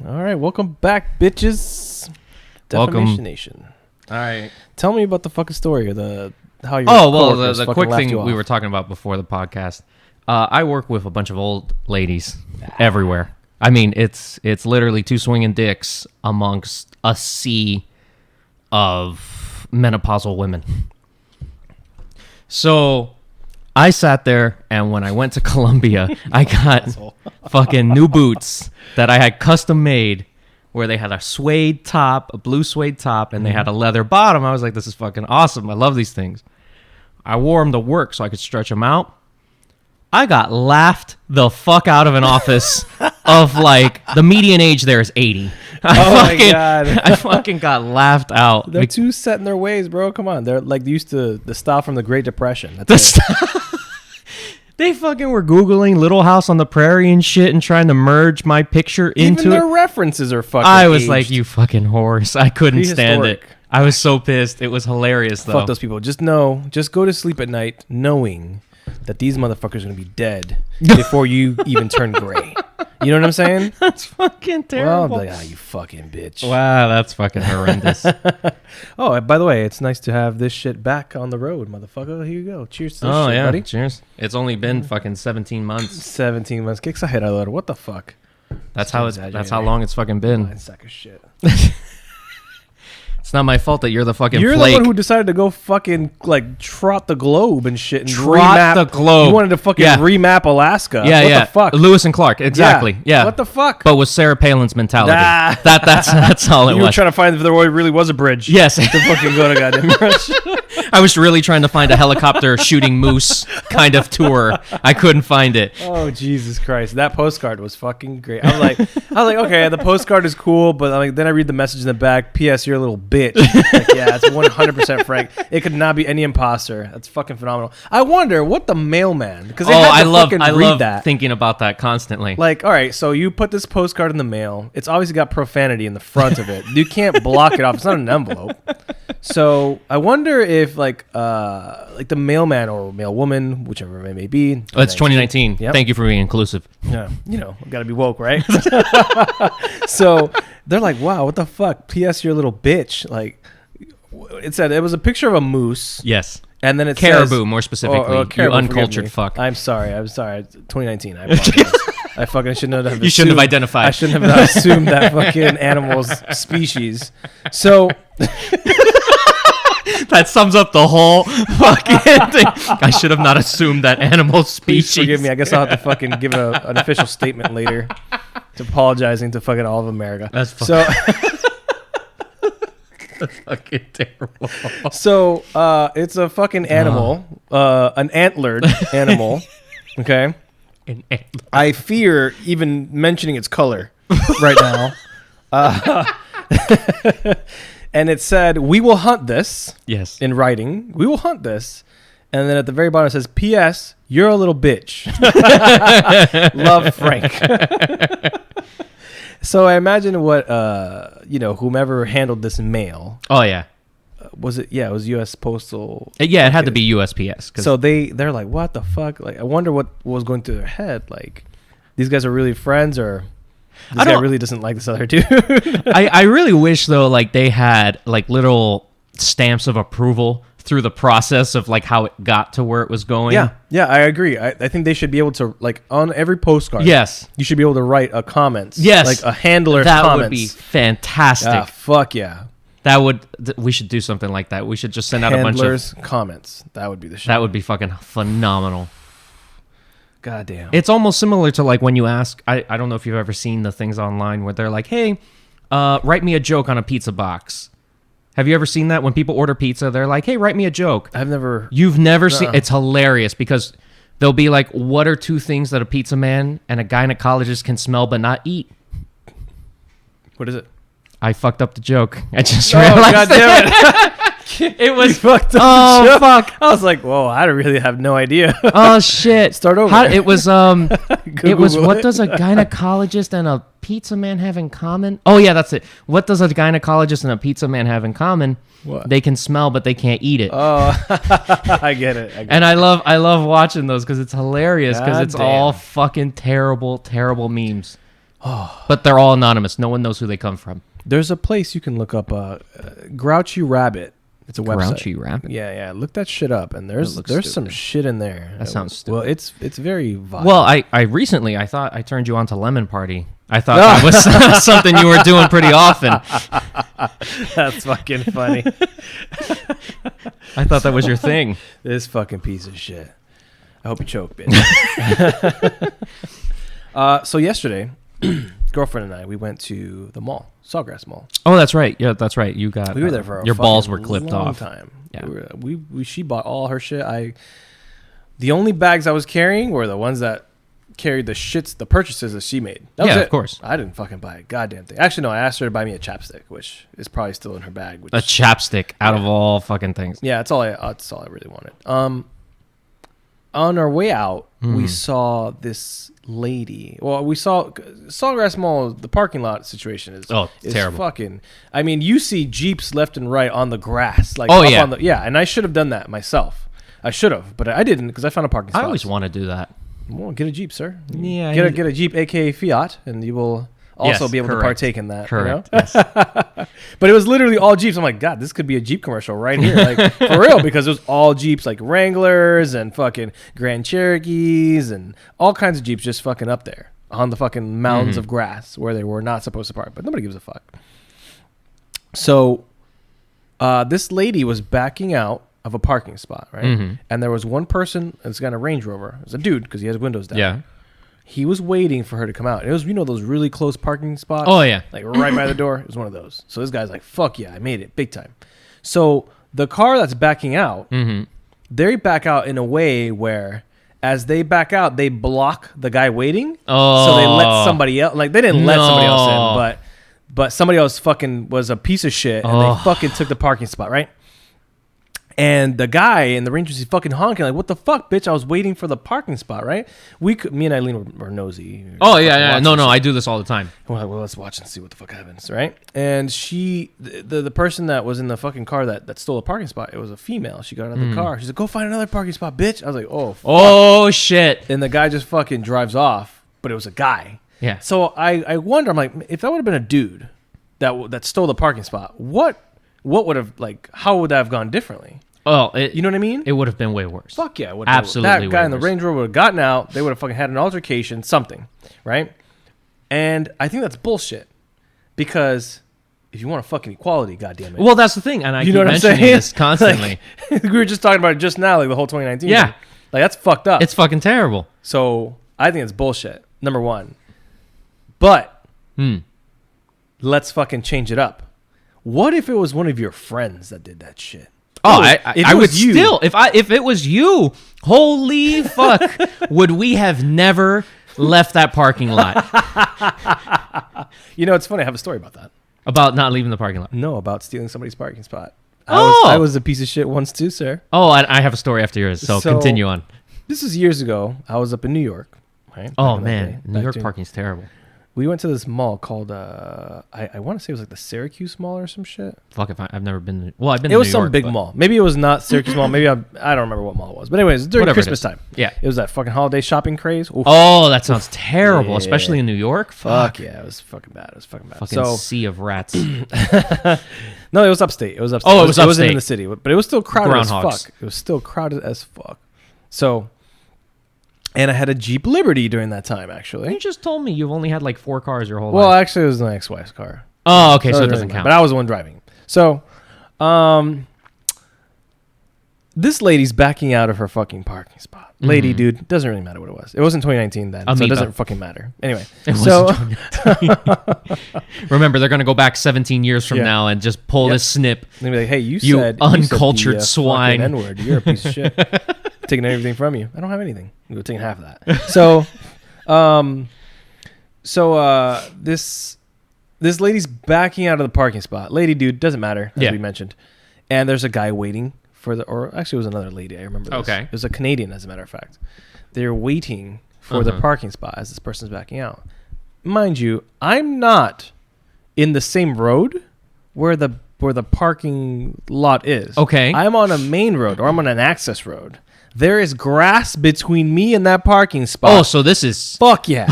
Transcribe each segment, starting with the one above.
All right, welcome back, bitches. Defamation Nation. All right. Tell me about the fucking story of how your the quick thing we were talking about before the podcast. I work with a bunch of old ladies everywhere. I mean, it's literally two swinging dicks amongst a sea of menopausal women. So I sat there, and when I went to Colombia, I got fucking new boots that I had custom made, where they had a suede top, a blue suede top, and they had a leather bottom. I was like, this is fucking awesome. I love these things. I wore them to work so I could stretch them out. I got laughed the fuck out of an office of like, the median age there is 80. My God. I fucking got laughed out. They're too set in their ways, bro. Come on. They're like used to the style from the Great Depression. That's They fucking were Googling Little House on the Prairie and shit and trying to merge my picture into Even their references are fucking I was aged. like, you fucking horse. I couldn't stand it. I was so pissed. It was hilarious, though. Fuck those people. Just go to sleep at night knowing that these motherfuckers are going to be dead before you even turn gray. You know what I'm saying? That's fucking terrible. Well, you fucking bitch. Wow, that's fucking horrendous. Oh, by the way, it's nice to have this shit back on the road, motherfucker. Here you go. Cheers to this shit, buddy. Cheers. It's only been fucking 17 months. 17 months. Kicks a head out. What the fuck? That's how long it's fucking been. Blind sack of shit. It's not my fault that you're the fucking You're flake. the one who decided to go fucking like trot the globe and shit. And Trot the globe. You wanted to fucking remap Alaska. Yeah, what the fuck? Lewis and Clark, exactly. Yeah. What the fuck? But with Sarah Palin's mentality. Ah. That's all it You were was. trying to find if there really was a bridge. Yes. To fucking go to goddamn Russia. I was really trying to find a helicopter shooting moose kind of tour. I couldn't find it. Oh, Jesus Christ. That postcard was fucking great. I was like, okay, the postcard is cool, but then I read the message in the back, P.S. You're a little bitch. Like, yeah, it's 100% Frank. It could not be any imposter. That's fucking phenomenal. I wonder what the mailman, because I love that. Thinking about that constantly. Like, all right, so you put this postcard in the mail. It's obviously got profanity in the front of it. You can't block it off. It's not an envelope. So I wonder if like the mailman or mail woman, whichever it may be. Oh, it's 2019. Yep. Thank you for being inclusive. Yeah, got to be woke, right? So they're like, wow, what the fuck? P.S. You're a little bitch. Like, it said it was a picture of a moose. Yes. And then it caribou, says, more specifically. Caribou, you uncultured fuck. I'm sorry. 2019. I apologize. I fucking shouldn't have. You shouldn't have identified. I shouldn't have assumed that fucking animal's species. So that sums up the whole fucking thing. I should have not assumed that animal species. Please forgive me. I guess I'll have to fucking give an official statement later, to apologizing to fucking all of America. That's fucking That's fucking terrible. So it's a fucking animal, an antlered animal. Okay. I fear even mentioning its color right now. And it said, "We will hunt this." Yes. In writing, "We will hunt this." And then at the very bottom it says, "P.S. You're a little bitch." Love, Frank. So I imagine what whomever handled this mail. Oh yeah. Was it? Yeah, it was U.S. Postal. Yeah, it had to be USPS. So they're like, what the fuck? Like, I wonder what was going through their head. Like, these guys are really friends, or this guy really doesn't like this other dude. I really wish though, like they had like little stamps of approval through the process of like how it got to where it was going. Yeah, I agree. I think they should be able to, like, on every postcard. Yes, you should be able to write a comments. Yes, like a handler's that comments. Would be fantastic. Fuck yeah. We should do something like that. We should just send out a bunch of handlers comments. That would be the shit. That would be fucking phenomenal. God damn. It's almost similar to like when you ask. I don't know if you've ever seen the things online where they're like, "Hey, write me a joke on a pizza box." Have you ever seen that? When people order pizza, they're like, "Hey, write me a joke." You've never seen. It's hilarious because they'll be like, "What are two things that a pizza man and a gynecologist can smell but not eat?" What is it? I fucked up the joke. I just realized. God damn it! It was fucked up. Oh fuck! I was like, whoa! I really have no idea. Oh shit! Start over. It was it was what does a gynecologist and a pizza man have in common? Oh yeah, that's it. What does a gynecologist and a pizza man have in common? What? They can smell, but they can't eat it. Oh, I get it. And I love watching those because it's hilarious because it's all fucking terrible memes. But they're all anonymous. No one knows who they come from. There's a place you can look up, Grouchy Rabbit. It's a website. Grouchy Rabbit? Yeah. Look that shit up, and there's some shit in there. That sounds stupid. Well, it's very violent. Well, I recently, I thought I turned you on to Lemon Party. I thought that was something you were doing pretty often. That's fucking funny. I thought that was your thing. This fucking piece of shit. I hope you choke, bitch. So yesterday, girlfriend and I, we went to the mall, Sawgrass Mall. Oh, that's right. Yeah, that's right. You got. We were there for a your balls were clipped long off. Time. Yeah. She bought all her shit. The only bags I was carrying were the ones that carried the purchases that she made. That was it. Of course. I didn't fucking buy a goddamn thing. Actually, no, I asked her to buy me a chapstick, which is probably still in her bag. A chapstick out of all fucking things. Yeah, that's all I really wanted. On our way out, we saw this lady. Well, we saw Sawgrass Mall. The parking lot situation is terrible. Fucking. I mean, you see Jeeps left and right on the grass. Like, and I should have done that myself. I should have, but I didn't because I found a parking spot. I always want to do that. Well, get a Jeep, sir. Yeah, get a Jeep, aka Fiat, and you will also be able to partake in that. Correct. You know? Yes. But it was literally all Jeeps. I'm like, God, this could be a Jeep commercial right here, like for real, because it was all Jeeps, like Wranglers and fucking Grand Cherokees and all kinds of Jeeps just fucking up there on the fucking mounds of grass where they were not supposed to park. But nobody gives a fuck. So, this lady was backing out of a parking spot, right? And there was one person, it's got a Range Rover. It was a dude because he has windows down. Yeah. He was waiting for her to come out. It was, those really close parking spots. Oh, yeah. Like right by the door. It was one of those. So this guy's like, fuck yeah, I made it big time. So the car that's backing out, they back out in a way where as they back out, they block the guy waiting. Oh. So they let somebody else, like they didn't let somebody else in, but somebody else fucking was a piece of shit and they fucking took the parking spot, right? And the guy in the Rangers, he's fucking honking like, "What the fuck, bitch? I was waiting for the parking spot, right?" Me and Eileen were nosy. Oh yeah. No, I do this all the time. We're like, well, let's watch and see what the fuck happens, right? And the person that was in the fucking car that stole a parking spot, it was a female. She got out of the car. She's like, "Go find another parking spot, bitch." I was like, "Oh, fuck." Oh shit! And the guy just fucking drives off, but it was a guy. Yeah. So I wonder, I'm like, if that would have been a dude that stole the parking spot, what would have, like, how would that have gone differently? Oh, you know what I mean? It would have been way worse. Fuck yeah. Absolutely. That guy in the Range Rover would have gotten out. They would have fucking had an altercation, something, right? And I think that's bullshit because if you want a fucking equality, goddamn it. Well, that's the thing. And I keep mentioning this constantly. Like, we were just talking about it just now, like the whole 2019 Yeah. thing. Like, that's fucked up. It's fucking terrible. So I think it's bullshit, number one. But let's fucking change it up. What if it was one of your friends that did that shit? Oh, I would still, if it was you, holy fuck, would we have never left that parking lot? It's funny. I have a story about that. About not leaving the parking lot? No, about stealing somebody's parking spot. Oh! I was a piece of shit once too, sir. Oh, I have a story after yours, so continue on. This is years ago. I was up in New York. Right? Oh, man. New York parking's terrible. We went to this mall called, I want to say it was like the Syracuse Mall or some shit. Fuck if I've never been. Well, I've been. It was some big mall. Maybe it was not Syracuse Mall. Maybe I don't remember what mall it was. But anyways, during Christmas time. Yeah. It was that fucking holiday shopping craze. Oof. Oh, that sounds terrible, especially in New York. Fuck yeah, it was fucking bad. Fucking sea of rats. No, it was upstate. Oh, it was upstate. It wasn't in upstate. the city, but it was still crowded as Groundhogs. fuck. It was still crowded as fuck. So. And I had a Jeep Liberty during that time, actually. You just told me you've only had like 4 cars your whole life. Well, actually, it was my ex-wife's car. Oh, okay, so it doesn't count. But I was the one driving. So, this lady's backing out of her fucking parking spot. Lady, dude, doesn't really matter what it was. It wasn't 2019 then, so it doesn't fucking matter. Anyway, remember, they're going to go back 17 years from now and just pull this snip. They're be like, hey, you said uncultured the, swine. N-word. You're a piece of shit. Taking everything from you. I don't have anything. I'm taking half of that. So, this lady's backing out of the parking spot. Lady, dude, doesn't matter, as we mentioned. And there's a guy waiting for or actually it was another lady. I remember this. Okay. It was a Canadian, as a matter of fact. They're waiting for the parking spot as this person's backing out. Mind you, I'm not in the same road where the parking lot is. Okay. I'm on a main road or I'm on an access road. There is grass between me and that parking spot. Oh, so this is... Fuck yeah.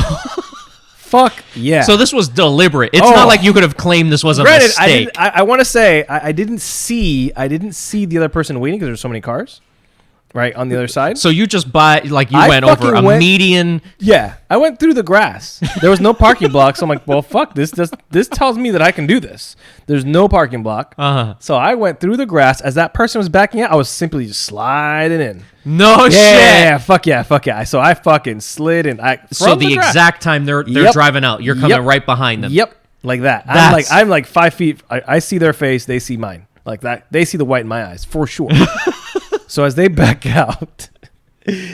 Fuck yeah. So this was deliberate. It's not like you could have claimed this was a mistake. I want to say I didn't see the other person waiting because there's so many cars. Right on the other side. So you just went over a median. Yeah, I went through the grass. There was no parking block, so I'm like, well, fuck this. This tells me that I can do this. There's no parking block. So I went through the grass. As that person was backing out, I was simply just sliding in. No shit. Yeah, fuck yeah. So I fucking slid in. So the exact time they're driving out, you're coming right behind them. Yep, like that. I'm like 5 feet. I see their face. They see mine. Like that. They see the white in my eyes for sure. So as they back out,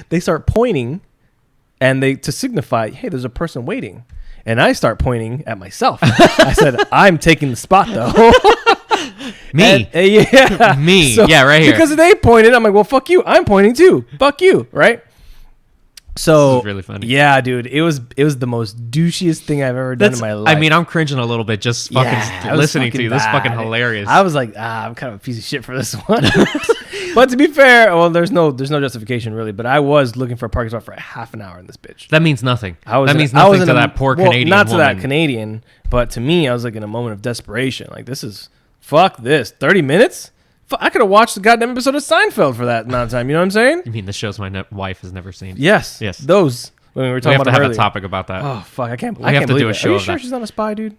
they start pointing, and to signify, hey, there's a person waiting. And I start pointing at myself. I said, I'm taking the spot though. Me. Yeah. Me. So, yeah, right here. Because they pointed, I'm like, well, fuck you. I'm pointing too. Fuck you. Right? So this is really funny. Yeah, dude. It was the most douchiest thing I've ever done in my life. I mean, I'm cringing a little bit just fucking listening to you. This is fucking hilarious. I was like, I'm kind of a piece of shit for this one. But to be fair, well, there's no justification really. But I was looking for a parking spot for half an hour in this bitch. That means nothing. That means nothing to that poor Canadian not to woman. that Canadian, but to me, I was like in a moment of desperation. Like, this is, fuck this. 30 minutes? I could have watched the goddamn episode of Seinfeld for that amount of time. You know what I'm saying? You mean the shows my wife has never seen? Yes. Those. When we were talking about have a topic about that. Oh, fuck. I can't we have to do a show. Are you of sure that. she's not a spy, dude?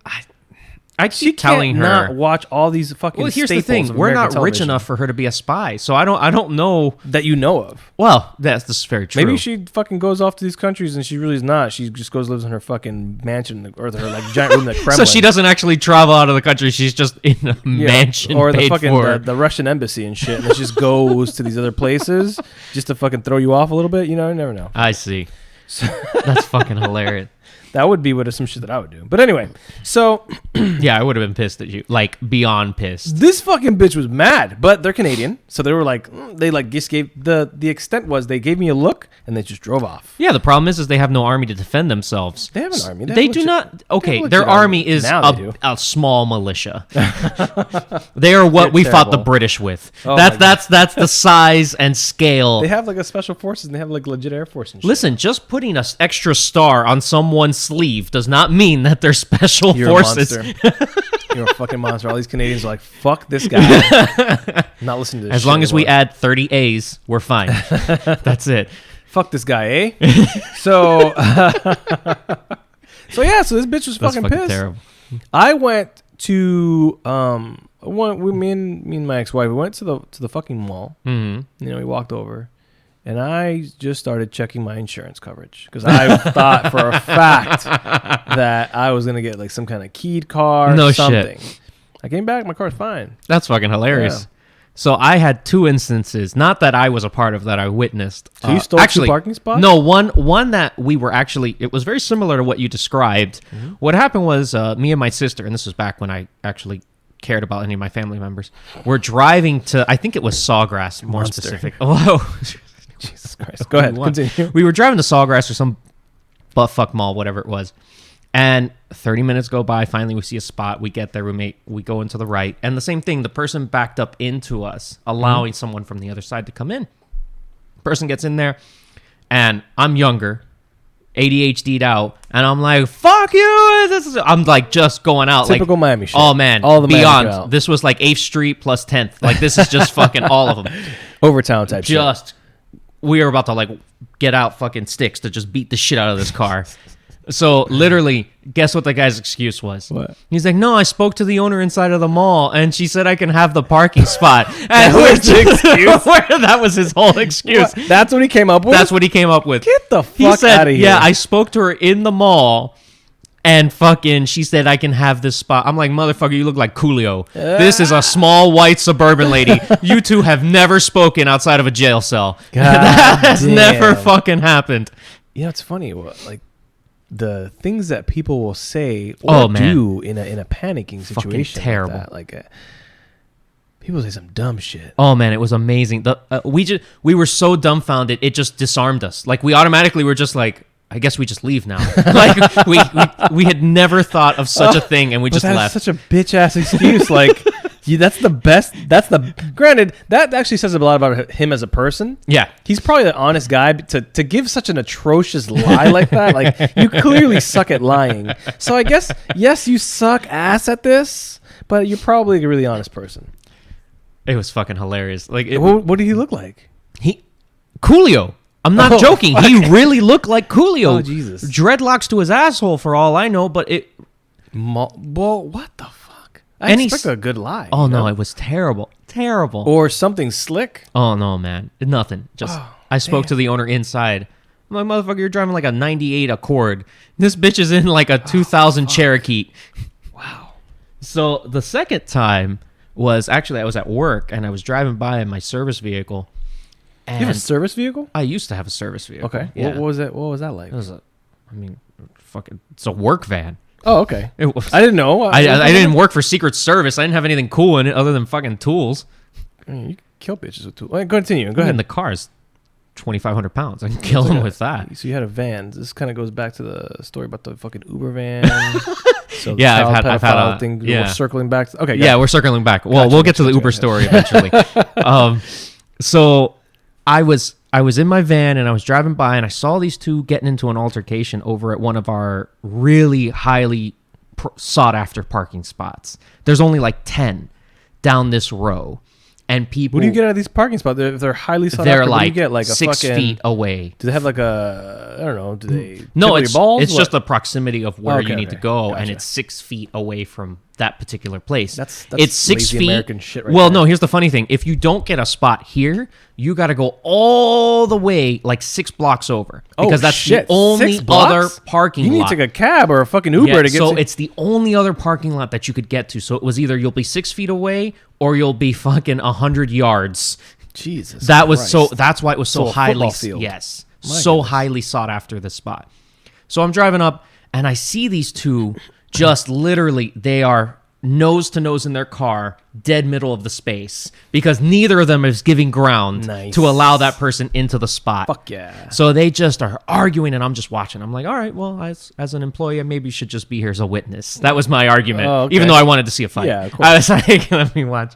I keep telling her not watch all these fucking. Well, here's the staples thing: of we're American not rich television enough for her to be a spy, so I don't know that you know of. Well, this is very true. Maybe she fucking goes off to these countries and she really is not. She just goes lives in her fucking mansion or her like giant room in the Kremlin. So she doesn't actually travel out of the country; she's just in a mansion or the paid fucking for. The Russian embassy and shit, and it just goes to these other places just to fucking throw you off a little bit. You know, you never know. I see. That's fucking hilarious. That would be some shit that I would do. But anyway, so yeah, I would have been pissed at you, like beyond pissed. This fucking bitch was mad, but they're Canadian, so they were like, they like just gave the extent was they gave me a look and they just drove off. Yeah, the problem is they have no army to defend themselves. They have an army. They do not. Okay, their army is a small militia. They are what we fought the British with. Oh, that's the size and scale. They have like a special forces and they have like legit air force and shit. Listen, just putting an extra star on someone's sleeve does not mean that they're special forces. A monster. You're a fucking monster. All these Canadians are like, fuck this guy. I'm not listening to this as shit long as anymore. we add 30 A's, we're fine. That's it. Fuck this guy, eh? So yeah, so this bitch was fucking pissed. Terrible. I went to me and my ex-wife, we went to the fucking mall. Mm-hmm. You know, we walked over. And I just started checking my insurance coverage because I thought for a fact that I was going to get like some kind of keyed car or something. Shit. I came back, my car's fine. That's fucking hilarious. Yeah. So I had two instances, not that I was a part of that I witnessed. So you stole two parking spots? No, one that we were actually, it was very similar to what you described. Mm-hmm. What happened was me and my sister, and this was back when I actually cared about any of my family members, were driving to, I think it was Sawgrass, more specific. Oh, Jesus Christ. Go ahead. Continue. We were driving to Sawgrass or some buttfuck mall, whatever it was. And 30 minutes go by. Finally, we see a spot. We get there. We go into the right. And the same thing. The person backed up into us, allowing someone from the other side to come in. Person gets in there. And I'm younger, ADHD'd out. And I'm like, fuck you. I'm like just going out. Typical like, Miami shit. Oh, man. All the beyond. This was like 8th Street plus 10th. Like, this is just fucking all of them. Overtown type shit. We were about to like get out fucking sticks to just beat the shit out of this car. So literally, guess what the guy's excuse was? What? He's like, no, I spoke to the owner inside of the mall, and she said I can have the parking spot. And that was his whole excuse. What? That's what he came up with? That's what he came up with. Get the fuck out of here. Yeah, I spoke to her in the mall. And fucking, she said, I can have this spot. I'm like, motherfucker, you look like Coolio. This is a small white suburban lady. You two have never spoken outside of a jail cell. That has never fucking happened. You know, it's funny. Like, the things that people will say or do in a panicking situation. Fucking terrible. Like that. People say some dumb shit. Oh, man, it was amazing. We were so dumbfounded, it just disarmed us. Like, we automatically were just like, I guess we just leave now. Like we had never thought of such a thing, and we just left. That's such a bitch ass excuse. Like Yeah, that's the best. Granted, that actually says a lot about him as a person. Yeah. He's probably an honest guy to give such an atrocious lie like that. Like, you clearly suck at lying. So I guess, yes, you suck ass at this, but you're probably a really honest person. It was fucking hilarious. Like, What did he look like? Coolio. I'm not joking. Fuck. He really looked like Coolio. Oh, Jesus. Dreadlocks to his asshole for all I know, but it... Well, what the fuck? I expect a good lie. Oh, no, it was terrible. Terrible. Or something slick. Oh, no, man. Nothing. Just, I spoke to the owner inside. I'm like, motherfucker, you're driving like a 98 Accord. This bitch is in like a 2000 Cherokee. Wow. So the second time was actually I was at work and I was driving by in my service vehicle. And you have a service vehicle? I used to have a service vehicle. Okay. Yeah. What was that like? It was it's a work van. Oh, okay. It was, I didn't know. I didn't work for Secret Service. I didn't have anything cool in it other than fucking tools. I mean, you can kill bitches with tools. Continue. Go ahead. And the car's 2,500 pounds. I can kill them with that. So you had a van. This kind of goes back to the story about the fucking Uber van. So yeah, I've had a thing. Yeah. We're circling back. Okay. Yeah, we're circling back. Well, we'll get to the Uber story eventually. So I was in my van and I was driving by and I saw these two getting into an altercation over at one of our really highly sought after parking spots. There's only like 10 down this row. And people... What do you get out of these parking spots? If they're highly sought they're after, like, what do you get? Like 6 feet away. Do they have like a... I don't know. Do they... No, it's your balls? It's just the proximity of where you need to go. Gotcha. And it's 6 feet away from that particular place. That's it's 6 lazy feet. American shit right well, there. no, here's the funny thing. If you don't get a spot here, you got to go all the way like 6 blocks over. Because that's the only other parking lot. You need to take a cab or a fucking Uber to get so to... it's the only other parking lot that you could get to. So it was either you'll be 6 feet away or you'll be fucking 100 yards. Jesus That was Christ. so... That's why it was so highly... Field. Yes. So highly sought after this spot. So I'm driving up and I see these two just literally... They are nose to nose in their car, dead middle of the space, because neither of them is giving ground to allow that person into the spot. Fuck yeah. So they just are arguing, and I'm just watching. I'm like, all right, well, as an employee, I maybe should just be here as a witness. That was my argument, even though I wanted to see a fight. Yeah, of course. I was like, let me watch.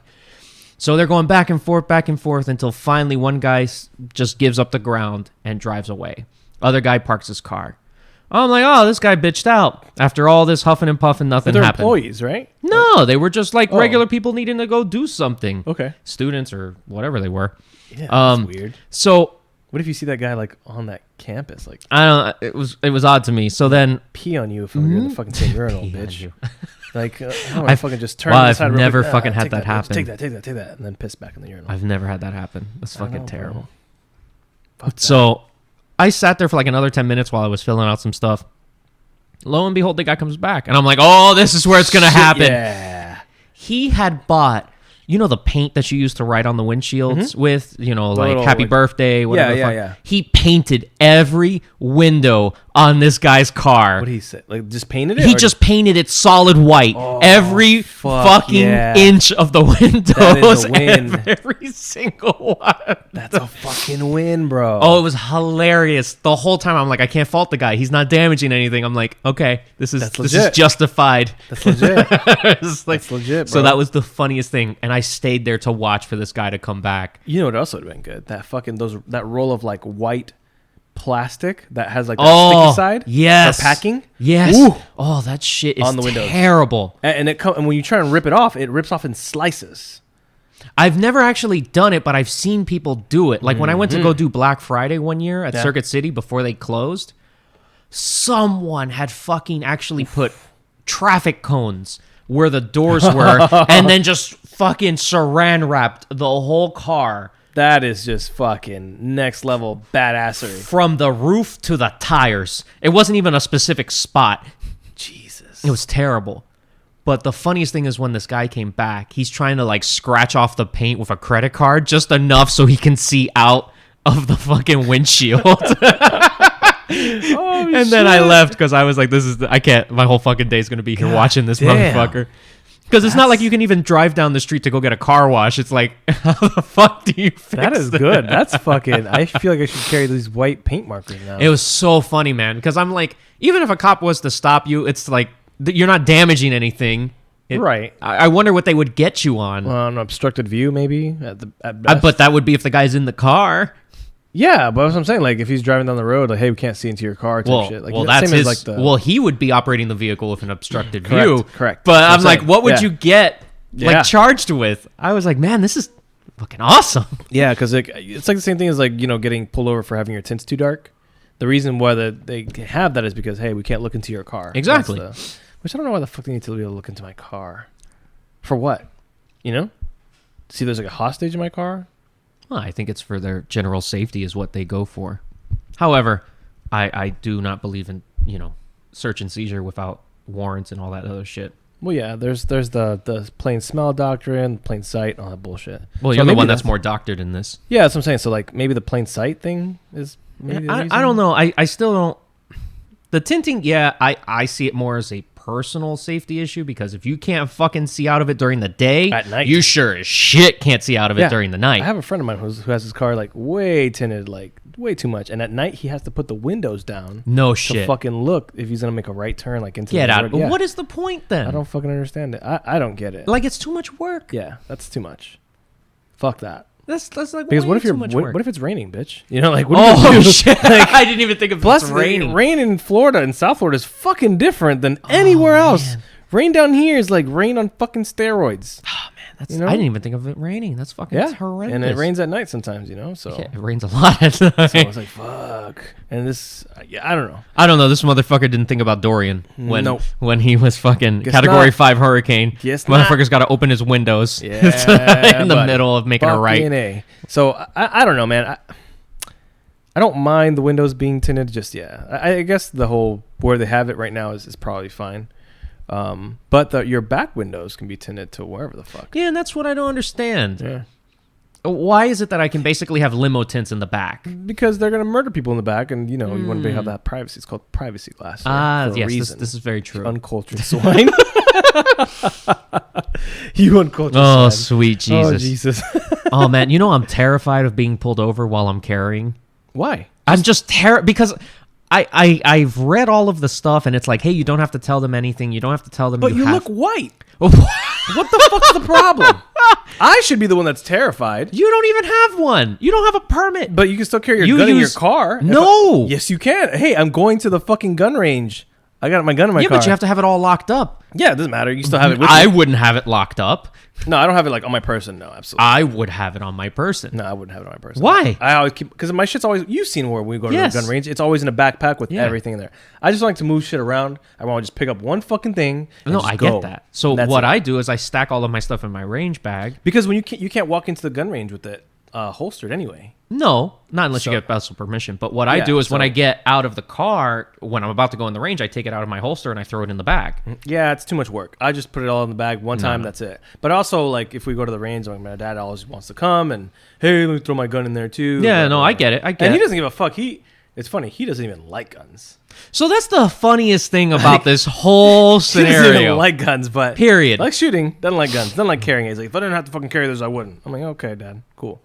So they're going back and forth until finally one guy just gives up the ground and drives away. Other guy parks his car. I'm like, oh, this guy bitched out. After all this huffing and puffing, nothing they're happened. Employees, right? No, they were just like regular people needing to go do something. Okay. Students or whatever they were. Yeah, that's weird. So what if you see that guy like on that campus? Like, I don't know. It was odd to me. So then pee on you if you're in the fucking same urinal, bitch. Like, I fucking just turn. Well, I've never fucking had that happen. Take that, and then piss back in the urinal. I've never had that happen. That's fucking terrible. Fuck so I sat there for like another 10 minutes while I was filling out some stuff. Lo and behold, the guy comes back. And I'm like, oh, this is where it's going to happen. Yeah. He had bought, you know, the paint that you used to write on the windshields with, you know, like little, happy birthday, whatever. Yeah. He painted every window on this guy's car. What did he say? Like, just painted it? He just painted it solid white. Every fucking inch of the windows. That is a win. Every single one. That's a fucking win, bro. Oh, it was hilarious. The whole time I'm like, I can't fault the guy. He's not damaging anything. I'm like, okay, this is justified. That's legit. That's legit, bro. So that was the funniest thing. And I stayed there to watch for this guy to come back. You know what else would have been good? That fucking that roll of like white plastic that has like the sticky side. Yes. For packing. Yes. Ooh. Oh, that shit is on the windows. Terrible. And when you try and rip it off, it rips off in slices. I've never actually done it, but I've seen people do it. Like when I went to go do Black Friday one year at Circuit City before they closed, someone had fucking actually put traffic cones where the doors were and then just fucking saran wrapped the whole car. That is just fucking next level badassery. From the roof to the tires. It wasn't even a specific spot. Jesus. It was terrible. But the funniest thing is when this guy came back, he's trying to like scratch off the paint with a credit card just enough so he can see out of the fucking windshield. And then I left because I was like, I can't, my whole fucking day is going to be here watching this motherfucker. Because it's not like you can even drive down the street to go get a car wash. It's like, how the fuck do you fix that? Is good. That's fucking, I feel like I should carry these white paint markers now. It was so funny, man. Because I'm like, even if a cop was to stop you, it's like, you're not damaging anything. Right. I wonder what they would get you on. An obstructed view, maybe at best. But that would be if the guy's in the car. Yeah, but that's what I'm saying. Like, if he's driving down the road, like, hey, we can't see into your car type shit. Like, that's same his. as like well, he would be operating the vehicle with an obstructed Correct, view. correct. But That's I'm like, it. what would Yeah. you get Yeah. charged with? I was like, man, this is fucking awesome. Yeah, because it's like the same thing as like, getting pulled over for having your tints too dark. The reason why they have that is because, hey, we can't look into your car. Exactly. Which I don't know why the fuck they need to be able to look into my car. For what? See, there's like a hostage in my car. Well, I think it's for their general safety is what they go for. However, I do not believe in, search and seizure without warrants and all that other shit. Well, yeah, there's the plain smell doctrine, plain sight, all that bullshit. Well, So you're the maybe one that's more doctored in this. Yeah, that's what I'm saying. So, like, maybe the plain sight thing is maybe the reason? I don't know. I still don't. The tinting, yeah, I see it more as a personal safety issue because if you can't fucking see out of it during the day, At night. you sure as shit can't see out of it Yeah. during the night. I have a friend of mine who has his car, like, way tinted, like, way too much. And at night, he has to put the windows down No to shit. fucking look if he's going to make a right turn, like, into Get the out. road. Yeah. What is the point then? I don't fucking understand it. I don't get it. Like, it's too much work. Yeah, that's too much. Fuck that. That's like Because way what if too much work. what if it's raining, bitch? Like, what do Oh you do? shit! I didn't even think of Plus, it's raining. rain in Florida and South Florida is fucking different than anywhere else. man. Rain down here is like rain on fucking steroids. Oh man, that's You know? I didn't even think of it raining. That's fucking Yeah, horrendous. and it rains at night sometimes, so. Yeah, it rains a lot at night. So I was like, fuck. And this, I don't know. I don't know. This motherfucker didn't think about Dorian when Nope. when he was fucking Guess Category not. 5 hurricane. Guess not. Motherfucker's got to open his windows Yeah, in the buddy. middle of making a right. Fucking A. So I don't know, man. I don't mind the windows being tinted. Just I guess the whole where they have it right now is probably fine. But your back windows can be tinted to wherever the fuck. Yeah, and that's what I don't understand. Yeah. Why is it that I can basically have limo tints in the back? Because they're gonna murder people in the back, and you want to have that privacy. It's called privacy glass. For a Yes, reason. this is very true. Uncultured swine. You uncultured Oh, swine. sweet Jesus. Oh, Jesus. Oh, man. I'm terrified of being pulled over while I'm carrying. Why? I'm just terrified because I've read all of the stuff and it's like, hey, you don't have to tell them anything. You don't have to tell them. But you have- look white. What the fuck's the problem? I should be the one that's terrified. You don't even have one. You don't have a permit. But you can still carry your You gun in your use- car. No. Yes, you can. Hey, I'm going to the fucking gun range. I got my gun in my Yeah, car. but you have to have it all locked up. Yeah, it doesn't matter. You still have it with I you. wouldn't have it locked up. No, I don't have it like on my person. No, absolutely. I would have it on my person. No, I wouldn't have it on my person. Why? I always keep because my shit's always. You've seen where we go to Yes. the gun range. It's always in a backpack with Yeah. everything in there. I just like to move shit around. I want to just pick up one fucking thing. And No, just I go. get that. So That's what it. I do is I stack all of my stuff in my range bag. Because when you can't walk into the gun range with it holstered anyway. No, not unless So- you get special permission. But what I Yeah, do is when so- I get out of the car, when I'm about to go in the range, I take it out of my holster and I throw it in the bag. Yeah, it's too much work. I just put it all in the bag one time. That's it. But also, like, if we go to the range, like, my dad always wants to come and, hey, let me throw my gun in there too. Yeah, Blah, no, blah, I blah. get it. I get And it. he doesn't give a fuck. It's funny. He doesn't even like guns. So that's the funniest thing about this whole He doesn't scenario. even like guns, but Period. Like shooting, doesn't like guns, doesn't like carrying it. He's like, if I didn't have to fucking carry those, I wouldn't. I'm like, okay, Dad, cool.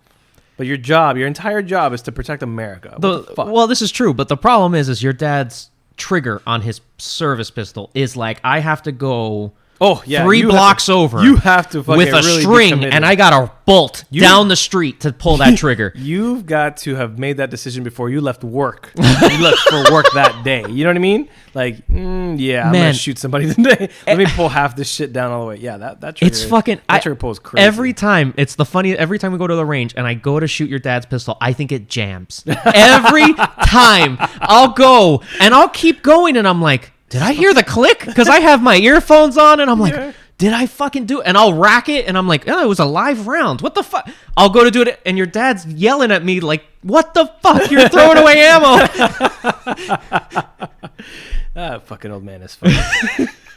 But your entire job is to protect America. What the fuck? Well, this is true, but the problem is your dad's trigger on his service pistol is like I have to go Oh yeah, 3 you have blocks to- over. You have to fucking with a really be string, committed. and I got to bolt down the street to pull that trigger. You've got to have made that decision before you left work. You left for work that day. You know what I mean? Like, yeah, I'm gonna Man. shoot somebody today. Let me pull half this shit down all the way. Yeah, that trigger. It's fucking. That trigger pull is crazy. Every time, it's the funny. Every time we go to the range and I go to shoot your dad's pistol, I think it jams. Every time I'll go and I'll keep going, and I'm like, did I hear the click? Because I have my earphones on, and I'm like. Yeah. Did I fucking do it? And I'll rack it, and I'm like, oh, it was a live round. What the fuck? I'll go to do it, and your dad's yelling at me like, what the fuck? You're throwing away ammo. Fucking old man is funny.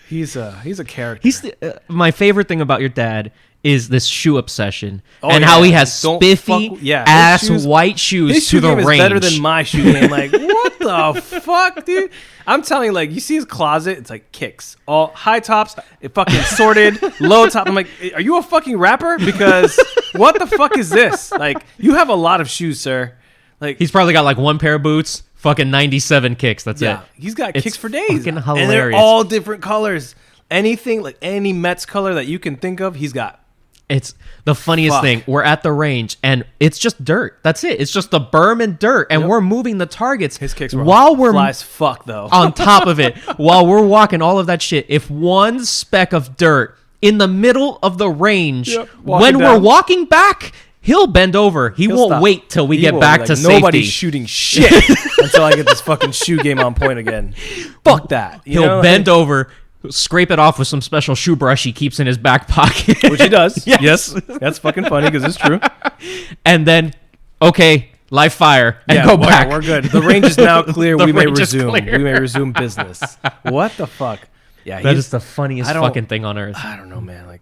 He's a character. He's my favorite thing about your dad is this shoe obsession and yeah. how he has Don't spiffy fuck- yeah, ass his shoes- white shoes His to shoe the game range. is better than my shoe game. Like, what the fuck, dude? I'm telling you, like, you see his closet, it's like kicks. All high tops, it fucking sorted, low top. I'm like, are you a fucking rapper? Because what the fuck is this? Like, you have a lot of shoes, sir. Like, He's probably got like one pair of boots, fucking 97 kicks. That's yeah, it. he's got It's kicks for days. fucking And they're hilarious. all different colors. anything, like any Mets color that you can think of, he's got. It's the funniest thing. We're at the range, and it's just dirt. That's it. It's just the berm and dirt, and we're moving the targets. His kicks were while we're fly as fuck, though. on top of it, while we're walking all of that shit. If one speck of dirt in the middle of the range, when we're walking back, he'll bend over. He'll won't stop. Wait till we get back to safety. Nobody's shooting shit until I get this fucking shoe game on point again. Fuck that. He'll bend over, scrape it off with some special shoe brush he keeps in his back pocket. Which he does. Yes. That's fucking funny because it's true. And then, okay, live fire and go back. We're good. The range is now clear. We may resume. We may resume business. What the fuck? Yeah, that is the funniest fucking thing on earth. I don't know, man. Like,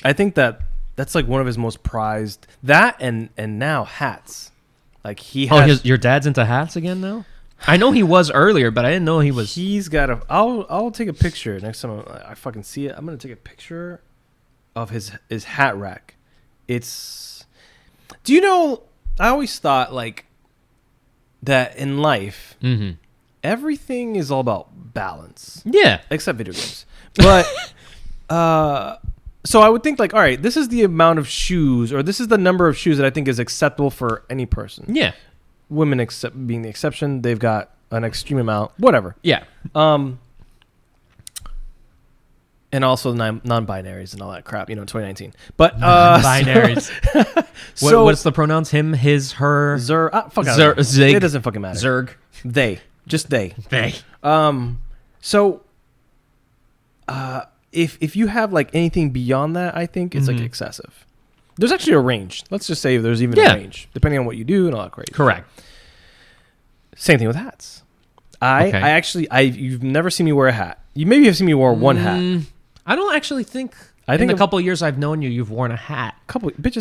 I think that's like one of his most prized. That and now hats. Like he has. Your dad's into hats again now? I know he was earlier, but I didn't know he was. He's got a. I'll take a picture next time I fucking see it. I'm gonna take a picture of his hat rack. It's. Do you know? I always thought like that in life. Mm-hmm. Everything is all about balance. Yeah. Except video games. But so I would think like, all right, this is the amount of shoes, or this is the number of shoes that I think is acceptable for any person. Yeah. Women being the exception, they've got an extreme amount, whatever. Yeah. And also non-binaries and all that crap, 2019. But non-binaries. So, what's the pronouns? Him, his, her. Zig. It doesn't fucking matter. Zerg. They. Just they. They. So if you have like anything beyond that, I think it's like excessive. There's actually a range. Let's just say there's even a range, depending on what you do and all that crazy. Correct. Same thing with hats. You've never seen me wear a hat. You maybe have seen me wear one hat. I don't actually think. In the couple of years I've known you, you've worn a hat.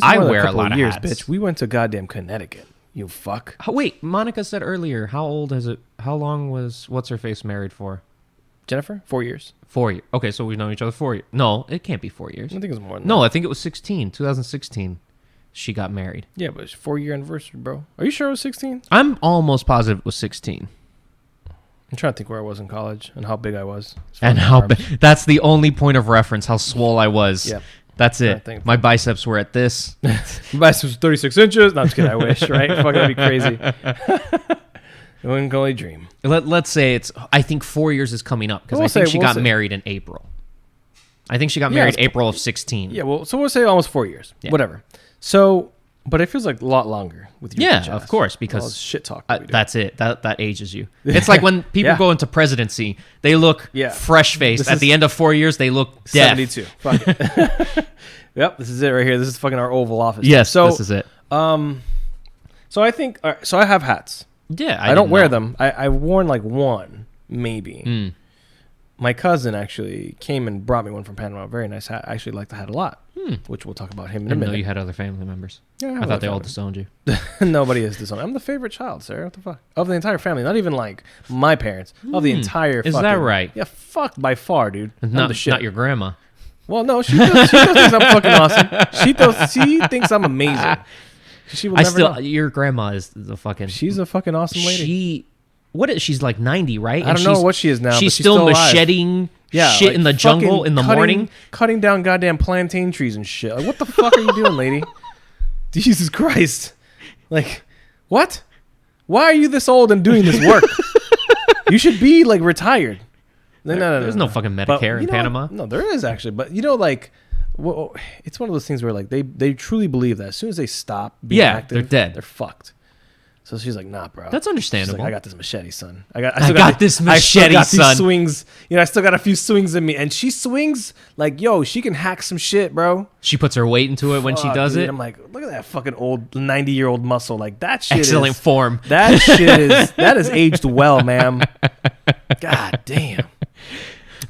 I wear a lot of years, hats. Bitch, we went to goddamn Connecticut. You fuck. Wait, Monica said earlier. How old is it? How long was what's her face married for? Jennifer? 4 years. 4 years. Okay, so we've known each other 4 years. No, it can't be 4 years. I think it was more than that. No, I think it was 2016. She got married. Yeah, but it's 4-year anniversary, bro. Are you sure it was 16? I'm almost positive it was 16. I'm trying to think where I was in college and how big I was. And how big. That's the only point of reference, how swole I was. Yeah. That's it. My biceps were at this. My biceps was 36 inches. No, I'm just kidding. I wish, right? Fuck, that'd be crazy. One can only dream. Let's say I think 4 years is coming up because I think she got married in April. I think she got married April of 16. Yeah, well, so we'll say almost 4 years. Yeah. Whatever. So, but it feels like a lot longer with you. Yeah, of course, because shit talk. That's it. That ages you. It's like when people go into presidency, they look fresh-faced. At the end of 4 years, they look deaf. 72. Fuck it. Yep, this is it right here. This is fucking our Oval Office. Yes, so, this is it. So I think, so I have hats. Yeah, I don't wear them. I've worn like one, maybe. My cousin actually came and brought me one from Panama. A very nice hat. I actually like the hat a lot, which we'll talk about him in a minute. I know you had other family members. Yeah, I thought they all disowned you. Nobody is disowned. I'm the favorite child, Sarah. What the fuck? Of the entire family. Not even like my parents. Of the entire Is that right? Yeah, fuck by far, dude. I'm the shit. Not your grandma. Well, no, she does think I'm fucking awesome. She thinks I'm amazing. She will never know. Your grandma is the fucking. She's a fucking awesome lady. She's like 90, right? I don't know what she is now. She's still macheting shit like in the jungle in the morning, cutting down goddamn plantain trees and shit. Like, what the fuck are you doing, lady? Jesus Christ! Like, what? Why are you this old and doing this work? You should be like retired. No. There's no fucking Medicare in Panama. No, there is actually, but like. Well, it's one of those things where like they truly believe that as soon as they stop being active, they're dead. They're fucked. So she's like, nah, bro. That's understandable. Like, I got this machete, son. I got this machete, son. These swings. I still got a few swings in me, and she swings like, yo, she can hack some shit, bro. She puts her weight into it when she does it. I'm like, look at that fucking old 90-year-old muscle. Like that shit. Excellent form. That shit is aged well, ma'am. God damn.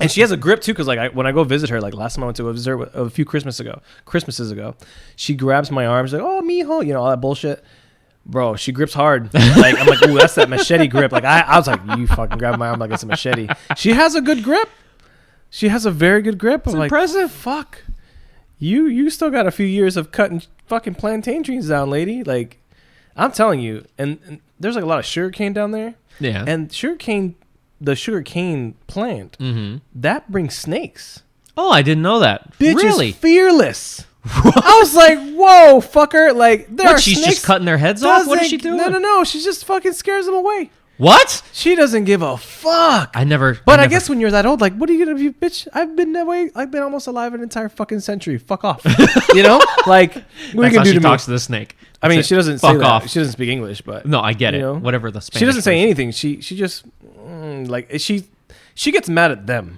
And she has a grip too, because like when I go visit her, like last time I went to go visit her a few Christmases ago, she grabs my arms like, oh, mijo, all that bullshit. Bro, she grips hard. Like I'm like, ooh, that's that machete grip. Like I was like, you fucking grab my arm like it's a machete. She has a good grip. She has a very good grip. It's impressive. Like, fuck. You still got a few years of cutting fucking plantain trees down, lady. Like I'm telling you, and there's like a lot of sugarcane down there. Yeah. And sugarcane the sugar cane plant, that brings snakes. Oh, I didn't know that. Bitch Really? is fearless. I was like, whoa, fucker. Like, there are She's snakes. just cutting their heads off? What is she doing? No. She just fucking scares them away. What? She doesn't give a fuck. But I guess when you're that old, like, what are you gonna do, bitch? I've been that way. I've been almost alive an entire fucking century. Fuck off. You know, like, what that's are you how gonna do she to talks me? to the snake. I mean, That's she it. doesn't Fuck say off. that. She doesn't speak English, but No, I get it. you know? Whatever the Spanish she doesn't say version. anything. She just like she gets mad at them.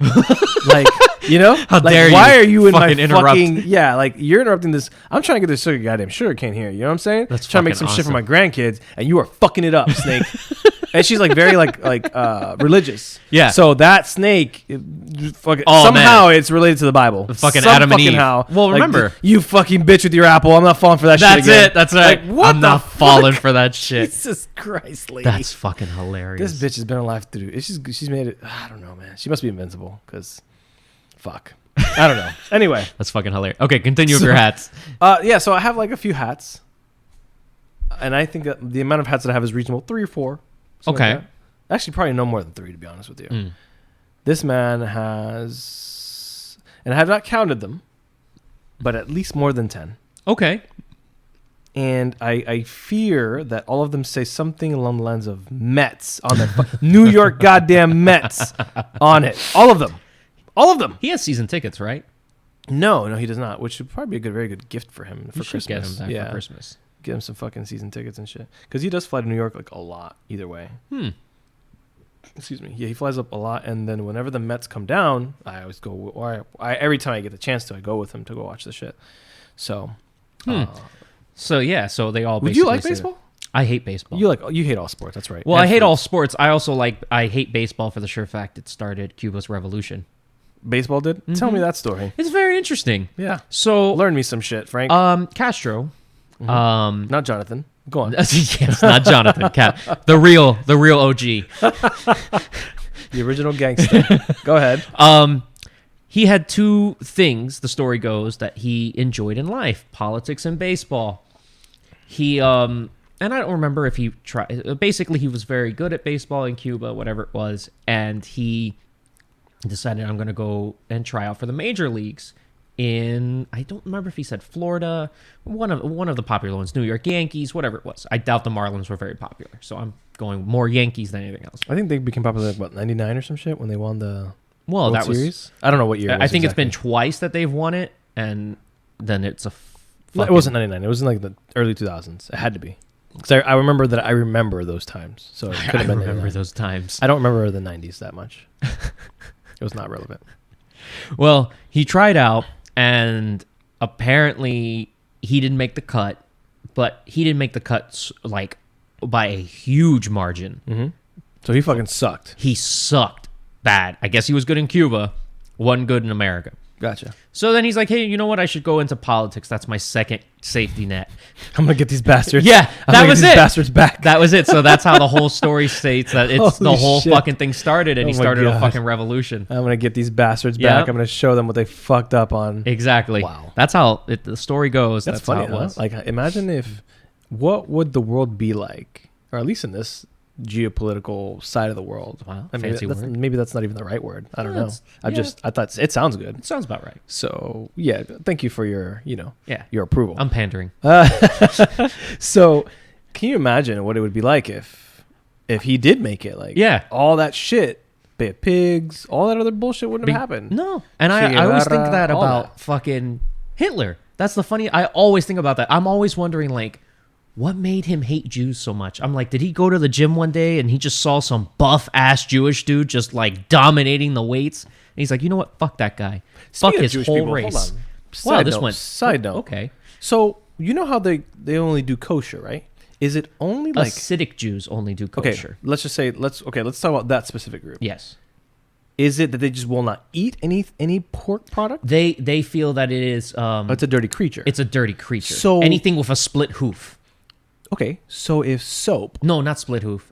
Like, you know, How like, dare you why are you in my fucking interrupt. fucking like you're interrupting this? I'm trying to get this goddamn sugar cane here. You know what I'm saying? That's trying to make fucking some shit for my awesome. grandkids, and you are fucking it up, snake. And she's like very like religious. Yeah. So that snake, fucking Oh, somehow it's related to the Bible. The fucking Some Adam and fucking Eve. How. Well, Like, remember. you fucking bitch with your apple. I'm not falling for that shit That's again. it. That's right. Like, what I'm the not fuck? falling for that shit. Jesus Christ, lady. That's fucking hilarious. This bitch has been alive through. She's made it. I don't know, man. She must be invincible because, fuck. I don't know. Anyway, That's fucking hilarious. Okay, continue with your hats. yeah. So I have like a few hats, and I think that the amount of hats that I have is reasonable. 3 or 4. something Okay. like that. Actually, probably no more than 3, to be honest with you. This man has, and I have not counted them, but at least more than 10. Okay. And I fear that all of them say something along the lines of Mets on their New York goddamn Mets on it. All of them. All of them. He has season tickets, right? No, he does not, which would probably be a very good gift for him for You should Christmas. get him that for Christmas. Get him some fucking season tickets and shit. Because he does fly to New York like a lot either way. Excuse me. Yeah, he flies up a lot, and then whenever the Mets come down, I always go. Or every time I get the chance to, I go with him to go watch the shit. So, So yeah, so they all. would you basically like say that. baseball? I hate baseball. You hate all sports. That's right. Well, And I hate fruits. all sports. I hate baseball for the sure fact it started Cuba's revolution. Baseball did. Tell me that story. It's very interesting. Yeah. So, Learn me some shit, Frank. Castro. Not Jonathan. Go on. Yes, not Jonathan. The real OG. The original gangster. Go ahead. He had 2 things, the story goes, that he enjoyed in life: politics and baseball. He and I don't remember if he tried. Basically, he was very good at baseball in Cuba, whatever it was, and he decided, I'm going to go and try out for the major leagues in, I don't remember if he said Florida, one of the popular ones, New York Yankees, whatever it was. I doubt the Marlins were very popular, so I'm going more Yankees than anything else. I think they became popular like, what, 99 or some shit when they won the Well, World that was. Series? I don't know what year it was I think it's exactly. been twice that they've won it, and then it's a. No, it wasn't 99. It was in like the early 2000s. It had to be. Because I remember that. I remember those times. So it could I have been remember 99. those times. I don't remember the 90s that much. It was not relevant. Well, he tried out, and apparently he didn't make the cut, but he didn't make the cut like by a huge margin. So he fucking sucked. He sucked bad. I guess he was good in Cuba, wasn't good in America. Gotcha. So then he's like, hey, you know what? I should go into politics. That's my second safety net. I'm gonna get these bastards. Yeah, I'm that gonna was get these it. Bastards back. That was it. So that's how the whole story states that it's the Holy whole shit. fucking thing started, and Oh he my started a God. fucking revolution. I'm gonna get these bastards Yeah. back. I'm gonna show them what they fucked up on. Exactly. Wow. That's how the story goes. That's That's funny. how it was. Huh? Like, imagine if, what would the world be like, or at least in this geopolitical side of the world? Wow, I mean, fancy word. maybe that's not even the right word. I don't No, know. it's- I yeah. thought it sounds good. It sounds about right. So yeah, thank you for your, Yeah. your approval. I'm pandering. So, can you imagine what it would be like if he did make it? Like, Yeah. all that shit, Bay of Pigs, all that other bullshit wouldn't have happened. No. And Che I always think Guevara, that all about fucking Hitler. That's the funny. I always think about that. I'm always wondering, like, what made him hate Jews so much? I'm like, did he go to the gym one day and he just saw some buff ass Jewish dude just like dominating the weights? And he's like, you know what? Fuck that guy. Speaking Fuck of his Jewish whole people, hold race. on. Wow, Side this note, went. Side note. Okay. So you know how they only do kosher, right? Is it only like Acidic Jews only do okay? kosher. Let's just say let's talk about that specific group. Yes. Is it that they just will not eat any pork product? They feel that it is It's a dirty creature. it's a dirty creature. So- anything with a split hoof. Okay, so if soap, No, not split hoof.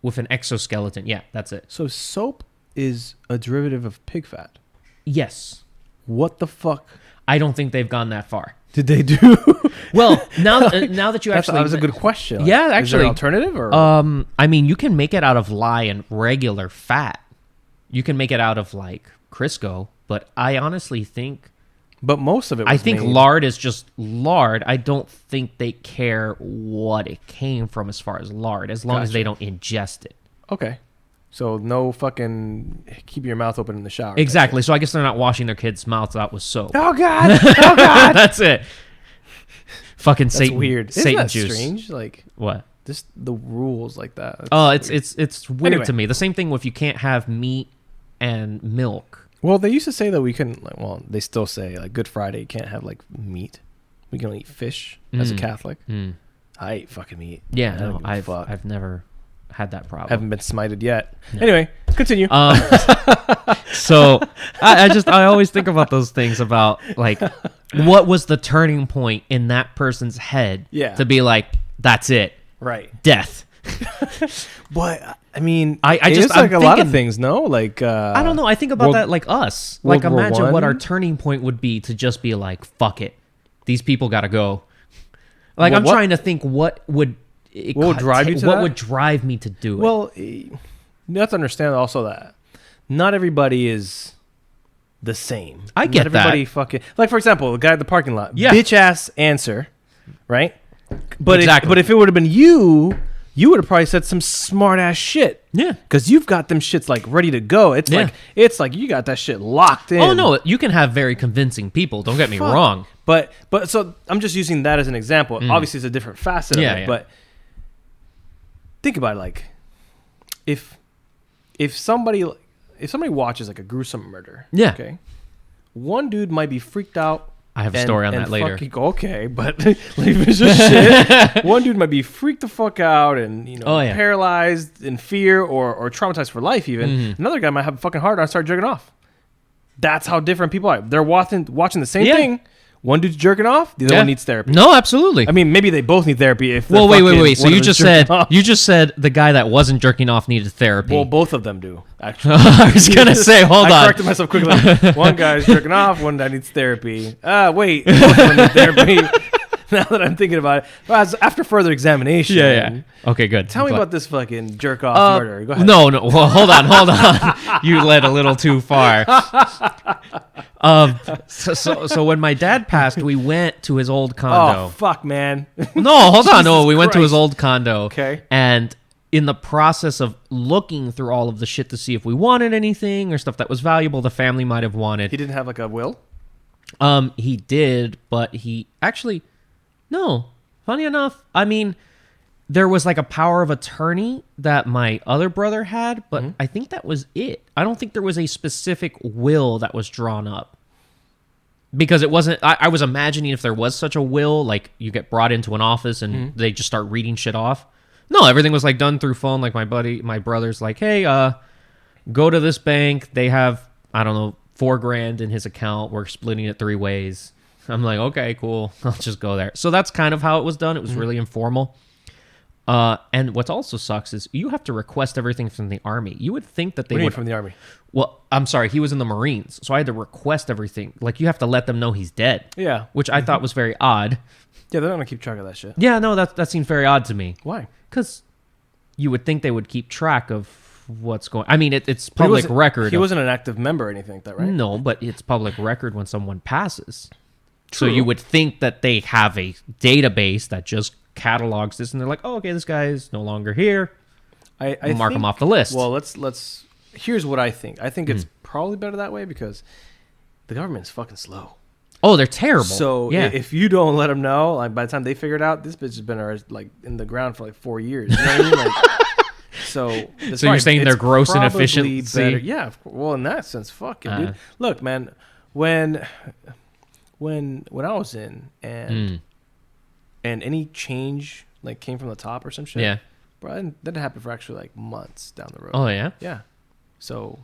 With an exoskeleton. Yeah, that's it. so soap is a derivative of pig fat. Yes. What the fuck? I don't think they've gone that far. Did they do? Well, now that you That actually, was a good question. Like, Yeah, is there actually, an alternative or I mean, you can make it out of lye and regular fat. You can make it out of like Crisco, but I honestly think. But most of it was I think made. lard is just lard. I don't think they care what it came from as far as lard, as long as they don't ingest it. Okay. So no fucking keep your mouth open in the shower. Exactly. So I guess they're not washing their kids' mouths out with soap. Oh God! Oh God! That's it. Fucking That's Satan. weird. Satan Isn't that juice. strange? Like What? just the rules like that. Oh, That's weird. it's weird Anyway. to me. The same thing if you can't have meat and milk. Well, they used to say that we couldn't. Like, well, they still say like Good Friday you can't have like meat. We can only eat fish as a Catholic. I eat fucking meat. Yeah, I don't no, give a fuck. I've never had that problem. Haven't been smited yet. Anyway, continue. So I always think about those things about like what was the turning point in that person's head to be like, that's it, right. death. But I mean, I it's just like I'm a lot of thinking- things. No, like I don't know. I think about World- that like us. World Like War imagine what I? our turning point would be to just be like, fuck it, these people gotta go. Like Well, I'm what- trying to think what would drive you to what that? would drive me to do it. Well, you have to understand also that not everybody is the same. I get not everybody that. fucking like for example, the guy at the parking lot. Yeah. Bitch ass answer, right? But Exactly. but if it would have been you would have probably said some smart ass shit. Yeah. Because you've got them shits like ready to go. It's like you got that shit locked in. Oh no, you can have very convincing people. Don't get me Fuck. wrong. But so I'm just using that as an example. Obviously, it's a different facet of it. Yeah. But think about it, like if somebody watches like a gruesome murder. Yeah. Okay. One dude might be freaked out. I have a story on that later. Okay, but leave it just shit. One dude might be freaked the fuck out and paralyzed in fear or traumatized for life. Even another guy might have a fucking heart and start jerking off. That's how different people are. They're watching the same thing. One dude's jerking off, the other one needs therapy. No, absolutely. I mean, maybe they both need therapy. If Well, wait. So one you of just them's said jerking off. the guy that wasn't jerking off needed therapy. Well, both of them do. Actually, I was gonna say, hold I on. corrected myself quickly. One guy's jerking off. One guy needs therapy. Wait, both of them need therapy. Now that I'm thinking about it, well, after further examination. Yeah. Okay, good. Tell me about this fucking jerk off murder. Go ahead. No. Well, hold on. You led a little too far. So when my dad passed, we went to his old condo. Oh fuck, man. No, hold on. No, Jesus we went to his Christ. old condo. Okay. And in the process of looking through all of the shit to see if we wanted anything or stuff that was valuable, the family might have wanted. He didn't have like a will. He did, but he actually, no. Funny enough, I mean, there was like a power of attorney that my other brother had, but I think that was it. I don't think there was a specific will that was drawn up. Because it wasn't, I was imagining if there was such a will, like you get brought into an office and they just start reading shit off. No, everything was like done through phone. Like my brother's like, hey, go to this bank. They have, I don't know, $4,000 in his account. We're splitting it 3 ways. I'm like, okay, cool. I'll just go there. So that's kind of how it was done. It was really informal. And what also sucks is you have to request everything from the army. You would think that they What do you mean would from the army? Well, I'm sorry, he was in the Marines, so I had to request everything. Like you have to let them know he's dead. Yeah. Which I thought was very odd. Yeah, they're not gonna keep track of that shit. Yeah, no, that seemed very odd to me. Why? Because you would think they would keep track of what's going. I mean, it's But he public wasn't- record. He wasn't an active member or anything like that, right? No, but it's public record when someone passes. So True. you would think that they have a database that just catalogs this, and they're like, "Oh, okay, this guy is no longer here. I We'll mark think- him off the list." Well, let's. Here's what I think. I think it's probably better that way because the government is fucking slow. Oh, they're terrible. So yeah, if you don't let them know, like by the time they figure it out, this bitch has been like in the ground for like 4 years. You know what I mean? Like, so it's So you're probably- saying they're it's gross probably inefficiency? better- Yeah. Well, in that sense, fuck it, dude. Look, man, when I was in and any change like came from the top or some shit. Yeah. Bro, that happened for actually like months down the road. Oh yeah. Yeah. So,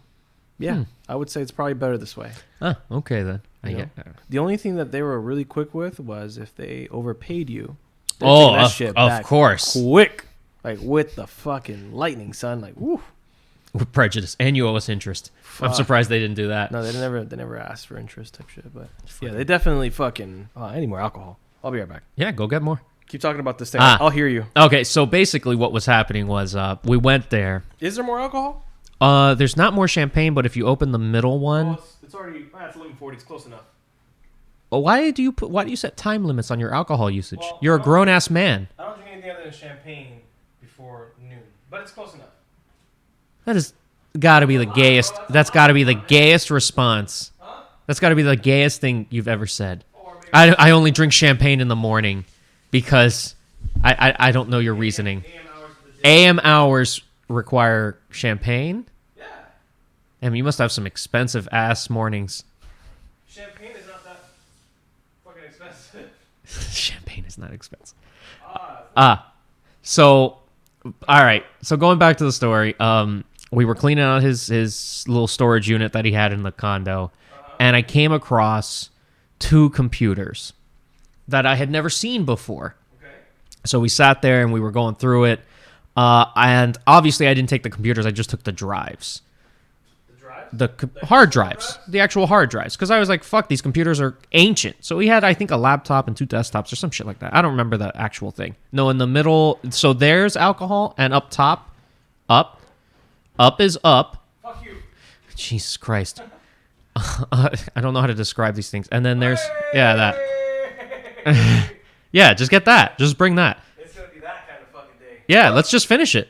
yeah, I would say it's probably better this way. Oh, okay then. I You know? get. The only thing that they were really quick with was if they overpaid you. they're Oh, taking that shit of back course. quick, like with the fucking lightning, son. Like, woo. With prejudice, and you owe us interest. I'm surprised they didn't do that. No, they never asked for interest type shit. But yeah, they definitely fucking. I need more alcohol. I'll be right back. Yeah, go get more. Keep talking about this thing. I'll hear you. Okay, so basically what was happening was we went there. Is there more alcohol? There's not more champagne, but if you open the middle one, it's already. It's 11:40. It's close enough. Well, why do you set time limits on your alcohol usage? Well, you're a grown ass man. I don't drink anything other than champagne before noon, but it's close enough. That has got to be the gayest. That's got to be the gayest response. That's got to be the gayest thing you've ever said. I only drink champagne in the morning because I don't know your reasoning. AM hours require champagne? Yeah. I mean, you must have some expensive ass mornings. Champagne is not that fucking expensive. Champagne is not expensive. So, all right. So going back to the story, we were cleaning out his little storage unit that he had in the condo, and I came across 2 computers that I had never seen before. Okay. So we sat there and we were going through it, and obviously I didn't take the computers. I just took the drives. The hard drives, the actual hard drives, because I was like, fuck, these computers are ancient. So we had, I think, a laptop and 2 desktops or some shit like that. I don't remember the actual thing. No, in the middle, so there's alcohol, and up top, up is up. Fuck you. Jesus Christ. I don't know how to describe these things. And then there's, yeah, that. Yeah, just get that. Just bring that. It's going to be that kind of fucking day. Yeah, let's just finish it.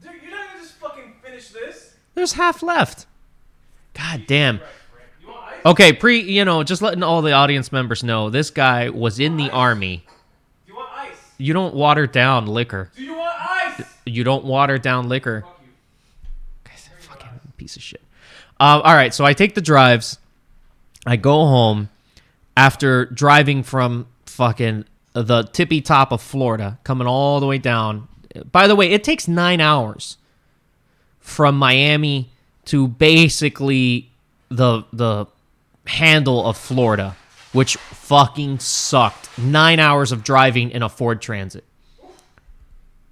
Dude, you're not going to just fucking finish this? There's half left. God damn. Okay, just letting all the audience members know, this guy was in the army. Do you want ice? You don't water down liquor. Do you want ice? You don't water down liquor. Fuck you. Guy's a fucking piece of shit. All right, so I take the drives. I go home after driving from fucking the tippy top of Florida, coming all the way down. By the way, it takes 9 hours from Miami to basically the handle of Florida, which fucking sucked. 9 hours of driving in a Ford Transit.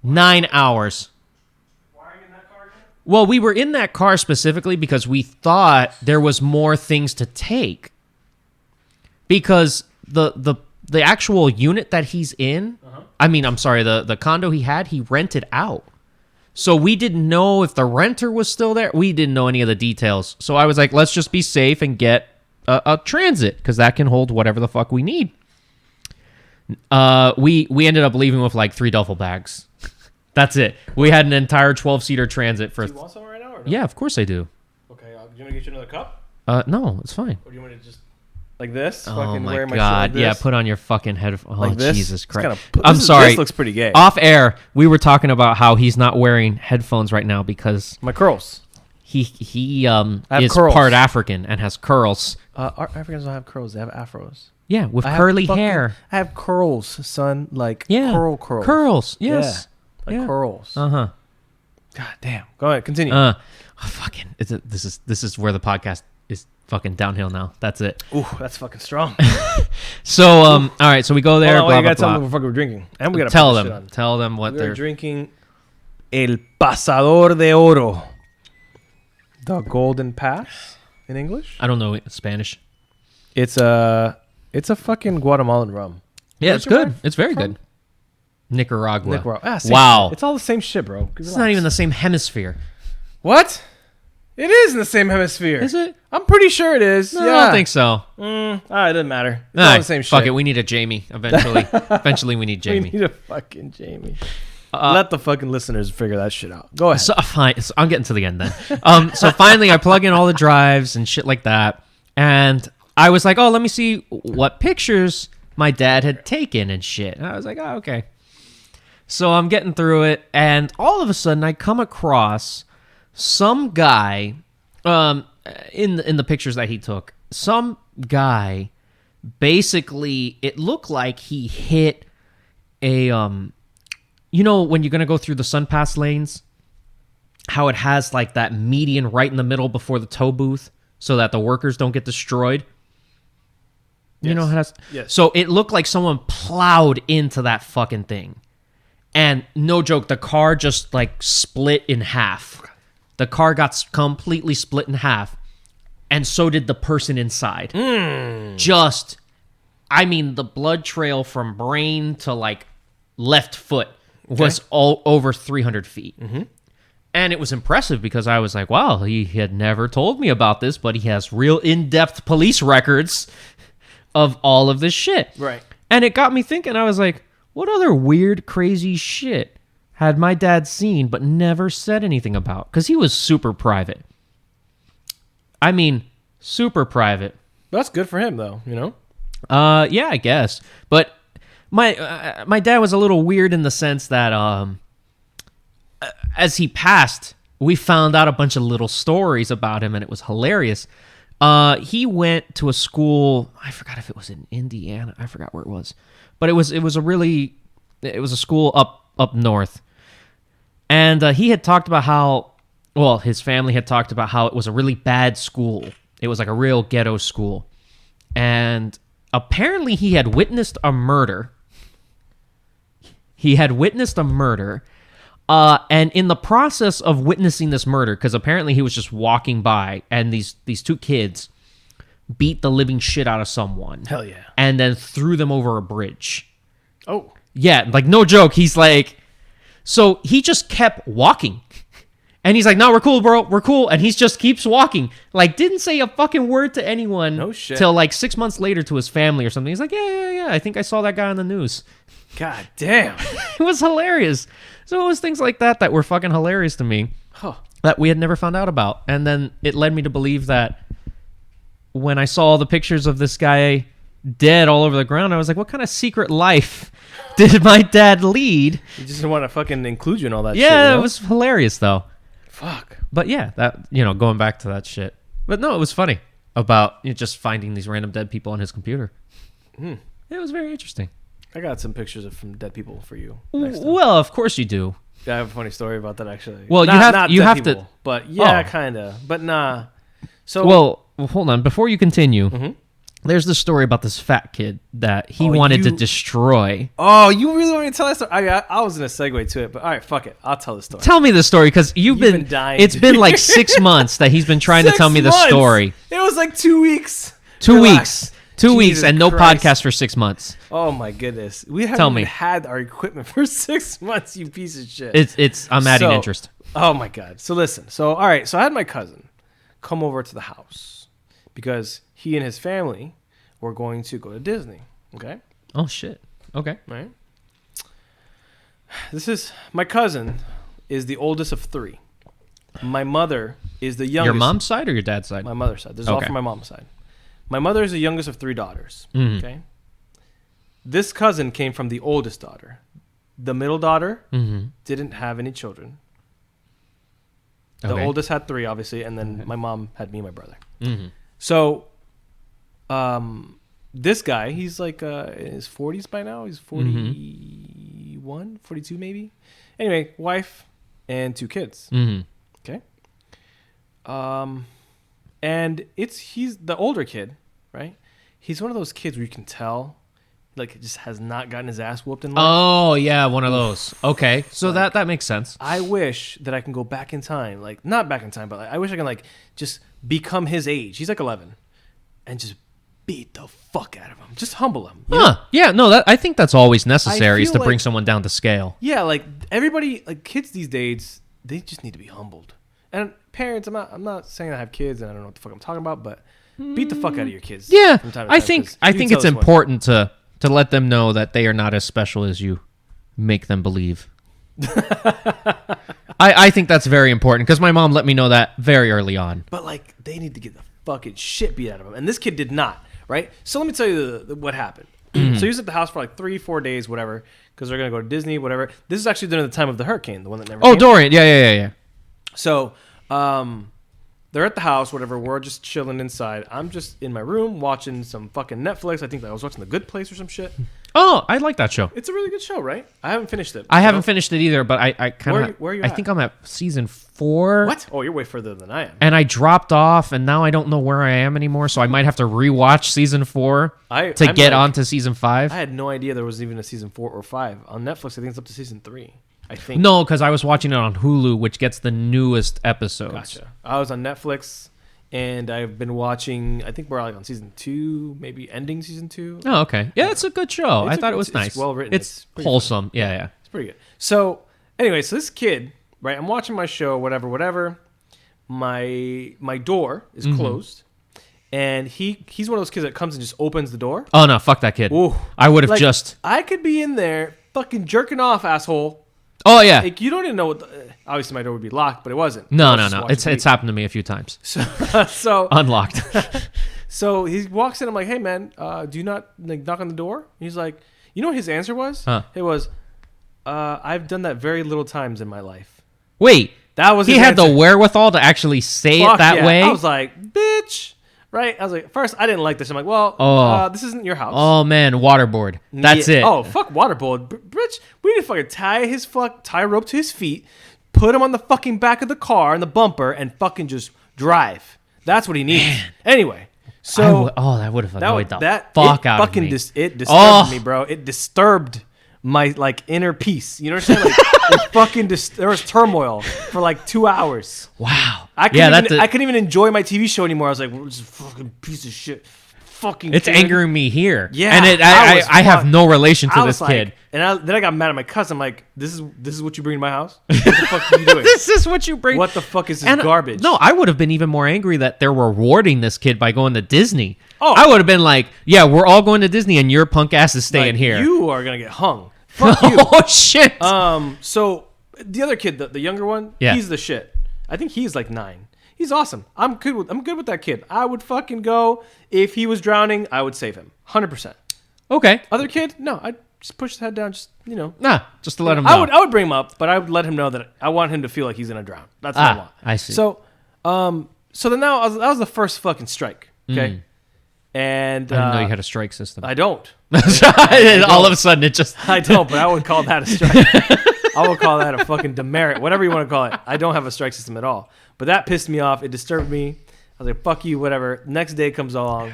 9 hours. Why are you in that car again? Well, we were in that car specifically because we thought there was more things to take. Because the actual unit that he's in, the condo he rented out. So we didn't know if the renter was still there. We didn't know any of the details. So I was like, let's just be safe and get a transit because that can hold whatever the fuck we need. We ended up leaving with like 3 duffel bags. That's it. We had an entire 12-seater transit for. Do you want some right now? Or no? Yeah, of course I do. Okay, do you want to get you another cup? No, it's fine. Or do you want to just like this? Oh fucking my wear god! like Yeah, put on your fucking head. Oh like this? Jesus Christ! I'm sorry. This looks pretty gay. Off air, we were talking about how he's not wearing headphones right now because my curls. He is curls. part African and has curls. Africans don't have curls; they have afros. Yeah, with curly hair. I have curls, son. Like curls. Curls. Yes. Yeah, like curls. God damn. Go ahead, continue. This is where the podcast is fucking downhill now. That's it. Ooh, that's fucking strong. So all right, so we go there. You gotta tell them what we're drinking, and we gotta tell them what they're drinking. El Pasador de Oro, the Golden Pass in English. I don't know Spanish. It's a fucking Guatemalan rum. Yeah, it's good. It's very good. Nicaragua. Wow. It's all the same shit, bro. It's not even the same hemisphere. What? It is in the same hemisphere. Is it? I'm pretty sure it is. No, I don't think so. It doesn't matter. It's all the same shit. Fuck it. We need a Jamie eventually. Eventually, we need Jamie. We need a fucking Jamie. Let the fucking listeners figure that shit out. Go ahead. So, fine. So I'm getting to the end then. So finally, I plug in all the drives and shit like that. And I was like, oh, let me see what pictures my dad had taken and shit. And I was like, oh, okay. So I'm getting through it. And all of a sudden, I come across some guy in the pictures that he took. Some guy, basically, it looked like he hit a... You know when you're going to go through the SunPass lanes, how it has like that median right in the middle before the tow booth so that the workers don't get destroyed? Yes. You know how that's... Yes. So it looked like someone plowed into that fucking thing. And no joke, the car just like split in half. The car got completely split in half, and so did the person inside. Just, I mean, the blood trail from brain to like left foot was all over 300 feet. And it was impressive because I was like, wow, he had never told me about this, but he has real in-depth police records of all of this shit. Right. And it got me thinking. I was like, what other weird, crazy shit had my dad seen but never said anything about? Because he was super private. I mean, super private. That's good for him, though, you know? Yeah, I guess. But my dad was a little weird in the sense that as he passed, we found out a bunch of little stories about him, and it was hilarious. He went to a school. I forgot if it was in Indiana. I forgot where it was, but it was a school up north, and he had talked about how, well, his family had talked about how it was a really bad school. It was like a real ghetto school, and apparently he had witnessed a murder. And in the process of witnessing this murder, because apparently he was just walking by, and these two kids beat the living shit out of someone. Hell yeah. And then threw them over a bridge. Oh. Yeah, like no joke. He's like, so he just kept walking. And he's like, no, we're cool, bro. We're cool. And he just keeps walking. Like, didn't say a fucking word to anyone. No shit. Till like 6 months later to his family or something. He's like, yeah. I think I saw that guy on the news. God damn. It was hilarious. So it was things like that were fucking hilarious to me. That we had never found out about. And then it led me to believe that when I saw the pictures of this guy dead all over the ground, I was like, what kind of secret life did my dad lead? He just didn't want to fucking include you in all that shit. Yeah, You know? it was hilarious, though. Fuck. But yeah, that, going back to that shit. But no, it was funny about just finding these random dead people on his computer. It was very interesting. I got some pictures from dead people for you. Well, of course you do. Yeah, I have a funny story about that, actually. Well, not you dead have people, to. But yeah, kind of. But nah. So. Well, hold on. Before you continue, there's this story about this fat kid that he wanted to destroy. Oh, you really want me to tell that story? I was going to segue to it, but all right, fuck it. I'll tell the story. Tell me the story, because you've been dying. It's been like 6 months that he's been trying to tell me the story. It was like 2 weeks. 2 weeks. 2 weeks and no podcast for 6 months. Oh my goodness. We haven't even had our equipment for 6 months, you piece of shit. I'm adding interest. Oh my God. So listen. So all right. So I had my cousin come over to the house because he and his family were going to go to Disney. Okay. Oh shit. Okay. Right. My cousin is the oldest of 3. My mother is the youngest. Your mom's side or your dad's side? My mother's side. This is all from my mom's side. My mother is the youngest of 3 daughters. Okay. This cousin came from the oldest daughter. The middle daughter didn't have any children. The oldest had 3, obviously, and then my mom had me and my brother. So, this guy, he's like in his 40s by now. He's 41, 42 maybe. Anyway, wife and 2 kids. Okay. And he's the older kid, right? He's one of those kids where you can tell, like, just has not gotten his ass whooped in life. Oh, yeah, one of those. Okay, so like, that makes sense. I wish that I can go back in time. Like, not back in time, but like, I wish I can, like, just become his age. He's like 11. And just beat the fuck out of him. Just humble him. You know? Yeah, no, I think that's always necessary, is to bring someone down to scale. Yeah, like, everybody, like, kids these days, they just need to be humbled. And parents, I'm not saying I have kids and I don't know what the fuck I'm talking about, but beat the fuck out of your kids. Yeah, from time to I time, think it's important to let them know that they are not as special as you make them believe. I think that's very important, because my mom let me know that very early on. But like, they need to get the fucking shit beat out of him, and this kid did not. Right. So let me tell you what happened. So he was at the house for like 3-4 days, whatever, because they're gonna go to Disney, whatever. This is actually during the time of the hurricane, the one that never. Oh, came. Dorian. Yeah. So, they're at the house, whatever. We're just chilling inside. I'm just in my room watching some fucking Netflix. I think I was watching The Good Place or some shit. Oh, I like that show. It's a really good show, right? I haven't finished it. I haven't finished it either, but I kind of. Where are you I think I'm at season 4. What? Oh, you're way further than I am. And I dropped off, and now I don't know where I am anymore, so I might have to rewatch season 4 to get onto season 5. I had no idea there was even a season 4 or 5 on Netflix. I think it's up to season 3. I think. No, because I was watching it on Hulu, which gets the newest episodes. Gotcha. I was on Netflix, and I've been watching. I think we're like on season 2, maybe ending season 2. Oh, okay. Yeah, it's a good show. I thought it was nice. It's well written. It's wholesome. Yeah. It's pretty good. So anyway, so this kid, right? I'm watching my show, whatever. My door is closed, and he's one of those kids that comes and just opens the door. Oh no, fuck that kid. Ooh. I would have just. I could be in there fucking jerking off, asshole. Oh yeah. Like, you don't even know what. Obviously, my door would be locked, but it wasn't. No. It's happened to me a few times. So Unlocked. So he walks in. I'm like, hey man, do you not like knock on the door? He's like, you know what his answer was? Huh. It was, I've done that very little times in my life. Wait. That was he his had answer. the wherewithal to actually say Fuck it that yeah. way. I was like, bitch. Right? I was like, first, I didn't like this. I'm like, well, this isn't your house. Oh man, waterboard. That's it. Oh, fuck waterboard. Bitch, we need to fucking tie rope to his feet, put him on the fucking back of the car in the bumper, and fucking just drive. That's what he needs. Man. Anyway, so that would have annoyed the fuck out of me. It disturbed me, bro. It disturbed my like inner peace. You know what I'm saying? Like, it fucking there was turmoil for like 2 hours. Wow. I couldn't even enjoy my TV show anymore. I was like, well, this is a fucking piece of shit. Fucking it's kid. Angering me here. Yeah. And I have no relation to this kid. And then I got mad at my cousin. I'm like, this is what you bring to my house? What the fuck are you doing? This is what you bring. What the fuck is this garbage? No, I would have been even more angry that they're rewarding this kid by going to Disney. Oh. I would have been like, yeah, we're all going to Disney and your punk ass is staying here. You are going to get hung. Fuck you. Oh, shit. So the other kid, the younger one, he's the shit. I think he's like 9. He's awesome. I'm good with that kid. I would fucking go. If he was drowning, I would save him. 100%. Okay. Other kid? No, I'd just push his head down, just just to let him know. I would bring him up, but I would let him know that I want him to feel like he's gonna drown. That's what I want. I see. So then now that was the first fucking strike. Okay. And I didn't know you had a strike system. I don't. All of a sudden it just I don't, but I would call that a strike. I would call that a fucking demerit, whatever you want to call it. I don't have a strike system at all. But that pissed me off. It disturbed me. I was like, fuck you, whatever. Next day comes along.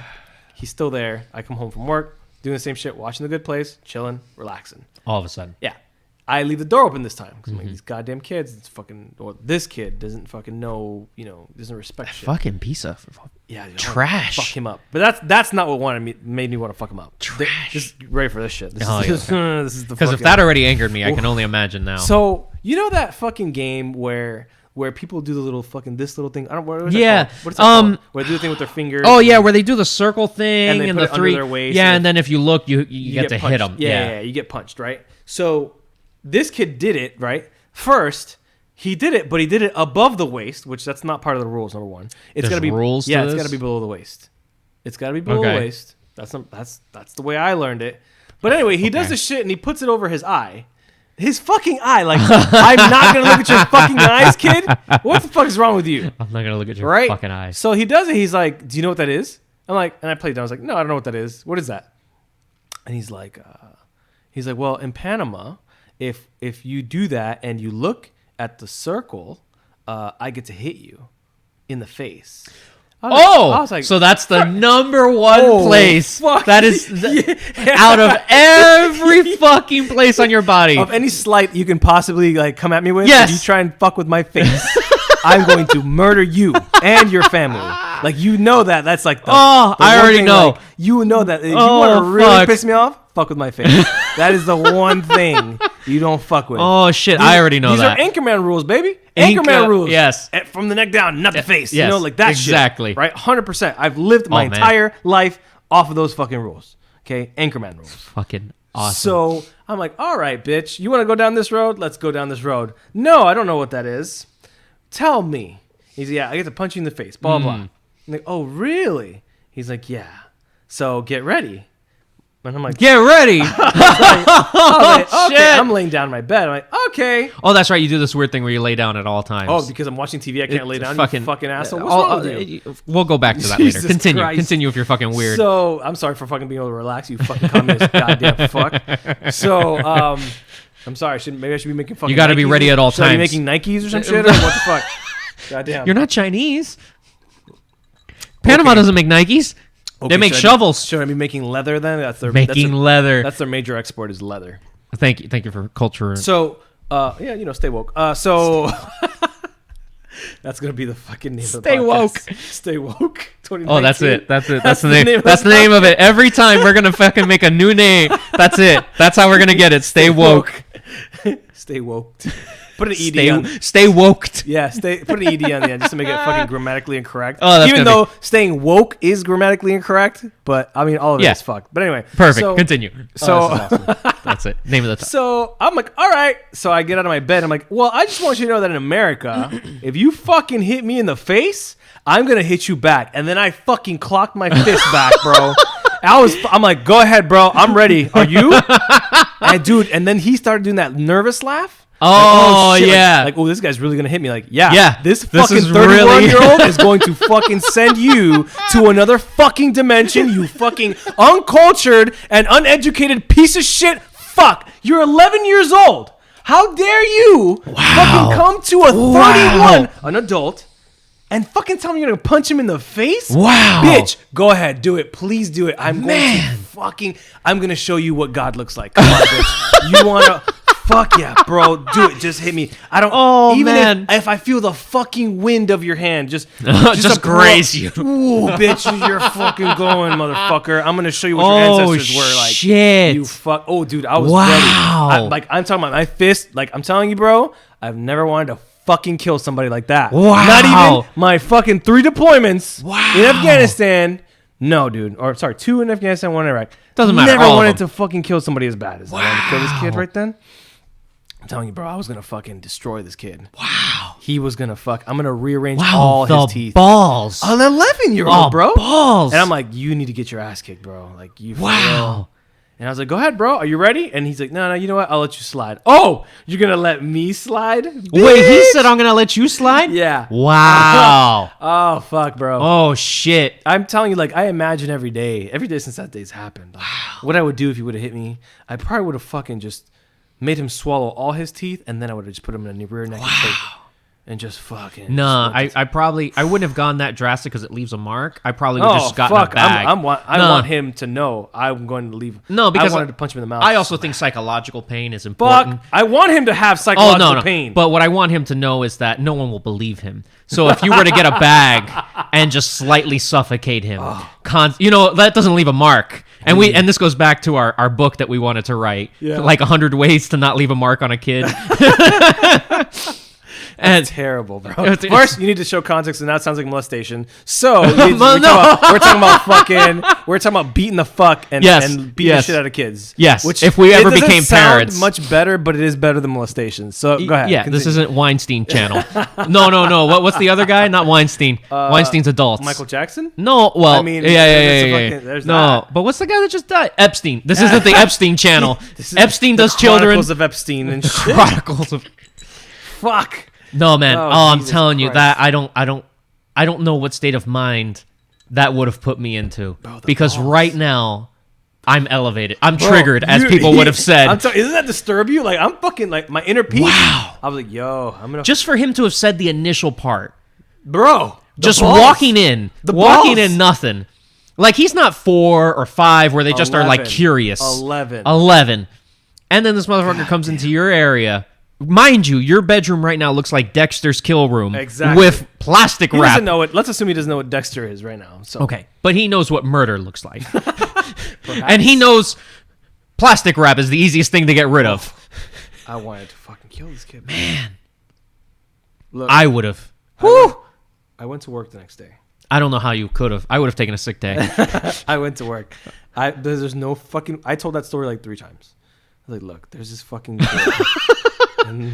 He's still there. I come home from work, doing the same shit, watching The Good Place, chilling, relaxing. all of a sudden. Yeah. I leave the door open this time because I'm like, these goddamn kids, it's fucking, or this kid doesn't fucking know, doesn't respect shit. Fucking piece of trash. Fuck him up. But that's not what made me want to fuck him up. Trash. Just ready for this shit. This is the because if that already angered me, I can only imagine now. So you know that fucking game where people do the little fucking this little thing. I don't. What is yeah. That called? What's that called? Where they do the thing with their fingers. Oh yeah, where they do the circle thing and the three. Their waist yeah, and then if you look, you get to punched. hit them. Yeah, you get punched, right? So this kid did it right first. He did it, but he did it above the waist, which that's not part of the rules. Number one, it's got to be rules. Yeah, to it's this? got to be below the waist. It's got to be below the waist. That's the way I learned it. But anyway, he does this shit and he puts it over his eye. His fucking eye, like, I'm not gonna look at your fucking eyes, kid. What the fuck is wrong with you? I'm not gonna look at your fucking eyes. So he does it. He's like, "Do you know what that is?" I'm like, and I played it down. I was like, "No, I don't know what that is. What is that?" And he's like, "Well, in Panama, if you do that and you look at the circle, I get to hit you in the face." I was like, so that's the number one place that is out of every fucking place on your body. Of any slight you can possibly like come at me with, yes. If you try and fuck with my face, I'm going to murder you and your family. Like, that's like the I already thing, know. Like, you know that if you want to really piss me off, fuck with my face. That is the one thing you don't fuck with. Oh shit, I already know that. These are Anchorman rules, baby. Anchorman rules. Yes. From the neck down, not the face. Yes. Like that shit. Exactly. Right? 100%. I've lived my entire life off of those fucking rules. Okay? Anchorman rules. Fucking awesome. So I'm like, all right, bitch. You want to go down this road? Let's go down this road. No, I don't know what that is. Tell me. He's like, yeah, I get to punch you in the face. Blah, blah. I'm like, oh, really? He's like, yeah. So get ready. And I'm like, get ready. okay. I'm laying down in my bed. I'm like, okay. Oh, that's right. You do this weird thing where you lay down at all times. Oh, because I'm watching TV, I can't lay down. You fucking asshole. What's wrong with you? We'll go back to that Jesus later. Christ. Continue if you're fucking weird. So I'm sorry for fucking being able to relax. You fucking communist goddamn fuck. So I'm sorry. Maybe I should be making fucking. You got to be ready at all should times. I be making Nikes or some shit? Or what the fuck? Goddamn. You're not Chinese. Panama doesn't make Nikes. They make shovels. Should I be making leather then? Making leather. That's their major export is leather. Thank you for culture. So Yeah, stay woke. So that's gonna be the fucking name of the Stay podcast. woke. Stay woke. 2019. Oh, that's it. That's the name. That's the name of it. Every time we're gonna fucking make a new name. That's it. That's how we're gonna get it. Stay woke. Stay woke. Put an ED on. Stay woked. Yeah, put an ED on the end just to make it fucking grammatically incorrect. Oh, that's even though staying woke is grammatically incorrect, but I mean all of it is fucked. But anyway, perfect. Continue. So this is awesome. That's it. Name of the time. So I'm like, all right. So I get out of my bed. I'm like, well, I just want you to know that in America, if you fucking hit me in the face, I'm gonna hit you back. And then I fucking clocked my fist back, bro. I'm like, go ahead, bro. I'm ready. Are you? And then he started doing that nervous laugh. Oh, shit. yeah. Like, this guy's really gonna hit me. Like, yeah. Yeah. This fucking 31-year-old is going to fucking send you to another fucking dimension. You fucking uncultured and uneducated piece of shit. Fuck. You're 11 years old. How dare you fucking come to a 31, an adult, and fucking tell me you're gonna punch him in the face? Wow. Bitch, go ahead, do it. Please do it. I'm gonna show you what God looks like. Come on, bitch. You wanna fuck yeah, bro. Do it. Just hit me. I don't even if I feel the fucking wind of your hand, just graze you. Ooh, bitch, you're fucking going, motherfucker. I'm gonna show you what your ancestors were like. Shit. You fuck. Oh, dude, I was ready. I'm talking about my fist. Like, I'm telling you, bro, I've never wanted to fucking kill somebody like that. Wow. Not even my fucking 3 deployments in Afghanistan. No, dude. Or sorry, 2 in Afghanistan, 1 in Iraq. Doesn't matter. Never wanted to fucking kill somebody as bad as I wanted to kill this kid right then. I'm telling you, bro, I was gonna fucking destroy this kid. Wow. He was gonna I'm gonna rearrange all his teeth. Balls. An 11-year-old, bro. Balls. And I'm like, you need to get your ass kicked, bro. Like, you. Wow. And I was like, go ahead, bro. Are you ready? And he's like, no, you know what? I'll let you slide. Oh, you're going to let me slide? Bitch. Wait, he said I'm going to let you slide? Yeah. Wow. Oh, fuck, bro. Oh, shit. I'm telling you, like, I imagine every day since that day's happened, like, what I would do if he would have hit me, I probably would have fucking just made him swallow all his teeth, and then I would have just put him in a rear neck and just fucking. Nah, I wouldn't have gone that drastic because it leaves a mark. I probably would have just gotten a bag. I want him to know I'm going to leave. No, because I wanted to punch him in the mouth. I also think psychological pain is important. I want him to have psychological pain. But what I want him to know is that no one will believe him. So if you were to get a bag and just slightly suffocate him, that doesn't leave a mark. And this goes back to our book that we wanted to write, like 100 ways to not leave a mark on a kid. That's terrible, bro. First, you need to show context, and that sounds like molestation. So we're talking about beating the fuck and beating the shit out of kids. Yes, which if we ever became parents, much better, but it is better than molestation. So go ahead. Yeah, this isn't Weinstein channel. No. What's the other guy? Not Weinstein. Weinstein's adults. Michael Jackson? No. Well, I mean, yeah. No, but what's the guy that just died? Epstein. This isn't the Epstein channel. Epstein does children. Chronicles of Epstein and shit. Chronicles of. Fuck. No, man. I'm telling you that I don't know what state of mind that would have put me into, because right now I'm elevated. I'm triggered, as people would have said. Doesn't that disturb you? Like, I'm fucking, like, my inner peace. Wow. I was like, yo, I'm gonna. Just for him to have said the initial part, bro. Just walking in nothing. Like, he's not 4 or 5 where they just 11. Are like curious. 11. And then this motherfucker comes into your area. Mind you, your bedroom right now looks like Dexter's kill room. Exactly. With plastic wrap. He doesn't know it. Let's assume he doesn't know what Dexter is right now. So. Okay. But he knows what murder looks like. And he knows plastic wrap is the easiest thing to get rid of. I wanted to fucking kill this kid. Man. Look, I would have. I went to work the next day. I don't know how you could have. I would have taken a sick day. I went to work. There's no fucking. I told that story like 3 times. I was like, look, there's this fucking kid. And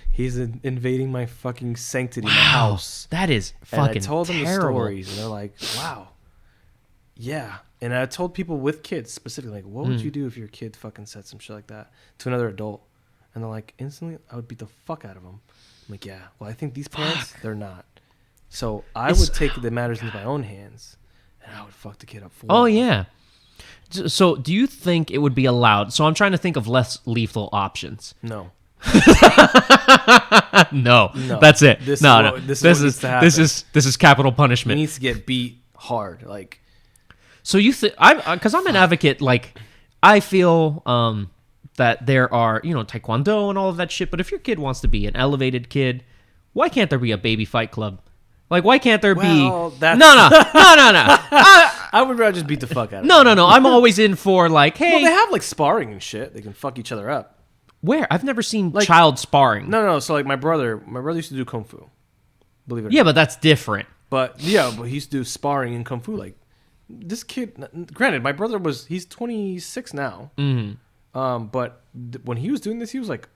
he's invading my fucking sanctity, my house. That is fucking And I told them terrible. the stories, and they're like, wow. Yeah. And I told people with kids specifically, like, what would you do if your kid fucking said some shit like that to another adult? And they're like, instantly, I would beat the fuck out of them. I'm like, yeah. Well, I think these parents, they're not. So I would take the matters into my own hands, and I would fuck the kid up for him. Oh, yeah. So do you think it would be allowed? So I'm trying to think of less lethal options. No. No, that's it. This is capital punishment. He needs to get beat hard, like. So you think because I'm an advocate. Like, I feel that there are, taekwondo and all of that shit. But if your kid wants to be an elevated kid, why can't there be a baby fight club? Like, why can't there be? That's... No. I would rather just beat the fuck out of No. I'm always in for like, hey. Well, they have like sparring and shit. They can fuck each other up. Where? I've never seen child sparring. No. So like my brother used to do kung fu. Believe it or not. Yeah, but that's different. But he used to do sparring in kung fu. Like this kid, granted, my brother he's 26 now. Mm-hmm. But when he was doing this, he was like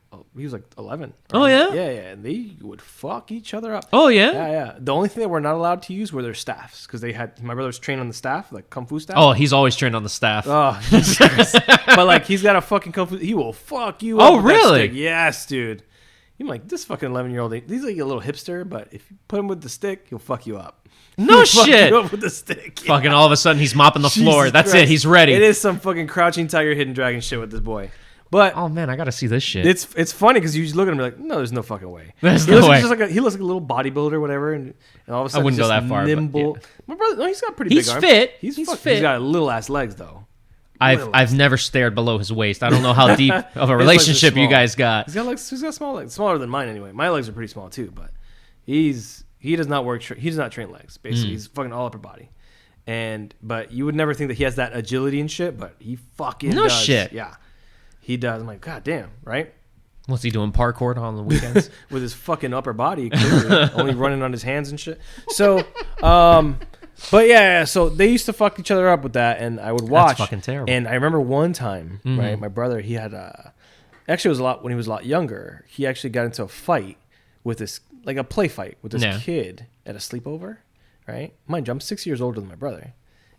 11. Oh yeah? Yeah. And they would fuck each other up. Oh yeah? Yeah. The only thing that we're not allowed to use were their staffs, because my brother's trained on the staff, like kung fu staff. Oh, he's always trained on the staff. Oh, Jesus Christ. But like he's got a fucking kung fu. He will fuck you up. Oh with that really? stick. Yes, dude. I'm like, this fucking 11-year-old. He's like a little hipster, but if you put him with the stick, he'll fuck you up. No shit. Fuck you up with the stick. Yeah. Fucking all of a sudden he's mopping the floor. Jesus That's Christ. it. He's ready. It is some fucking crouching tiger, hidden dragon shit with this boy. But oh man, I gotta see this shit. it's funny because you just look at him and be like, no, there's no fucking way. There's no way. He looks like a little bodybuilder or whatever, and all of a sudden I wouldn't he's go just that far. nimble. But yeah. My brother, no, he's got pretty big arms. Fit. He's fit. He's got little ass legs though. I've never stared below his waist. I don't know how deep of a relationship you guys got. He's got small legs, smaller than mine anyway. My legs are pretty small too, but he does not work. He does not train legs. Basically, he's fucking all upper body. But you would never think that he has that agility and shit, but he fucking no does. Shit. Yeah, he does. I'm like, God damn, right? What's he doing, parkour on the weekends? With his fucking upper body, clearly, only running on his hands and shit. So, but yeah, so they used to fuck each other up with that, and I would watch. That's fucking terrible. And I remember one time, right, my brother, he had actually it was when he was a lot younger, he actually got into a fight with this, like a play fight with this kid at a sleepover, right? Mind you, I'm 6 years older than my brother.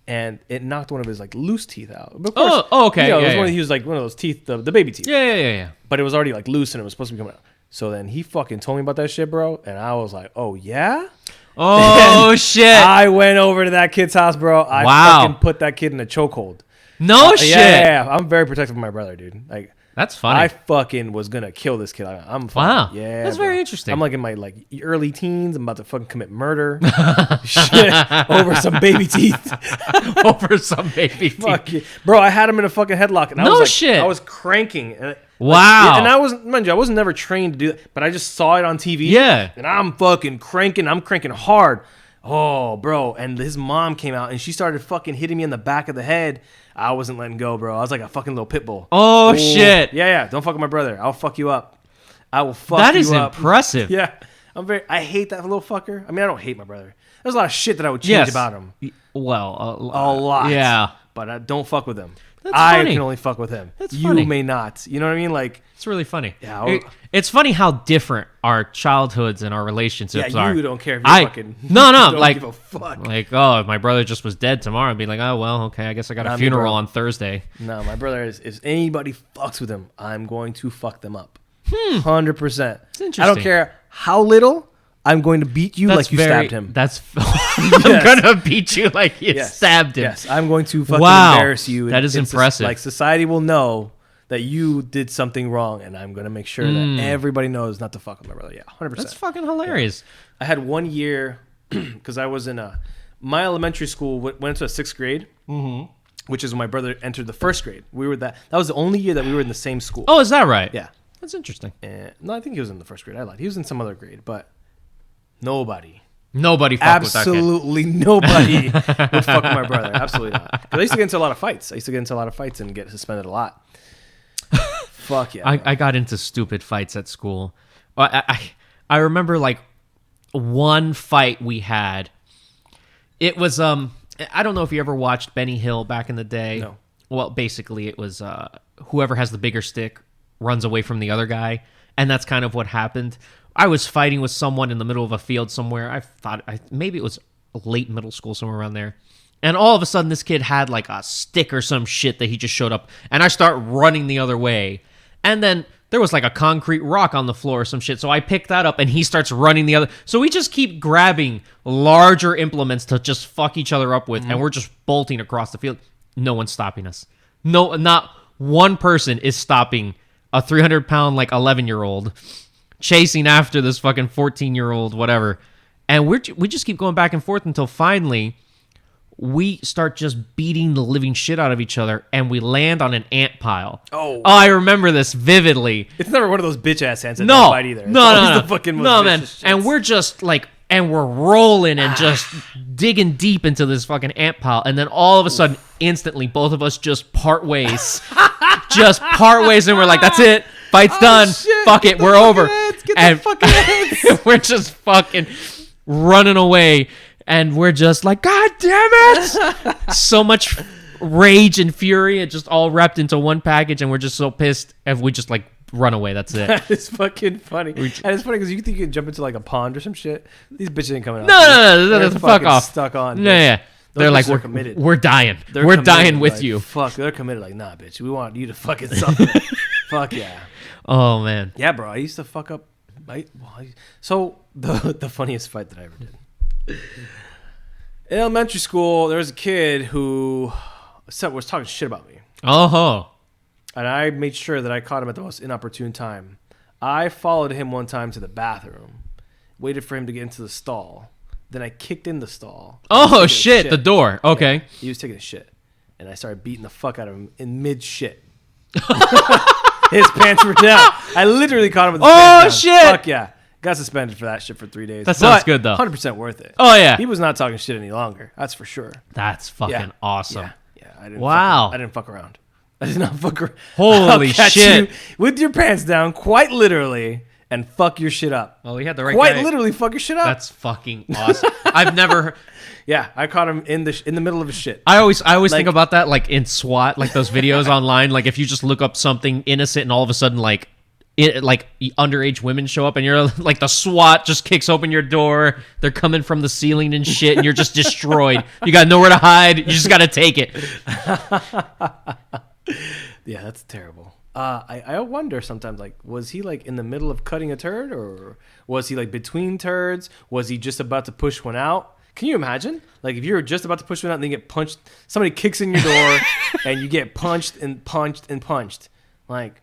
And it knocked one of his like loose teeth out. But of course, okay. He was like one of those teeth, the baby teeth. Yeah. But it was already like loose and it was supposed to be coming out. So then he fucking told me about that shit, bro. And I was like, oh yeah? Oh shit. I went over to that kid's house, bro. I fucking put that kid in a chokehold. No shit. Yeah. I'm very protective of my brother, dude. Like, that's funny. I fucking was gonna kill this kid. I'm fucking, wow. Yeah. That's very interesting. I'm like in my like early teens. I'm about to fucking commit murder. Shit. Over some baby teeth. Over some baby teeth. Fuck you. Bro, I had him in a fucking headlock. And I was like, shit. I was cranking. And wow. And I was never trained to do that, but I just saw it on TV. Yeah. And I'm fucking cranking. I'm cranking hard. Oh, bro. And his mom came out and she started fucking hitting me in the back of the head. I wasn't letting go, bro. I was like a fucking little pit bull. Oh, shit. Yeah. Don't fuck with my brother. I'll fuck you up. I will fuck you up. That is impressive. Yeah. I hate that little fucker. I mean, I don't hate my brother. There's a lot of shit that I would change about him. Well, a lot. Yeah. But I don't fuck with him. That's I funny. can only fuck with him. That's you funny. may not. You know what I mean? Like, it's really funny. Yeah. It's funny how different our childhoods and our relationships are. Yeah, you don't care if you're fucking. No, don't like, give a fuck. Like, oh, if my brother just was dead tomorrow, I'd be like, oh well, okay, I guess I got a funeral on Thursday. No, my brother is. If anybody fucks with him, I'm going to fuck them up. 100%. It's interesting. I don't care how little. I'm going to beat you like you stabbed him. I'm gonna beat you like you stabbed him. Yes, I'm going to fucking embarrass you. That is impressive. Like, society will know that you did something wrong, and I'm going to make sure that everybody knows not to fuck with my brother. Yeah, 100%. That's fucking hilarious. Yeah. I had 1 year, because I was in my elementary school went into a 6th grade, which is when my brother entered the 1st grade. That was the only year that we were in the same school. Oh, is that right? Yeah. That's interesting. No, I think he was in the 1st grade. I lied. He was in some other grade, but nobody fucked with that kid. Absolutely nobody would fuck with my brother. Absolutely not. Because I used to get into a lot of fights. And get suspended a lot. Fuck yeah. I got into stupid fights at school. I remember like one fight we had. It was I don't know if you ever watched Benny Hill back in the day. No. Well, basically it was whoever has the bigger stick runs away from the other guy, and that's kind of what happened. I was fighting with someone in the middle of a field somewhere. I thought maybe it was late middle school, somewhere around there. And all of a sudden, this kid had like a stick or some shit that he just showed up. And I start running the other way. And then there was like a concrete rock on the floor or some shit. So I pick that up and he starts running the other. So we just keep grabbing larger implements to just fuck each other up with. And we're just bolting across the field. No one's stopping us. No, not one person is stopping a 300-pound, like 11-year-old chasing after this fucking 14-year-old, whatever. And we just keep going back and forth until finally we start just beating the living shit out of each other, and we land on an ant pile. Oh, I remember this vividly. it's never one of those bitch ass ants that No, don't bite either. It's no, always no, the fucking most no, man. vicious And shits. we're just like, and we're rolling and just digging deep into this fucking ant pile, and then all of a sudden, instantly, both of us just part ways, and we're like, that's it. Fight's done. shit, Fuck get it. the We're fucking over. ants, get the And fucking ants. we're just fucking running away, and we're just like, God damn it! So much rage and fury, it just all wrapped into one package, and we're just so pissed, and we just like run away. That's it. That is fucking funny. And it's funny because you think you can jump into like a pond or some shit. These bitches ain't coming out. No, They're fuck fucking off. Stuck on. No, bitch. yeah. Those They're like, bitches are we're committed. We're dying. They're We're committed, dying with like, you. Fuck, they're committed. Like, nah, bitch. We want you to fucking suffer. Fuck yeah. Oh man. Yeah, bro. I used to fuck up. So the funniest fight that I ever did. In elementary school, there was a kid who was talking shit about me. Oh. And I made sure that I caught him at the most inopportune time. I followed him one time to the bathroom, waited for him to get into the stall. Then I kicked in the stall. Oh shit, the door. Okay. Yeah, he was taking a shit. And I started beating the fuck out of him in mid-shit. His pants were down. I literally caught him with his pants down. Shit. Fuck yeah. Got suspended for that shit for 3 days. That sounds good, though. 100% worth it. Oh yeah. He was not talking shit any longer. That's for sure. That's fucking awesome. Yeah. I didn't Wow. I didn't fuck around. I did not fuck around. Holy I'll catch shit. you with your pants down, quite literally, and fuck your shit up. Oh, we had the right Quite guy. literally fuck your shit up. That's fucking awesome. I've never. Yeah, I caught him in the middle of his shit. I always Like- think about that like in SWAT, like those videos online. Like if you just look up something innocent and all of a sudden like underage women show up and you're like the SWAT just kicks open your door. They're coming from the ceiling and shit, and you're just destroyed. You got nowhere to hide. You just got to take it. Yeah, that's terrible. I wonder sometimes, like, was he like in the middle of cutting a turd, or was he like between turds? Was he just about to push one out? Can you imagine? Like, if you're just about to push one out and then you get punched, somebody kicks in your door and you get punched and punched and punched. Like,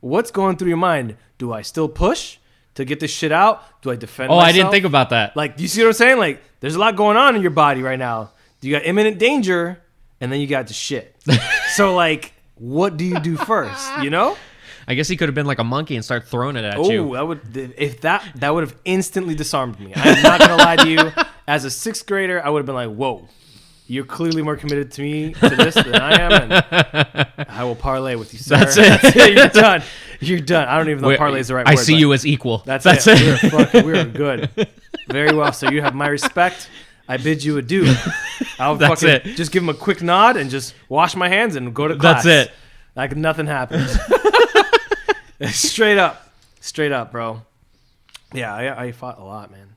what's going through your mind? Do I still push to get this shit out? Do I defend myself? I didn't think about that. Like, do you see what I'm saying? Like, there's a lot going on in your body right now. You got imminent danger, and then you got the shit. So, like, what do you do first? You know? I guess he could have been like a monkey and start throwing it at Oh, you. that would have instantly disarmed me. I'm not gonna lie to you. As a 6th grader, I would have been like, "Whoa, you're clearly more committed to this than I am, and I will parlay with you, sir." That's it. You're done. You're done. I don't even know if parlay is the right word. I see but you as equal. That's it. We're good. Very well. So you have my respect. I bid you adieu. I'll That's fucking it. just give him a quick nod and just wash my hands and go to class. That's it. Like nothing happened. Straight up, bro. Yeah, I fought a lot, man.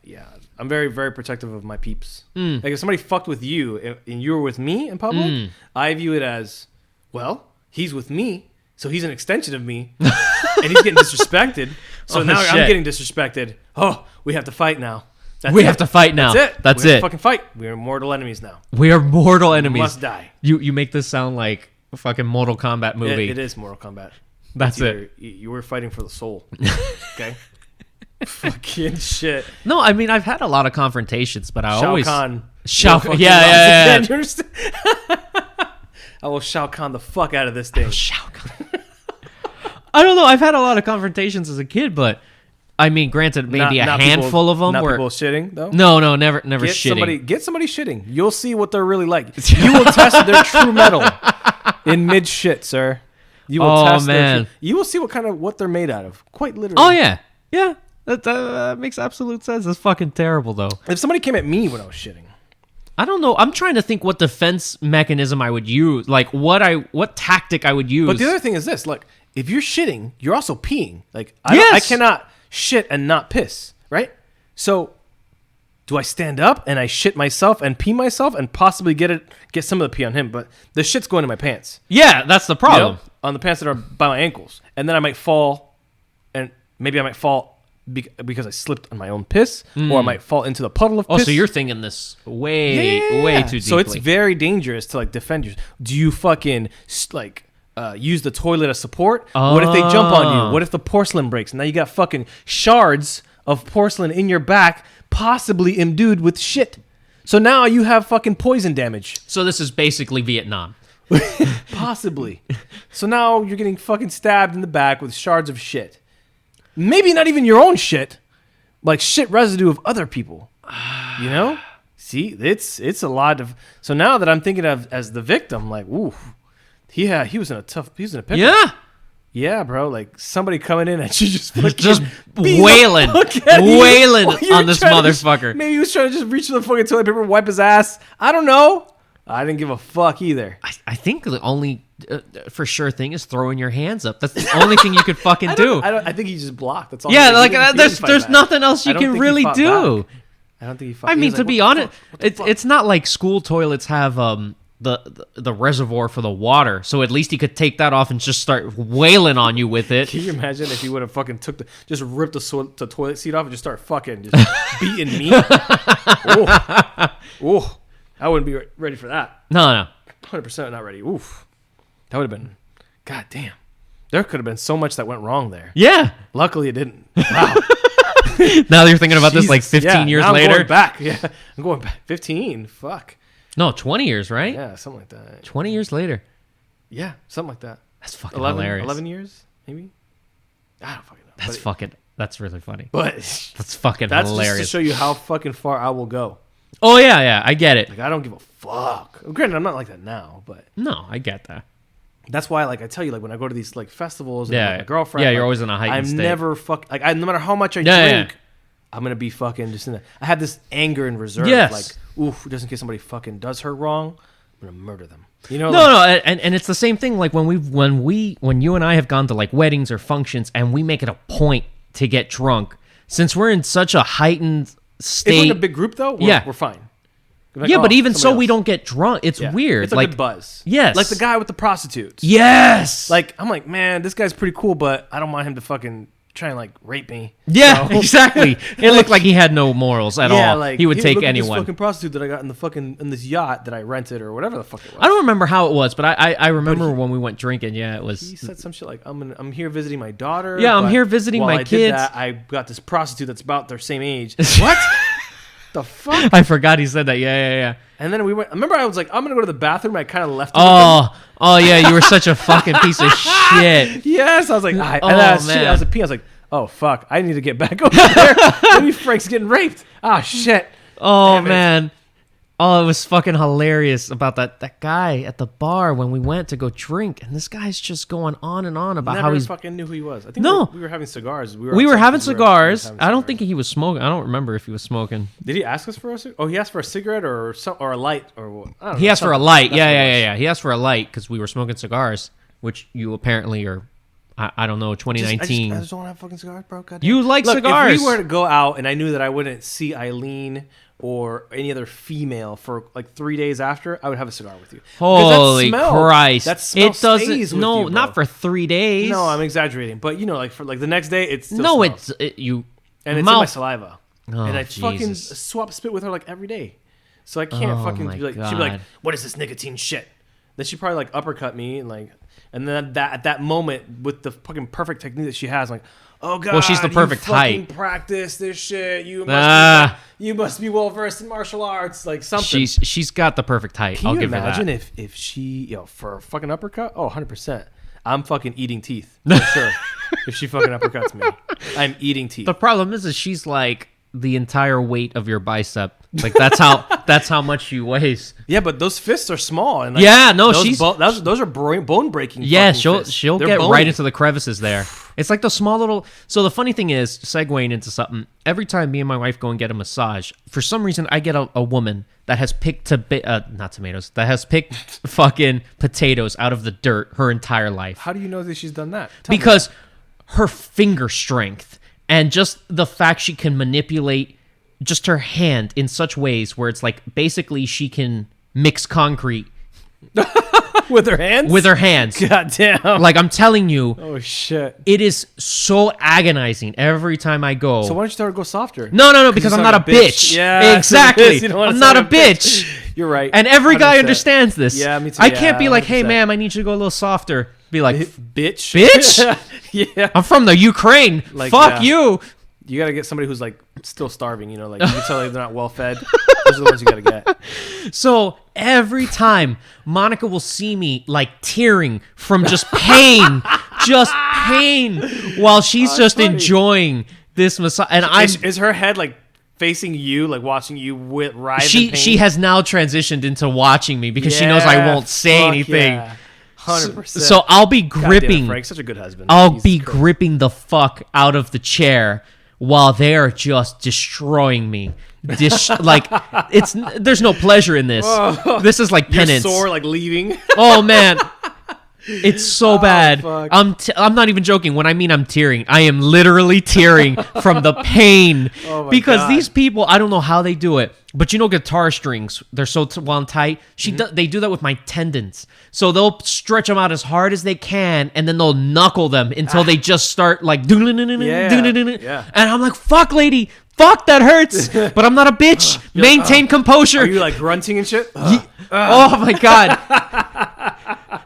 Yeah, I'm very, very protective of my peeps. Like if somebody fucked with you and you were with me in public, I view it as, well, he's with me, so he's an extension of me, and he's getting disrespected. So now shit. I'm getting disrespected. Oh, we have to fight now. We have to fight now. That's it. That's we have it. to fucking fight. We're mortal enemies now. We are mortal enemies. Must die. You make this sound like a fucking Mortal Kombat movie. It is Mortal Kombat. That's it. You were fighting for the soul. Okay. Fucking shit. No, I mean I've had a lot of confrontations, but I Shao always Kahn. Shao. Fucking Yeah. You understand? I will Shao Kahn the fuck out of this thing. Shao Kahn. I don't know. I've had a lot of confrontations as a kid, but I mean, granted, maybe a handful of them not were people shitting though. No, never Get shitting. Get somebody shitting. You'll see what they're really like. You will test their true metal in mid shit, sir. You will test man. You will see what they're made out of. Quite literally. Oh yeah. That makes absolute sense. It's fucking terrible though. If somebody came at me when I was shitting, I don't know. I'm trying to think what defense mechanism I would use, like what tactic I would use. but the other thing is this: like, if you're shitting, you're also peeing. Like, Yes. I cannot shit and not piss, right? So, do I stand up and I shit myself and pee myself and possibly get some of the pee on him? But the shit's going in my pants. Yeah, that's the You problem. know, on the pants that are by my ankles, and then I might fall, and maybe I might fall because I slipped on my own piss, or I might fall into the puddle of piss. Oh, so you're thinking this way too deeply. So it's very dangerous to like defend yourself. Do you fucking use the toilet as support? What if they jump on you? What if the porcelain breaks? Now you got fucking shards of porcelain in your back, possibly imbued with shit. So now you have fucking poison damage. So this is basically Vietnam. Possibly. So now you're getting fucking stabbed in the back with shards of shit. Maybe not even your own shit. Like shit residue of other people. You know? See, it's a lot of... So now that I'm thinking of as the victim, like, ooh, he was in a pickle. Yeah. Yeah, bro. Like somebody coming in and she just fucking just wailing on this motherfucker. Maybe he was trying to just reach for the fucking toilet paper, wipe his ass. I don't know. I didn't give a fuck either. I think the only for sure thing is throwing your hands up. That's the only thing you could fucking do. I think he just blocked. That's all. Yeah, like there's nothing else you can really do. Back. I don't think he fought. I mean, to be honest, it's not like school toilets have the reservoir for the water, so at least he could take that off and just start wailing on you with it. Can you imagine if he would have fucking just ripped the toilet seat off and just start fucking just beating me? Oh, I wouldn't be ready for that. No. 100% not ready. Oof. That would have been, god damn. There could have been so much that went wrong there. Yeah. Luckily it didn't. Wow. Now you're thinking about this like 15 years now later? I'm going back. Yeah. I'm going back. 15. Fuck. No, 20 years, right? Yeah, something like that. 20 years later. Yeah, something like that. That's fucking hilarious. 11 years, maybe? I don't fucking know. That's really funny. But that's fucking that's hilarious. Just to show you how fucking far I will go. Oh, yeah, I get it. Like, I don't give a fuck. Granted, I'm not like that now, but... No, I get that. That's why, like, I tell you, like, when I go to these, like, festivals and yeah, with my girlfriend... Yeah, like, you're always in a heightened state. I'm never like, no matter how much I drink, I'm going to be fucking just in that... I have this anger in reserve. Yes. Like, oof, just in case somebody fucking does her wrong, I'm going to murder them. You know? No, and it's the same thing, like, when you and I have gone to, like, weddings or functions, and we make it a point to get drunk, since we're in such a heightened state... If we're in a big group, though, we're fine. Like, yeah, but even so, we don't get drunk. It's weird. It's a like good buzz. Yes. Like the guy with the prostitutes. Yes. Like, I'm like, man, this guy's pretty cool, but I don't want him to fucking try and, like, rape me. Yeah, so. Exactly. It looked like he had no morals at all. Like, he would take look anyone. At this fucking prostitute that I got in this yacht that I rented or whatever the fuck it was. I don't remember how it was, but I remember when we went drinking. Yeah, it was. He said some shit like, I'm here visiting my daughter. Yeah, I'm here visiting my kids. Did that, I got this prostitute that's about their same age. What? The fuck? I forgot he said that. Yeah. And then we went. I remember I was like, I'm gonna go to the bathroom. I kind of left. Oh yeah, you were such a fucking piece of shit. Yes, I was like, man. I was like, oh fuck, I need to get back over there. Maybe Frank's getting raped. Oh shit. Oh man. Oh, it was fucking hilarious about that guy at the bar when we went to go drink, and this guy's just going on and on about how he's fucking knew who he was. I think no, we were having cigars. We were having cigars. I don't think he was smoking. I don't remember if he was smoking. Did he ask us for a cigarette? Oh, he asked for a cigarette or a light or what? I don't know. He asked for a light. Yeah. He asked for a light because we were smoking cigars, which you apparently are. I don't know, 2019. I just don't have fucking cigars, bro. God damn. You like cigars. If we were to go out and I knew that I wouldn't see Eileen or any other female for like 3 days after, I would have a cigar with you. Holy Christ. That smell it doesn't stays with no, you, not for 3 days. No, I'm exaggerating. But you know, like for like the next day it's still no, smells. it's you and it's in my saliva. Oh, and I Jesus. fucking swap spit with her like every day. So I can't fucking be like, she'd be like, what is this nicotine shit? Then she'd probably like uppercut me and then at that moment with the fucking perfect technique that she has, like, oh god, well, she's the perfect height. Practice this shit. You must be well versed in martial arts, like something. She's got the perfect height. Can I'll you give imagine her that. if she for a fucking uppercut? Oh, 100%. I'm fucking eating teeth for sure. If she fucking uppercuts me, I'm eating teeth. The problem is she's like the entire weight of your bicep. Like that's how much she weighs. Yeah, but those fists are small. And like, yeah, no, those are bone breaking. Yeah, she'll get bony. right into the crevices there. It's like the small little. So the funny thing is, segueing into something. Every time me and my wife go and get a massage, for some reason I get a woman that has picked not tomatoes, that has picked fucking potatoes out of the dirt her entire life. How do you know that she's done that? Because her finger strength and just the fact she can manipulate just her hand in such ways where it's like basically she can mix concrete with her hands. With her hands. God damn. Like I'm telling you. Oh shit. It is so agonizing every time I go. So why don't you tell her to go softer? No, because I'm not a bitch. Yeah, exactly. I'm not a bitch. You're right. And every 100%. Guy understands this. Yeah, me too. I can't be like, hey, ma'am, I need you to go a little softer. Be like, bitch. Bitch? Yeah. I'm from the Ukraine. Like, fuck you. You gotta get somebody who's like still starving. You know, like you can tell like, they're not well fed. Those are the ones you gotta get. So every time Monica will see me like tearing from just pain, while she's just funny. enjoying this massage, and Is her head like facing you, like watching you writhe in pain? She has now transitioned into watching me because she knows I won't say anything. Yeah. 100%. So I'll be gripping. Frank's such a good husband. I'll be gripping the fuck out of the chair while they are just destroying me. Like there's no pleasure in this. This is like penance. You're sore, like leaving. Oh man, it's so bad. Fuck. I'm not even joking. When I mean I'm tearing, I am literally tearing from the pain because God. these people, I don't know how they do it, but you know, guitar strings, they're so wound tight. They do that with my tendons, so they'll stretch them out as hard as they can, and then they'll knuckle them until they just start like Yeah. And I'm like, fuck, lady. Fuck, that hurts. But I'm not a bitch. Maintain composure. Are you like grunting and shit? Oh my God.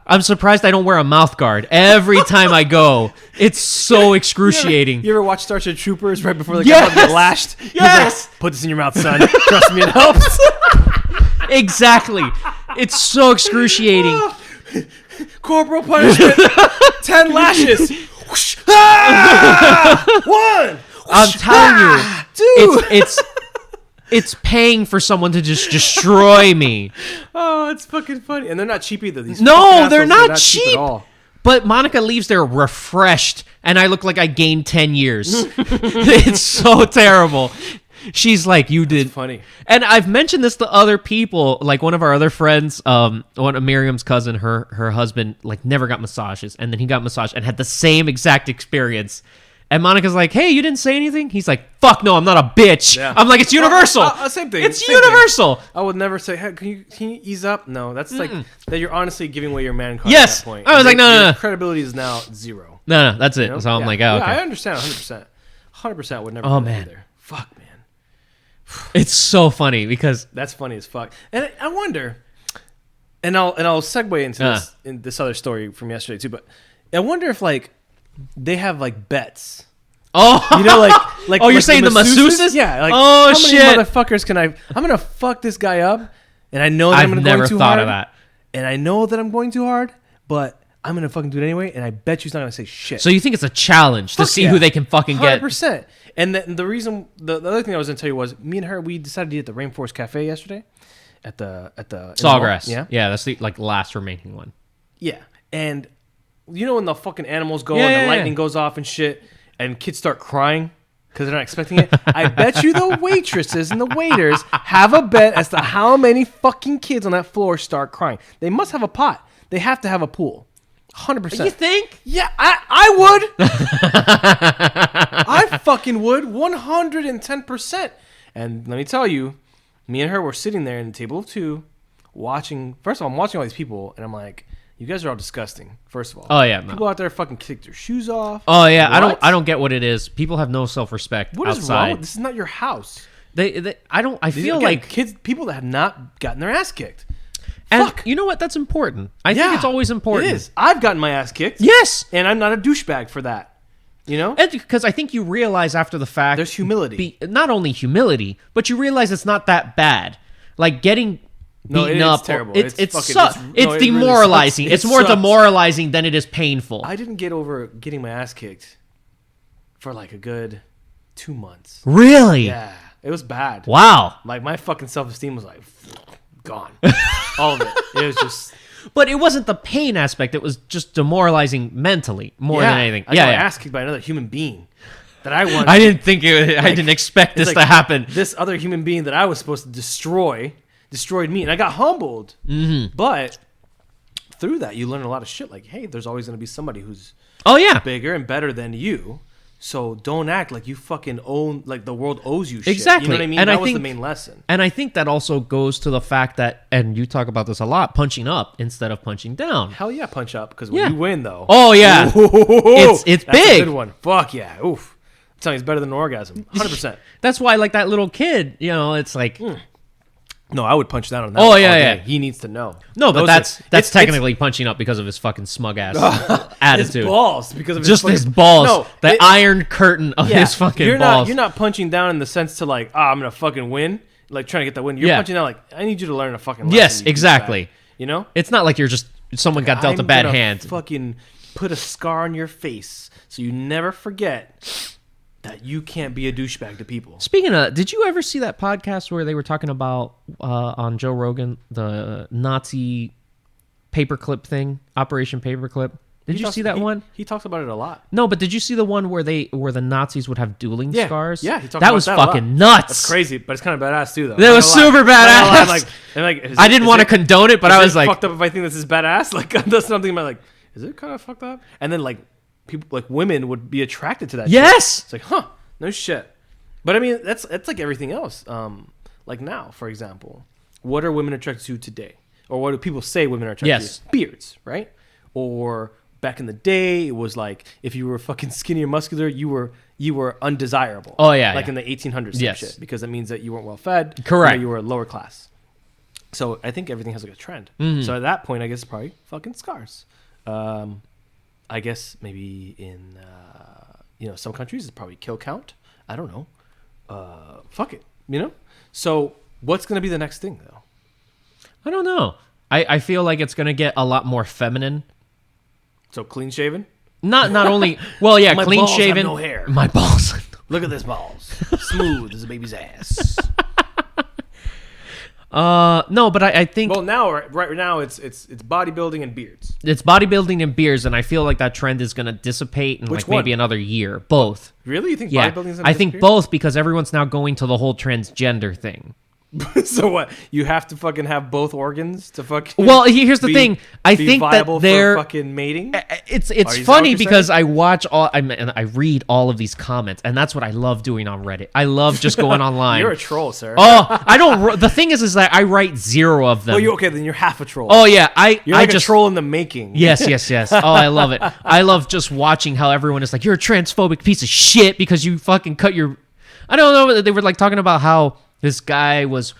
I'm surprised I don't wear a mouth guard every time I go. It's so excruciating. You ever watch Starship Troopers right before they Yes! get lashed? He's Yes! like, put this in your mouth, son. Trust me, it helps. Exactly. It's so excruciating. Corporal punishment. 10 lashes. Whoosh. Ah! 1. I'm telling you, Dude. it's paying for someone to just destroy me. Oh, it's fucking funny. And they're not cheap either. These No, fucking they're assholes, not cheap. at all. But Monica leaves there refreshed, and I look like I gained 10 years. It's so terrible. She's like, you did. It's funny. And I've mentioned this to other people, like one of our other friends, one of Miriam's cousin, her husband, like never got massages, and then he got massaged and had the same exact experience. And Monica's like, hey, you didn't say anything? He's like, fuck no, I'm not a bitch. Yeah. I'm like, it's universal. Same thing. It's Same thing. universal. I would never say, hey, can you ease up? No, that's like that you're honestly giving away your man card Yes. at that point. I was like, no, your no. credibility is now 0. No, that's it. You know? So I'm Yeah. like, oh, okay. Yeah, I understand 100%. 100% would never Oh, do that man. either. Fuck, man. It's so funny because That's funny as fuck. And I wonder, and I'll segue into this other story from yesterday too, but I wonder if like they have like bets. oh, You know, like oh, you're like saying the masseuses? Yeah. Like, oh how shit! many motherfuckers can I'm gonna fuck this guy up, and I know that I've I'm never going too thought hard, of that. and I know that I'm going too hard, but I'm gonna fucking do it anyway, and I bet you he's not gonna say shit. So you think it's a challenge to Fuck see yeah. who they can fucking get? 100%. And the reason, the other thing I was gonna tell you was, me and her, we decided to eat at the Rainforest Cafe yesterday, at the in the mall. Sawgrass. Yeah. That's the like last remaining one. Yeah, and you know when the fucking animals go Yeah, and the yeah, lightning yeah. goes off and shit, and kids start crying because they're not expecting it. I bet you the waitresses and the waiters have a bet as to how many fucking kids on that floor start crying. They must have a pot. They have to have a pool. 100%. You think? Yeah, I would. I fucking would. 110%. And let me tell you, me and her were sitting there in the table of 2, watching. First of all, I'm watching all these people, and I'm like, you guys are all disgusting. First of all, Oh yeah. No. people out there fucking kick their shoes off. Oh yeah. What? I don't get what it is. People have no self-respect What is outside. wrong? This is not your house. I These feel are, again, like kids, people that have not gotten their ass kicked. and Fuck. you know what? That's important. I think it's always important. It is. I've gotten my ass kicked. Yes. And I'm not a douchebag for that. You know? Because I think you realize after the fact, There's humility. not only humility, but you realize it's not that bad. Like getting No, beaten it is up, terrible. It's It's fucking- it's no, it really demoralizing. sucks. It's It more sucks. demoralizing than it is painful. I didn't get over getting my ass kicked for like a good 2 months. Really? Yeah. It was bad. Wow. Like my fucking self-esteem was like gone. All of it. It was just But it wasn't the pain aspect. It was just demoralizing mentally more than anything. I got my ass kicked by another human being that I wanted. I didn't think it. I didn't expect this It's to like happen. This other human being that I was supposed to destroyed me, and I got humbled. Mm-hmm. But through that, you learn a lot of shit. Like, hey, there's always going to be somebody who's Oh yeah. bigger and better than you. So don't act like you fucking own, like the world owes you shit. Exactly. You know what I mean? And that I was think- the main lesson. And I think that also goes to the fact that, and you talk about this a lot, punching up instead of punching down. Hell yeah, punch up. Because when Yeah. you win, though. Oh yeah. It's that's big. a good one. Fuck yeah. Oof. I'm telling you, it's better than an orgasm. 100%. That's why, like that little kid, it's like, No, I would punch down on that. Oh, one yeah, all yeah. day. He needs to know. No, but Those that's technically punching up because of his fucking smug ass attitude. his balls because of Just his his balls. No, the iron curtain of his fucking balls. You're not punching down in the sense to like, I'm gonna fucking win, like trying to get that win. You're punching down like, I need you to learn a fucking lesson. Yes, exactly. You know, it's not like you're just someone got dealt a bad hand. Fucking put a scar on your face so you never forget that you can't be a douchebag to people. Speaking of, did you ever see that podcast where they were talking about on Joe Rogan the Nazi paperclip thing, Operation Paperclip? Did you see that one? He talks about it a lot. No, but did you see the one where the Nazis would have dueling scars? Yeah, he talked that about was that fucking nuts. That's crazy, but it's kind of badass too, though. That was super badass. I didn't want to condone it, but I was like, fucked up if I think this is badass. Like that's something about like, is it kind of fucked up? And then like people, like women, would be attracted to that. Yes, shit. It's like, huh, no shit. But I mean, that's like everything else. Like now, for example, what are women attracted to today, or what do people say women are attracted to? Beards, right? Or back in the day, it was like if you were fucking skinny or muscular, you were undesirable. Oh yeah, like in the 1800s, shit, because it means that you weren't well fed. Correct. You were lower class. So I think everything has like a trend. Mm-hmm. So at that point, I guess it's probably fucking scars. I guess maybe in some countries it's probably kill count. I don't know. Fuck it, you know. So what's gonna be the next thing though? I don't know. I feel like it's gonna get a lot more feminine. So clean shaven? Not only well, yeah, My clean balls shaven. have no hair. My balls. Look at this balls, smooth as a baby's ass. No, but I think Well, now right now it's bodybuilding and beards. it's bodybuilding and beers, and I feel like that trend is gonna dissipate in Which like maybe one? another year. Both. Really? You think Yeah, bodybuilding is gonna I think disappear? both because everyone's now going to the whole transgender thing. So what? You have to fucking have both organs to fucking. Well, here's the thing. I be think that viable they're for fucking mating. It's Is that what funny you're because saying? I watch I read all of these comments, and that's what I love doing on Reddit. I love just going online. You're a troll, sir. Oh, I don't. The thing is that I write zero of them. Oh, you okay? Then you're half a troll. Oh yeah, You're like a troll in the making. Yes. Oh, I love it. I love just watching how everyone is like, you're a transphobic piece of shit because you fucking cut your. I don't know. They were like talking about how this guy was.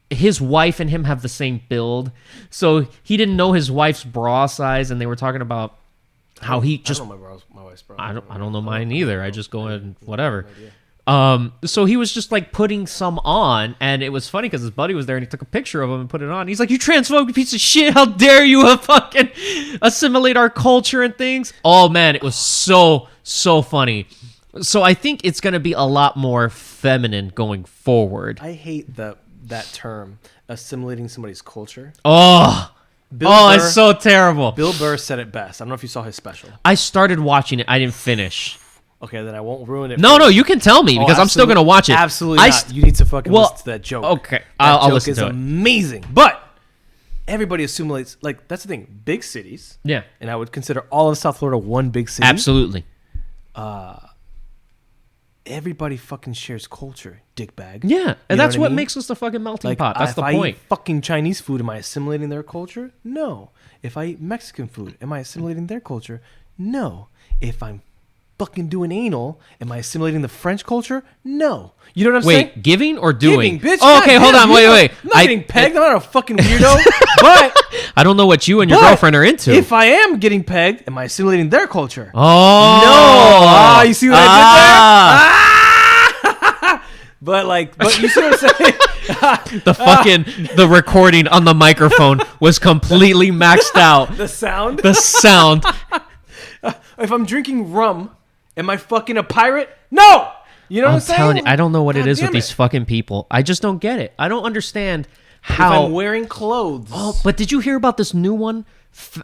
His wife and him have the same build, so he didn't know his wife's bra size, and they were talking about how he just. I don't know my wife's bra. I don't know mine either. I just go and whatever. So he was just like putting some on, and it was funny because his buddy was there and he took a picture of him and put it on. He's like, "You transphobic piece of shit! How dare you fucking assimilate our culture and things?" Oh man, it was so funny. So I think it's gonna be a lot more feminine going forward. I hate that term, assimilating somebody's culture. Oh, Burr, it's so terrible. Bill Burr said it best. I don't know if you saw his special. I started watching it. I didn't finish. Okay, then I won't ruin it. No, you can tell me because I'm still gonna watch it. Absolutely not. You need to fucking listen to that joke. Okay, that I'll joke listen is to it. amazing. But everybody assimilates. Like that's the thing. Big cities. Yeah, And I would consider all of South Florida one big city. absolutely. Everybody fucking shares culture, dickbag. Yeah, and know that's what I mean? makes us the fucking melting Like, pot. That's if the I point. eat fucking Chinese food, am I assimilating their culture? No. If I eat Mexican food, am I assimilating their culture? No. If I'm fucking doing anal, am I assimilating the French culture? No. You know what I'm saying? Wait, giving or doing? Giving, bitch. Oh, okay, hold on. Wait. I'm not getting pegged. I'm not a fucking weirdo. But I don't know what you and your But girlfriend are into. if I am getting pegged, am I assimilating their culture? Oh. No. Ah, you see what I did there? Ah! But you see what I'm saying? The recording on the microphone was completely maxed out. The sound? The sound. If I'm drinking rum, am I fucking a pirate? No! You know what I'm saying? Telling you, I don't know what it is with damn these fucking people. I just don't get it. I don't understand If how. I'm wearing clothes. Oh, but did you hear about this new one?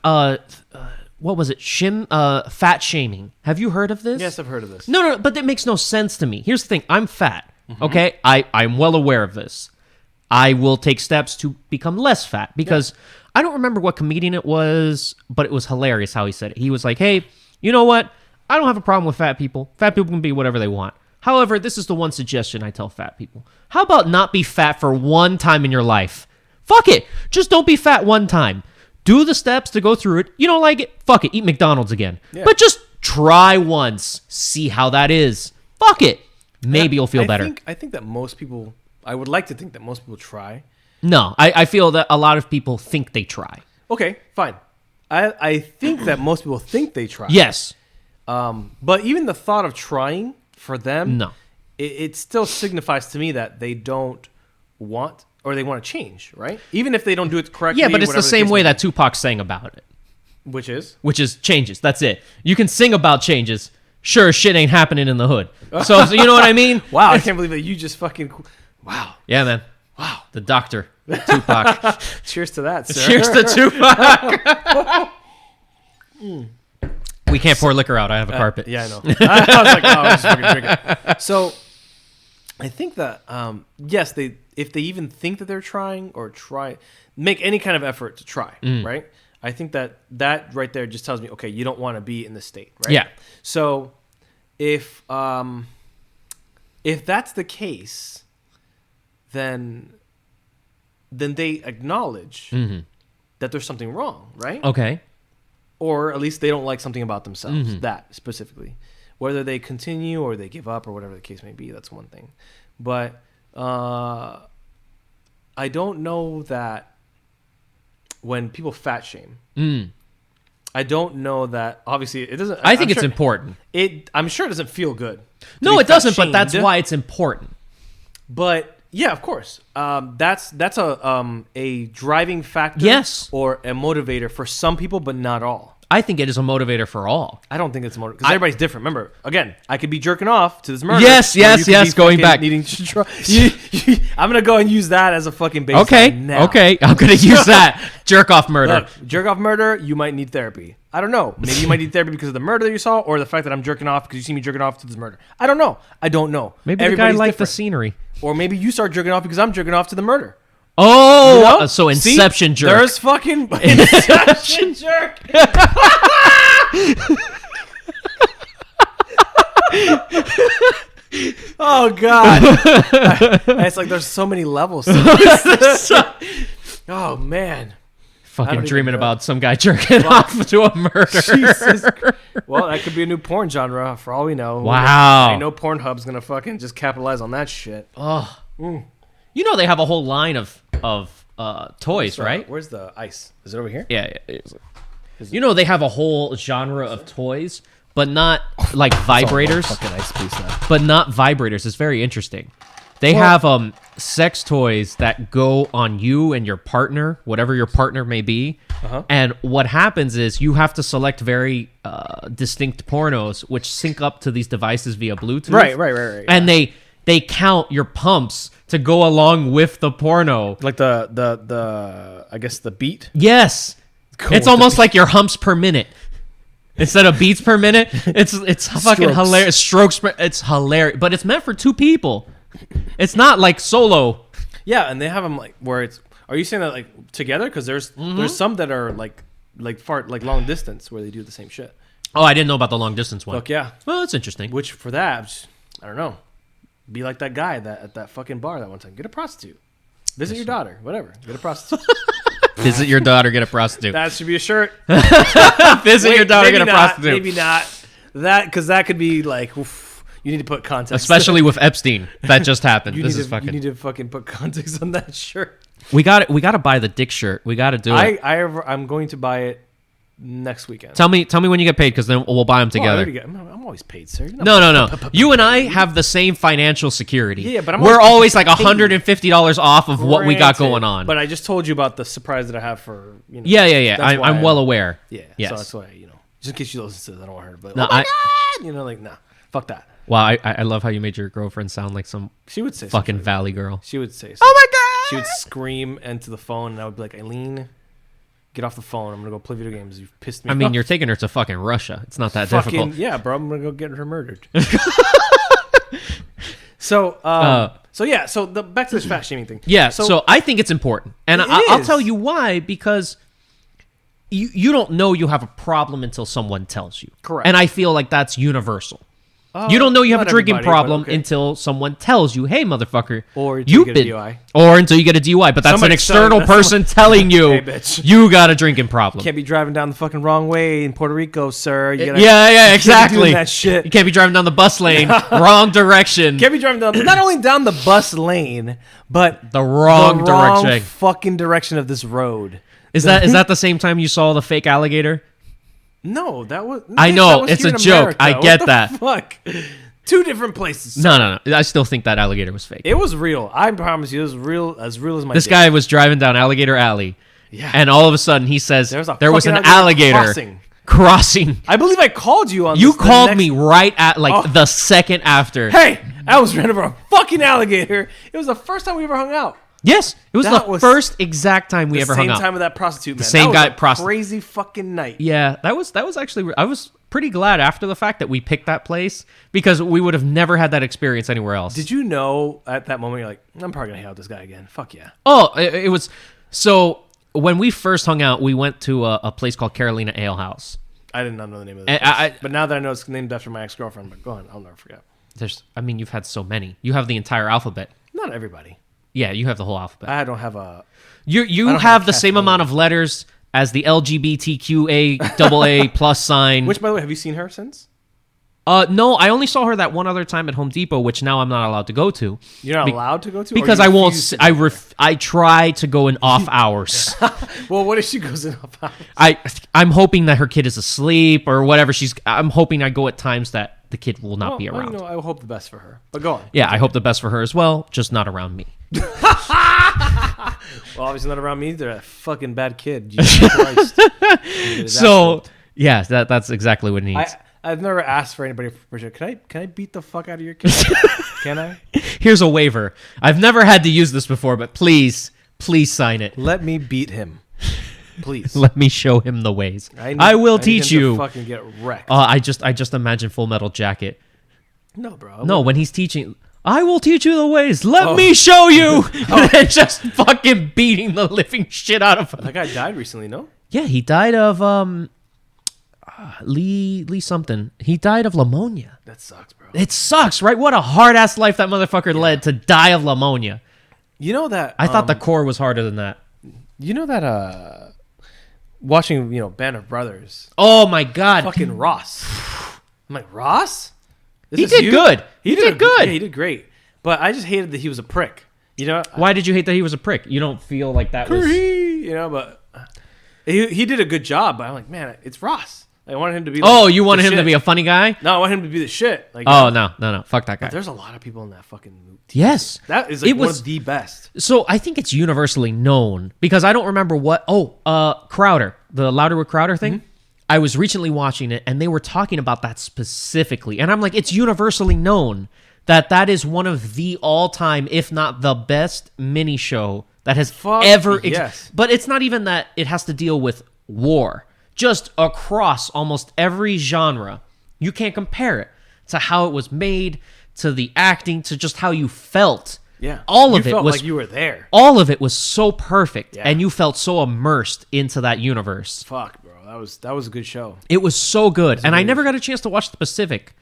What was it? Fat shaming. Have you heard of this? Yes, I've heard of this. No, but that makes no sense to me. Here's the thing. I'm fat. Mm-hmm. Okay? I'm well aware of this. I will take steps to become less fat because I don't remember what comedian it was, but it was hilarious how he said it. He was like, hey, you know what? I don't have a problem with fat people. Fat people can be whatever they want. However, this is the one suggestion I tell fat people. How about not be fat for one time in your life? Fuck it. Just don't be fat one time. Do the steps to go through it. You don't like it? Fuck it. Eat McDonald's again. Yeah. But just try once. See how that is. Fuck it. Maybe you'll feel better. I think that most people I would like to think that most people try. No, I feel that a lot of people think they try. Okay, fine. I think that most people think they try. Yes. But even the thought of trying for them, No. it still signifies to me that they don't want or they want to change, right? Even if they don't do it correctly. Yeah, but it's the whatever same case way may that Tupac sang about it, be. Which is? which is changes. That's it. You can sing about changes. Sure, shit ain't happening in the hood. So you know what I mean? Wow, I can't believe that you just fucking... Wow. Yeah, man. Wow. The doctor, Tupac. Cheers to that, sir. Cheers to Tupac. We can't pour liquor out. I have a carpet. Yeah, I know. I was like, oh, I'm just fucking drinking. So, I think that, yes, if they even think that they're trying or make any kind of effort to try, right? I think that right there just tells me, okay, you don't want to be in this state, right? Yeah. So, if that's the case, then they acknowledge that there's something wrong, right? Okay. Or at least they don't like something about themselves, that specifically. Whether they continue or they give up or whatever the case may be, that's one thing. But I don't know that when people fat shame, I don't know that, obviously, it doesn't... I think it's important. I'm sure it doesn't feel good. No, it doesn't, but that's why it's important. But... yeah, of course. That's a driving factor, Yes, or a motivator for some people, but not all. I think it is a motivator for all. I don't think it's a motivator because everybody's different. Remember, again, I could be jerking off to this murder. Yes. Going back, needing to try. I'm gonna go and use that as a fucking baseline. Okay. I'm gonna use that jerk off murder. Look, jerk off murder. You might need therapy. I don't know. Maybe you might need therapy because of the murder that you saw, or the fact that I'm jerking off because you see me jerking off to this murder. I don't know. Maybe the guy liked the scenery. Or maybe you start jerking off because I'm jerking off to the murder. Oh, You know? so Inception See? jerk. There's fucking Inception jerk. Oh God! It's like there's so many levels to this. Oh man! Fucking dreaming about some guy jerking off to a murder. Jesus. Well, that could be a new porn genre for all we know. Wow. I know Pornhub's gonna fucking just capitalize on that shit. Oh. You know they have a whole line of toys, right? Where's the ice? Is it over here? Yeah. You know they have a whole genre of toys, but not like vibrators. Fucking ice piece now. But not vibrators. It's very interesting. They have sex toys that go on you and your partner, whatever your partner may be. And what happens is you have to select very distinct pornos, which sync up to these devices via Bluetooth. Right. And they count your pumps to go along with the porno. Like the I guess the beat. Yes. It's almost like your humps per minute. Instead of beats per minute, it's fucking hilarious. Strokes per, it's hilarious. But it's meant for two people. It's not like solo. Yeah, and they have them like where it's. Are you saying that like together? Because there's some that are like long distance where they do the same shit. Oh, I didn't know about the long distance one. Look, yeah. Well, that's interesting. Which for that, I don't know. Be like that guy at that fucking bar that one time. Get a prostitute. Visit your daughter. Whatever. Get a prostitute. Visit your daughter, get a prostitute. That should be a shirt. Visit your daughter, get a prostitute. Maybe not. Because that could be like. Oof. You need to put context. Especially with Epstein. That just happened. You need to fucking put context on that shirt. We got to buy the dick shirt. We got to do it. I'm going to buy it next weekend. Tell me when you get paid, because then we'll buy them together. I'm always paid, sir. No. You and I have the same financial security. Yeah, but we're always like $150 off of what we got going on. But I just told you about the surprise that I have for Yeah. I'm well aware. Yeah. Yes. So that's why just in case she listens to this, I don't want her. But no, God, nah, fuck that. Wow, I love how you made your girlfriend sound like some she would say fucking valley girl. She would say, "Oh my God!" She would scream into the phone, and I would be like, "Eileen, get off the phone. I'm gonna go play video games. You've pissed me off." I mean, you're taking her to fucking Russia. It's not that difficult. Yeah, bro. I'm gonna go get her murdered. So back to this fat shaming thing. Yeah. So I think it's important, and I'll tell you why, because you don't know you have a problem until someone tells you. Correct. And I feel like that's universal. You don't know you have a not drinking everybody, but problem okay. until someone tells you, "Hey, motherfucker, Or until you've you get a been," DUI. or until you get a DUI. But that's Somebody an external that's person telling you, Hey, bitch. you got a drinking problem. Can't be driving down the fucking wrong way in Puerto Rico, sir. You gotta, Yeah, you can't be exactly. doing that shit. You can't be driving down the bus lane, wrong direction. Can't be driving down not only down the bus lane, but The wrong direction. fucking direction of this road. Is that the same time you saw the fake alligator? No, that was. I know, that was it's here a in joke. America. I What get the that. Fuck. Two different places. No. I still think that alligator was fake. It was real. I promise you, it was real as my. This dick. guy was driving down Alligator Alley, Yeah. and all of a sudden he says There was a there was an fucking alligator alligator crossing. I believe I called you on. You this, the called next- me right at Oh. the second after. Hey, I was ran over a fucking alligator. It was the first time we ever hung out. Yes, it was That the was first exact time we ever hung Same out. time with that prostitute man. same that was guy, a crazy fucking night. Yeah, that was actually. I was pretty glad after the fact that we picked that place because we would have never had that experience anywhere else. Did you know at that moment you're like, I'm probably gonna hang out with this guy again. Fuck yeah. Oh, it was so. When we first hung out, we went to a place called Carolina Ale House. I did not know the name of And this. But now that I know it's named after my ex-girlfriend, but go on, I'll never forget. You've had so many. You have the entire alphabet. Not everybody. Yeah, you have the whole alphabet. I don't have a. You don't have have the same caffeine. amount of letters as the LGBTQA AA plus sign. Which, by the way, have you seen her since? No, I only saw her that one other time at Home Depot, which now I'm not allowed to go to. You're not allowed to go to? Or Because you I won't. refuse to go there? I try to go in off hours. Well, what if she goes in a I'm hoping that her kid is asleep or whatever. I'm hoping I go at times that the kid will not be around. Well, I hope the best for her. But go on. Yeah, I hope the best for her as well, just not around me. Well, obviously not around me. They're a fucking bad kid. Jesus Christ. So yeah, that's exactly what it needs. I've never asked for anybody for permission. Can I beat the fuck out of your kid? Can I? Here's a waiver. I've never had to use this before, but please sign it. Let me beat him, please. Let me show him the ways. I will need teach him to you. fucking get wrecked. I just imagine Full Metal Jacket. No, bro. No, when he's teaching, I will teach you the ways. Let me show you. And just fucking beating the living shit out of him. That guy died recently. No. Yeah, he died of Lee something. He died of pneumonia. That sucks, bro. It sucks, right? What a hard ass life that motherfucker led to die of pneumonia. You know that I thought the core was harder than that. You know that watching Band of Brothers. Oh my god. Fucking Ross. I'm like, Ross? He did good. He did good. Yeah, he did great. But I just hated that he was a prick. You know? Why did you hate that he was a prick? You don't feel like that was... But he did a good job. But I'm like, man, it's Ross. I wanted him to be. You wanted him to be a funny guy? No, I want him to be the shit. Like, no, fuck that guy. There's a lot of people in that fucking movie. Yes, That is like one of the best. So I think it's universally known because I don't remember what. Crowder, the Louder with Crowder thing. Mm-hmm. I was recently watching it and they were talking about that specifically, and I'm like, it's universally known that is one of the all-time, if not the best mini show that has ever. Yes. But it's not even that it has to deal with war. Just across almost every genre, you can't compare it to how it was made, to the acting, to just how you felt. Yeah, all of you it felt was like you were there. All of it was so perfect, Yeah. and you felt so immersed into that universe. Fuck, bro, that was a good show. It was so good, and I never got a chance to watch the Pacific.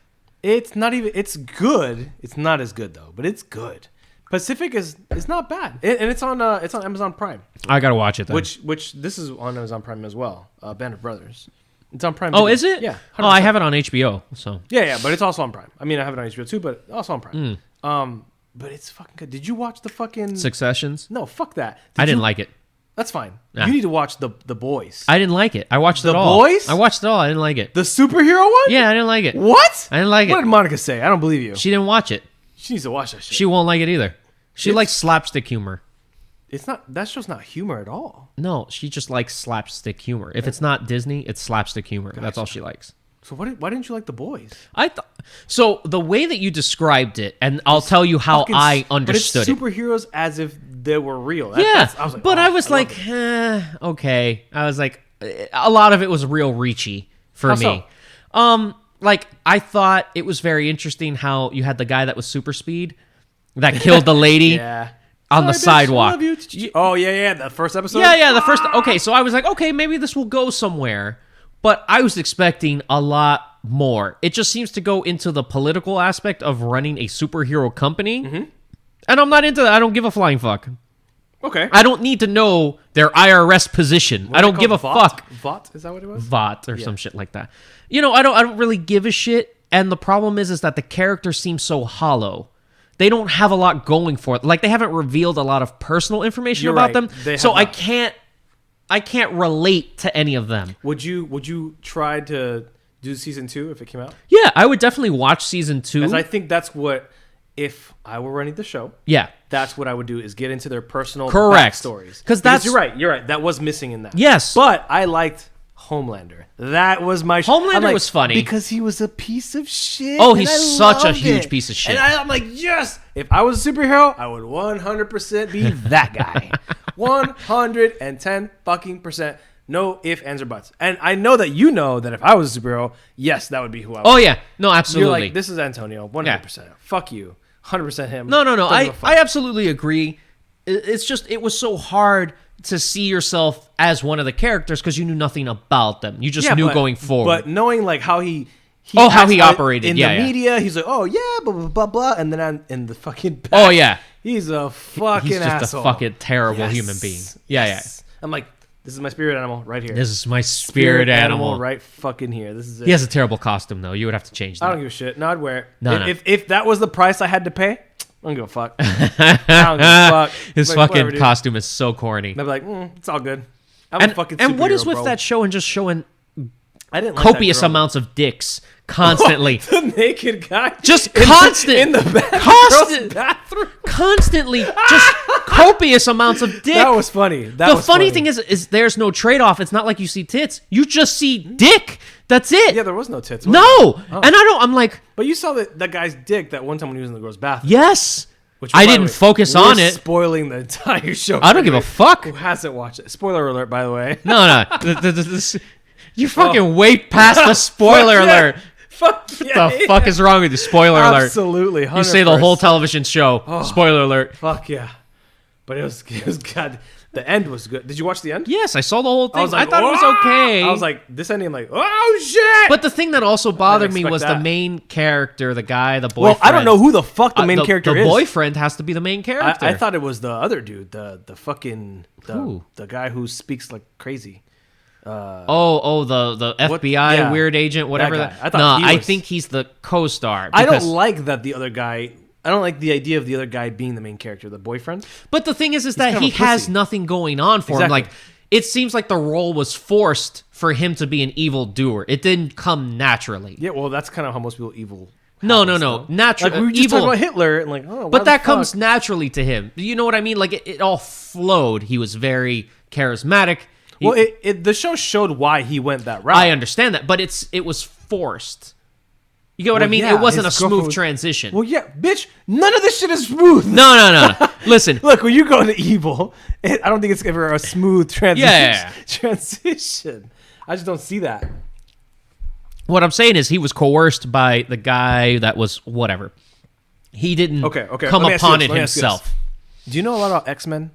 It's not even. It's good. It's not as good though, but it's good. Pacific is not bad, and it's on Amazon Prime. I gotta watch it then. Which this is on Amazon Prime as well. Band of Brothers. It's on Prime. Oh, Video. is it? Yeah. 100%. Oh, I have it on HBO. So Yeah, but it's also on Prime. I mean, I have it on HBO too, but also on Prime. But it's fucking good. Did you watch the fucking Successions? No, fuck that. I didn't like it. That's fine. Nah. You need to watch the Boys. I didn't like it. I watched it The all. Boys? I watched it all. I didn't like it. The superhero one? Yeah, I didn't like it. What? I didn't like What it. did Monica say? I don't believe you. She didn't watch it. She needs to watch that shit. She won't like it either. She It's- likes slapstick humor. It's not. That show's not humor at all. No, she just likes slapstick humor. If it's not Disney, it's slapstick humor. That's all she likes. So why didn't you like The Boys? So the way that you described it, and I'll tell you how I understood but it's superheroes as if they were real. I was like, love it. okay. I was like, a lot of it was real reachy for me. So? Like I thought it was very interesting how you had the guy that was super speed that killed the lady Yeah. on the Sorry, bitch, sidewalk. I love you. Oh yeah, the first episode. Yeah, the first. Okay, so I was like, okay, maybe this will go somewhere, but I was expecting a lot more. It just seems to go into the political aspect of running a superhero company. Mm-hmm. And I'm not into that. I don't give a flying fuck. Okay. I don't need to know their IRS position. I don't give a fuck. Vought? Is that what it was? Vought or some shit like that. You know, I don't really give a shit. And the problem is that the character seems so hollow. They don't have a lot going for it. Like, they haven't revealed a lot of personal information about them. So I can't relate to any of them. Would you try to do season 2 if it came out? Yeah, I would definitely watch season 2. Because I think that's what, if I were running the show, yeah, that's what I would do, is get into their personal Because backstories. Because you're right. That was missing in that. Yes. But I liked Homelander. That was my... Homelander was funny. Because he was a piece of shit. Oh, he's such a huge piece of shit. And I'm like, yes! If I was a superhero, I would 100% be that guy. 110 fucking percent. No ifs, ands, or buts. And I know that you know that if I was a superhero, yes, that would be who I was. Oh, yeah. No, absolutely. You're like, this is Antonio. 100%. Yeah. Fuck you. 100% him. No. I absolutely agree. It's just, it was so hard to see yourself as one of the characters because you knew nothing about them. You just knew going forward. But knowing like how he operated in the media, he's like, oh yeah, blah blah blah blah, and then in the fucking back, oh yeah, he's a fucking he's just asshole. A fucking terrible human being. Yeah. I'm like, this is my spirit animal right here. This is my spirit animal right fucking here. This is it. He has a terrible costume though. You would have to change that. I don't give a shit. No, I'd wear it. No. If that was the price I had to pay, I don't give a fuck. I don't give a fuck. His fucking costume is so corny. I'd be like, it's all good. I'm a fucking superhero, and what is with bro. that show and just showing I didn't like copious amounts of dicks constantly. The naked guy. Just constant. In the bathroom. Constantly. Just copious amounts of dick. That was funny. The funny thing is there's no trade-off. It's not like you see tits. You just see dick. That's it. Yeah, there was no tits. No. Oh. And I'm like. But you saw that guy's dick that one time when he was in the girl's bathroom. Yes. Which I didn't focus on it. Spoiling the entire show. I don't give a fuck. Who hasn't watched it? Spoiler alert, by the way. No. You fucking wait past the spoiler alert. Fuck yeah. What the fuck is wrong with you? Spoiler alert. Absolutely. 100%. You say the whole television show. Spoiler alert. Fuck yeah. But it was God. The end was good. Did you watch the end? Yes, I saw the whole thing. I thought it was okay. I was like, this ending, I'm like, oh shit! But the thing that also bothered me was the main character, the guy, the boyfriend. Well, I don't know who the fuck the main character is. The boyfriend has to be the main character. I thought it was the other dude, the fucking the guy who speaks like crazy. The FBI weird agent, whatever. I think he's the co-star. I don't like that the other guy. I don't like the idea of the other guy being the main character, the boyfriend. But the thing is that he has nothing going on for him. Like, it seems like the role was forced for him to be an evil doer. It didn't come naturally. Yeah, well, that's kind of how most people evil. No. Natural. Like we were just talking about Hitler and like, but that comes naturally to him. You know what I mean? Like it all flowed. He was very charismatic. The show showed why he went that route. I understand that, but it was forced. You get what I mean? Yeah, it wasn't a smooth transition. Well, yeah, bitch, none of this shit is smooth. No. Listen. Look, when you go into evil, I don't think it's ever a smooth transition. Yeah. Transition. I just don't see that. What I'm saying is he was coerced by the guy that was whatever. He didn't come upon it himself. Do you know a lot about X-Men?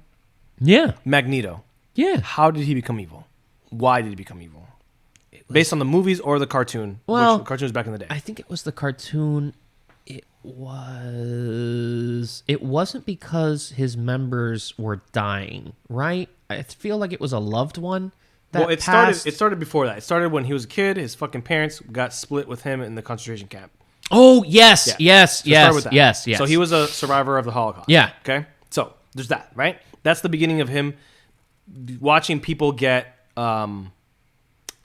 Yeah. Magneto. Yeah. How did he become evil? Why did he become evil? Based on the movies or the cartoon? Well, which cartoon was back in the day? I think it was the cartoon. It wasn't because his members were dying, right? I feel like it was a loved one that passed. It started before that. It started when he was a kid. His fucking parents got split with him in the concentration camp. Oh, yes. Yes. So he was a survivor of the Holocaust. Yeah. Okay? So there's that, right? That's the beginning of him watching people get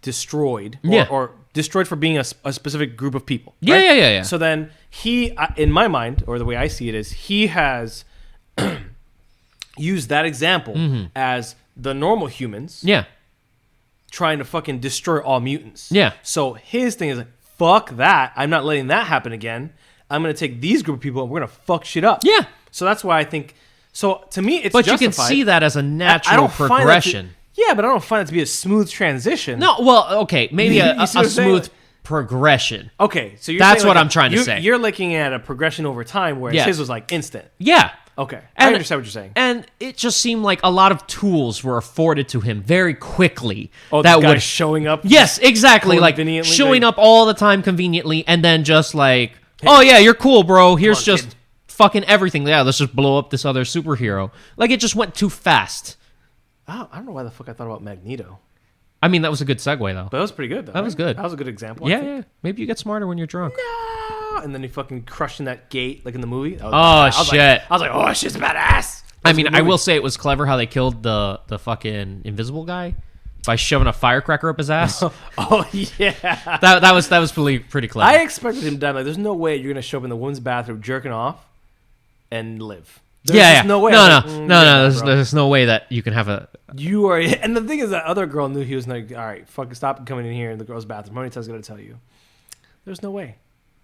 destroyed or destroyed for being a specific group of people. Right? Yeah. So then he, in my mind, or the way I see it is, he has used that example as the normal humans trying to fucking destroy all mutants. Yeah. So his thing is like, fuck that. I'm not letting that happen again. I'm going to take these group of people and we're going to fuck shit up. Yeah. So that's why I think, so to me, it's But justified. you can see that as a natural progression. Yeah, but I don't find it to be a smooth transition. No, well, okay, maybe a smooth progression. Okay, so that's what I'm trying to say. You're looking at a progression over time, whereas his was like instant. Yeah. Okay, I understand what you're saying. And it just seemed like a lot of tools were afforded to him very quickly. Oh, that guy showing up. Yes, exactly. Like showing up all the time conveniently, and then just like, oh yeah, you're cool, bro. Here's just fucking everything. Yeah, let's just blow up this other superhero. Like it just went too fast. Oh, I don't know why the fuck I thought about Magneto. I mean, that was a good segue though. But that was pretty good though. That was good. That was a good example. Yeah. Maybe you get smarter when you're drunk. No. And then he fucking crushing that gate like in the movie. Shit. I was like, oh, shit's badass. I mean, I will say it was clever how they killed the fucking invisible guy by shoving a firecracker up his ass. Oh yeah. That was pretty clever. I expected him to die. Like, there's no way you're gonna show up in the women's bathroom jerking off and live. There's no way. No. There's no way that you can have a. You are, and the thing is, that other girl knew he was like, all right, fucking stop coming in here in the girls' bathroom. How many times am I gonna tell you? There's no way.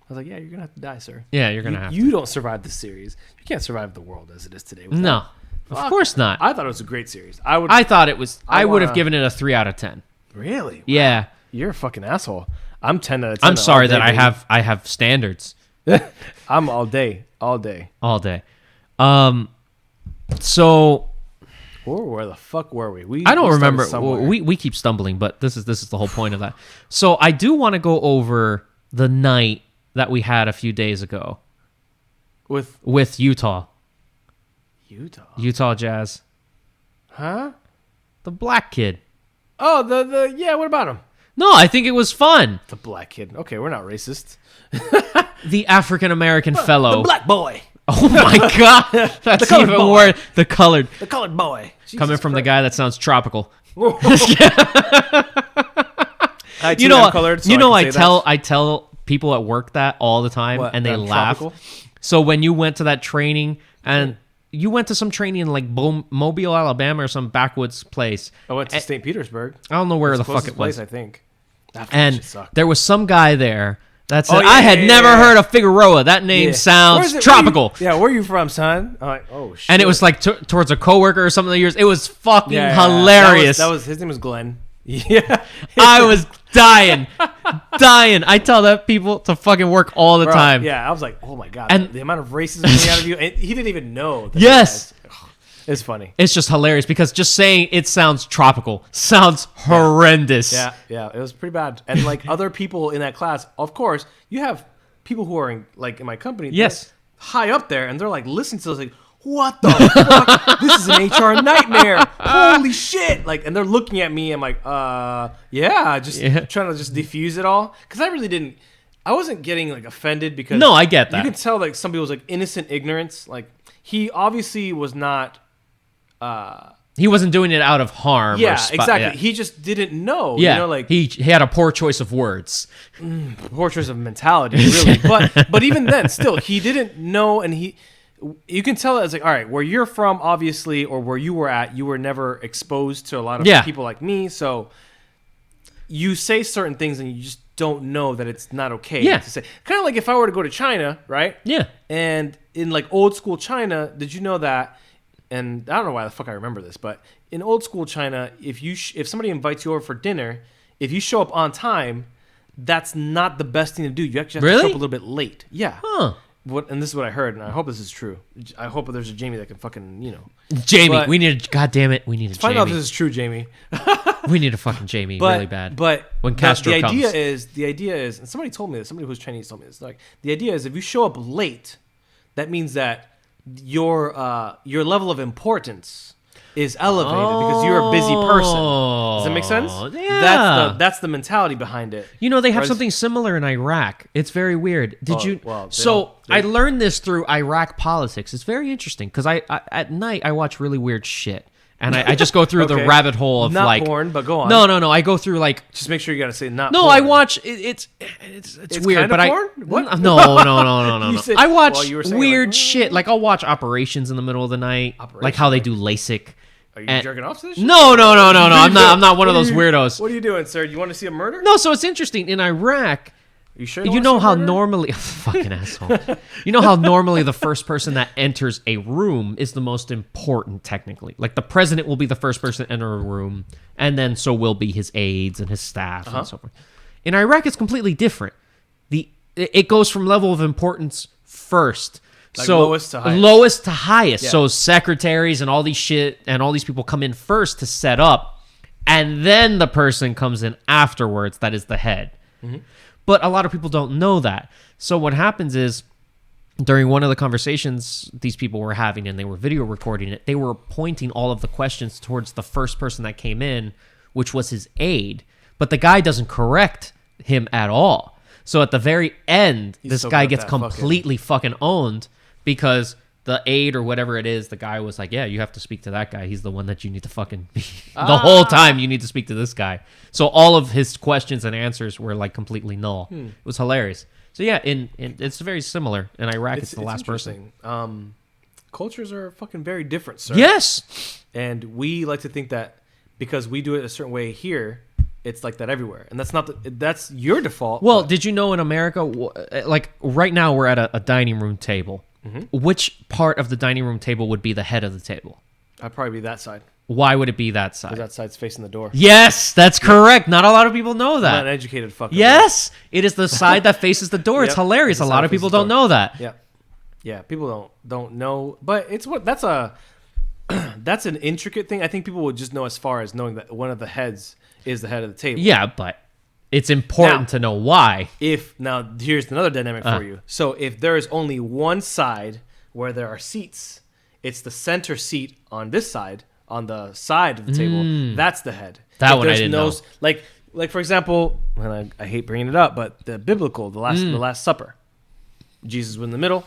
I was like, yeah, you're gonna have to die, sir. Yeah, you're gonna have to. You don't survive this series. You can't survive the world as it is today. No, of course not. I thought it was a great series. I would have given it a 3 out of 10. Really? Wow. Yeah. You're a fucking asshole. I'm 10 out of 10. I'm sorry that I have standards. I'm all day. So. Where the fuck were we? I don't remember. We keep stumbling, but this is the whole point of that. So I do want to go over the night that we had a few days ago with Utah Jazz. Huh? The black kid. Oh, the yeah. What about him? No, I think it was fun. The black kid. Okay, we're not racist. The African American fellow. The black boy. Oh my god, that's even worse. The colored boy. Jesus coming from Christ. the guy that sounds tropical. I tell people at work that all the time, and they laugh. Tropical? So when you went to that training, and you went to some training in like Mobile, Alabama, or some backwoods place. I went to St. Petersburg. I don't know where the fuck it was. Place, I think. And there was some guy there that said, yeah, I had never heard of Figueroa. That name sounds tropical. Where are you from, son? I'm like, oh, shit. And it was like towards a coworker or something of yours. It was fucking hilarious. That was his name was Glenn. Yeah. I was dying. I tell that people to fucking work all the time. Yeah, I was like, oh my god. And the amount of racism coming out of you. And he didn't even know. Yes. It's funny. It's just hilarious because just saying it sounds tropical sounds horrendous. Yeah, it was pretty bad. And like other people in that class, of course, you have people who are in my company. Yes. High up there, and they're like listening to this, like, what the fuck? This is an HR nightmare. Holy shit! Like, and they're looking at me. I'm like, trying to just diffuse it all because I wasn't getting like offended because no, I get that. You can tell like some people's like innocent ignorance. Like he obviously was not. He wasn't doing it out of harm. Yeah, exactly. Yeah. He just didn't know. Yeah, you know, like he had a poor choice of words, poor choice of mentality, really. but even then, still, he didn't know, and you can tell it's like, all right, where you're from, obviously, or where you were at, you were never exposed to a lot of people like me, so you say certain things and you just don't know that it's not okay to say. Kind of like if I were to go to China, right? Yeah. And in like old school China, did you know that? And I don't know why the fuck I remember this, but in old school China, if somebody invites you over for dinner, if you show up on time, that's not the best thing to do. You actually have to show up a little bit late. Yeah. Huh. And this is what I heard, and I hope this is true. I hope there's a Jamie that can fucking, Jamie, we need a, God damn it, we need a Jamie. Find out if this is true, Jamie. We need a fucking Jamie really bad. But when Castro the comes. The idea is, and somebody told me this, somebody who's Chinese told me this, like, the idea is if you show up late, that means that your level of importance is elevated because you're a busy person. Does that make sense? Yeah. That's the mentality behind it. They have something similar in Iraq. It's very weird. I learned this through Iraq politics. It's very interesting because I at night I watch really weird shit. And I just go through the rabbit hole of not like porn, but go on. No. I go through like just make sure you gotta say not. No, porn. I watch it's weird, but porn? What? No. I watch weird like, shit. Like I'll watch Operations in the middle of the night, like how they do LASIK. Are you jerking off to this shit? No. I'm not one of those weirdos. What are you doing, sir? You want to see a murder? No. So it's interesting in Iraq. Are you sure? You know how normally, fucking asshole. You know how normally the first person that enters a room is the most important, technically. Like the president will be the first person to enter a room, and then so will be his aides and his staff and so forth. In Iraq, it's completely different. It goes from level of importance first. Like so lowest to highest. Yeah. So secretaries and all these shit and all these people come in first to set up, and then the person comes in afterwards. That is the head. Mm-hmm. But a lot of people don't know that. So what happens is, during one of the conversations these people were having, and they were video recording it, they were pointing all of the questions towards the first person that came in, which was his aide. But the guy doesn't correct him at all. So at the very end, this guy gets completely fucking owned, because the aide or whatever it is, the guy was like, yeah, you have to speak to that guy. He's the one that you need to fucking be. The whole time you need to speak to this guy. So all of his questions and answers were like completely null. It was hilarious. So yeah, it's very similar. In Iraq, it's the last person. Cultures are fucking very different, sir. Yes. And we like to think that because we do it a certain way here, it's like that everywhere. And that's not that's your default. Well, did you know in America, like right now we're at a dining room table. Mm-hmm. Which part of the dining room table would be the head of the table? I'd probably be that side. Why would it be that side? Because that side's facing the door. Yes, that's correct. Not a lot of people know that. I'm not an educated fucker. Yes, it is the side that faces the door. It's hilarious. A lot of people don't know that. Yeah, yeah. People don't know, but that's an intricate thing. I think people would just know as far as knowing that one of the heads is the head of the table. Yeah, but it's important to know why. Now here's another dynamic for you. So if there is only one side where there are seats, it's the center seat on this side, on the side of the table. That's the head. That one I didn't know. Like for example, and I hate bringing it up, but the biblical, the Last Supper, Jesus was in the middle.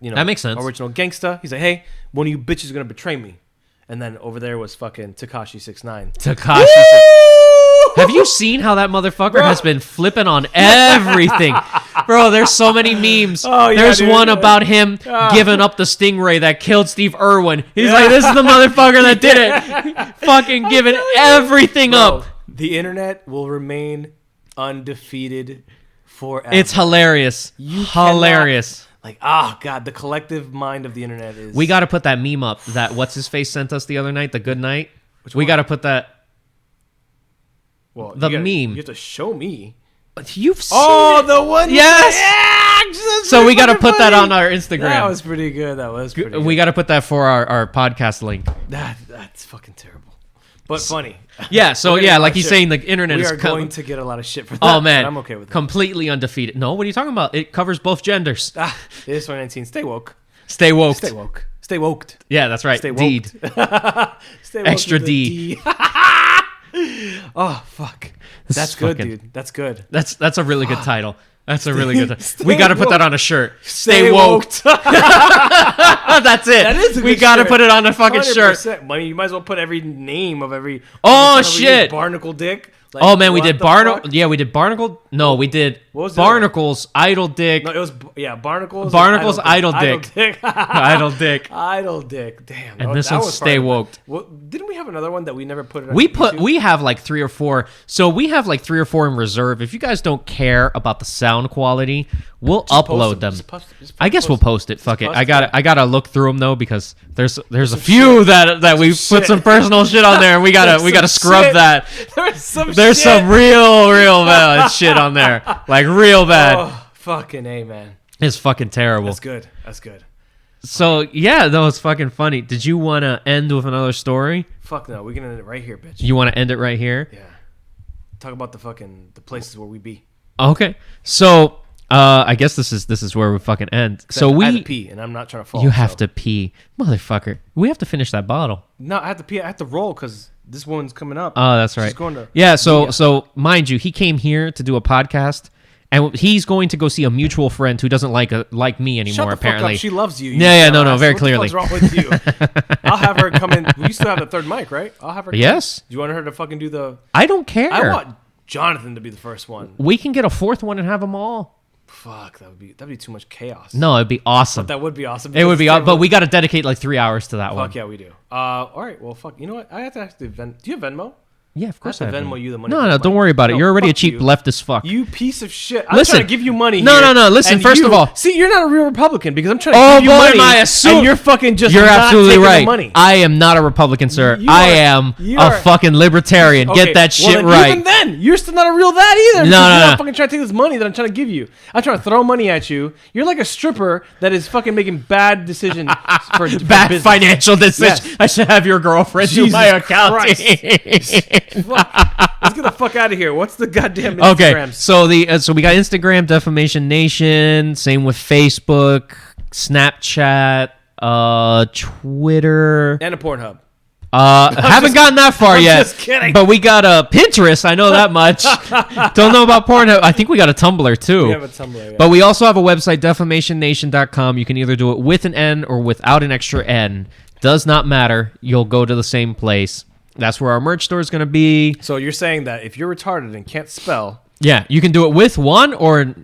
You know, that makes sense. Original gangsta. He's like, hey, one of you bitches is gonna betray me, and then over there was fucking Tekashi 6ix9ine. Tekashi. Have you seen how that motherfucker has been flipping on everything? Bro, there's so many memes. Oh, yeah, there's one about him giving up the stingray that killed Steve Irwin. He's like, this is the motherfucker that did it. Fucking giving everything up. The internet will remain undefeated forever. It's hilarious. Hilarious. God, the collective mind of the internet is... We got to put that meme up that What's-His-Face sent us the other night, the good night. We got to put that... Well, meme. You have to show me. You've seen the one. Yes. Yeah, so we got to put that on our Instagram. That was pretty good. We got to put that for our podcast link. That's fucking terrible, but funny. Yeah. So like he's saying, the internet is going to get a lot of shit for that. Oh man, I'm okay with it. Completely undefeated. No, what are you talking about? It covers both genders. It is 2019. Stay woke. Stay woke. Stay woke. Stay woked. Yeah, that's right. Stay woke. Deed. Stay woke. Extra D. Oh fuck, that's good, dude. That's good. That's a really good title. That's a really good title. We got to put that on a shirt. Stay woked. That's it. That is a good we got to put it on a fucking 100%. Shirt. Money. You might as well put every name of every. Oh shit! Barnacle Dick. Like, oh man, we did Barnacle. Yeah, we did Barnacle. No, we did Barnacles. Idle Dick. No, it was Barnacles. Barnacles. Idle Dick. Idle Dick. Idle Dick. Damn. And this one's Stay Woke. Well, didn't we have another one that we never put it on? We have like 3 or 4. So we have like 3 or 4 in reserve. If you guys don't care about the sound quality, we'll upload them. I guess we'll post it. Fuck it. I gotta look through them though, because there's a few that we put some personal shit on there, and we gotta scrub that. There's some real bad shit on there, like real bad. Oh, fucking A, man. It's fucking terrible. That's good. So yeah, that was fucking funny. Did you want to end with another story? Fuck no, we're gonna end it right here, bitch. You want to end it right here? Yeah. Talk about the places where we be. Okay, so I guess this is where we fucking end. So I have to pee, and I'm not trying to fall. You have to pee, motherfucker. We have to finish that bottle. No, I have to pee. I have to roll because this one's coming up. Oh, that's right. She's going to. Yeah. So mind you, he came here to do a podcast, and he's going to go see a mutual friend who doesn't like me anymore. Shut the apparently, fuck up. She loves you. No, very clearly. What's wrong with you? I'll have her come in. We still have the third mic, right? I'll have her. Yes. Do you want her to fucking do the? I don't care. I want Jonathan to be the first one. We can get a 4th one and have them all. Fuck, that'd be too much chaos. No, it'd be awesome. But that would be awesome. It would be, but we got to dedicate like 3 hours to that one. Fuck yeah, we do. All right, well, fuck. You know what? I have to actually do you have Venmo? Yeah, of course I I have to have. Venmo you the money. No, for no, the don't money. worry about it. No, You're already a fuck cheap you. leftist fuck. You piece of shit. I'm Listen. trying to give you money No, here. no, no, listen, and first of all- See, you're not a real Republican because I'm trying to Oh, give you boy, money. am I And you're fucking just You're not absolutely taking right. the money. I am not a Republican, sir. You I are- am you a are- fucking libertarian. Okay, Get that well, shit then right. Even then, you're still not a real that either. No, because no, you're no. not fucking trying to take this money that I'm trying to give you. I'm trying to throw money at you. You're like a stripper that is fucking making bad decisions for Bad business. financial decision. Yes. I should have your girlfriend do Jesus my accounting. Fuck. Let's get the fuck out of here. What's the goddamn Okay, Instagrams? so so we got Instagram, Defamation Nation. Same with Facebook, Snapchat, Twitter. And a Pornhub. Haven't gotten that far I'm yet. just kidding. But we got a Pinterest. I know that much. Don't know about Pornhub. I think we got a Tumblr too. We have a Tumblr, yeah. But we also have a website, defamationnation.com. You can either do it with an N or without an extra N. Does not matter. You'll go to the same place. That's where our merch store is going to be. So you're saying that if you're retarded and can't spell, Yeah, you can do it with one or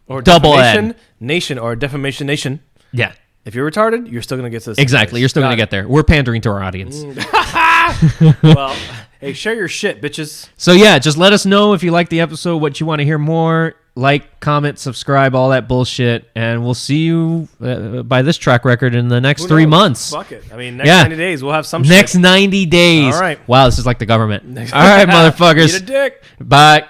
or Double defamation N. nation or defamation nation, yeah. if you're retarded, you're still gonna get to this. Exactly. You're still going to Got get there. We're pandering to our audience. it. Well, hey, share your shit, bitches. So yeah, just let us know if you like the episode, what you want to hear more. Like, comment, subscribe, all that bullshit, and we'll see you by this track record in the next Who 3 knows? months. Fuck it. I mean, next Yeah. 90 days we'll have some Next shit. 90 days. All right. Wow, this is like the government. All right, motherfuckers. Eat a dick. Bye.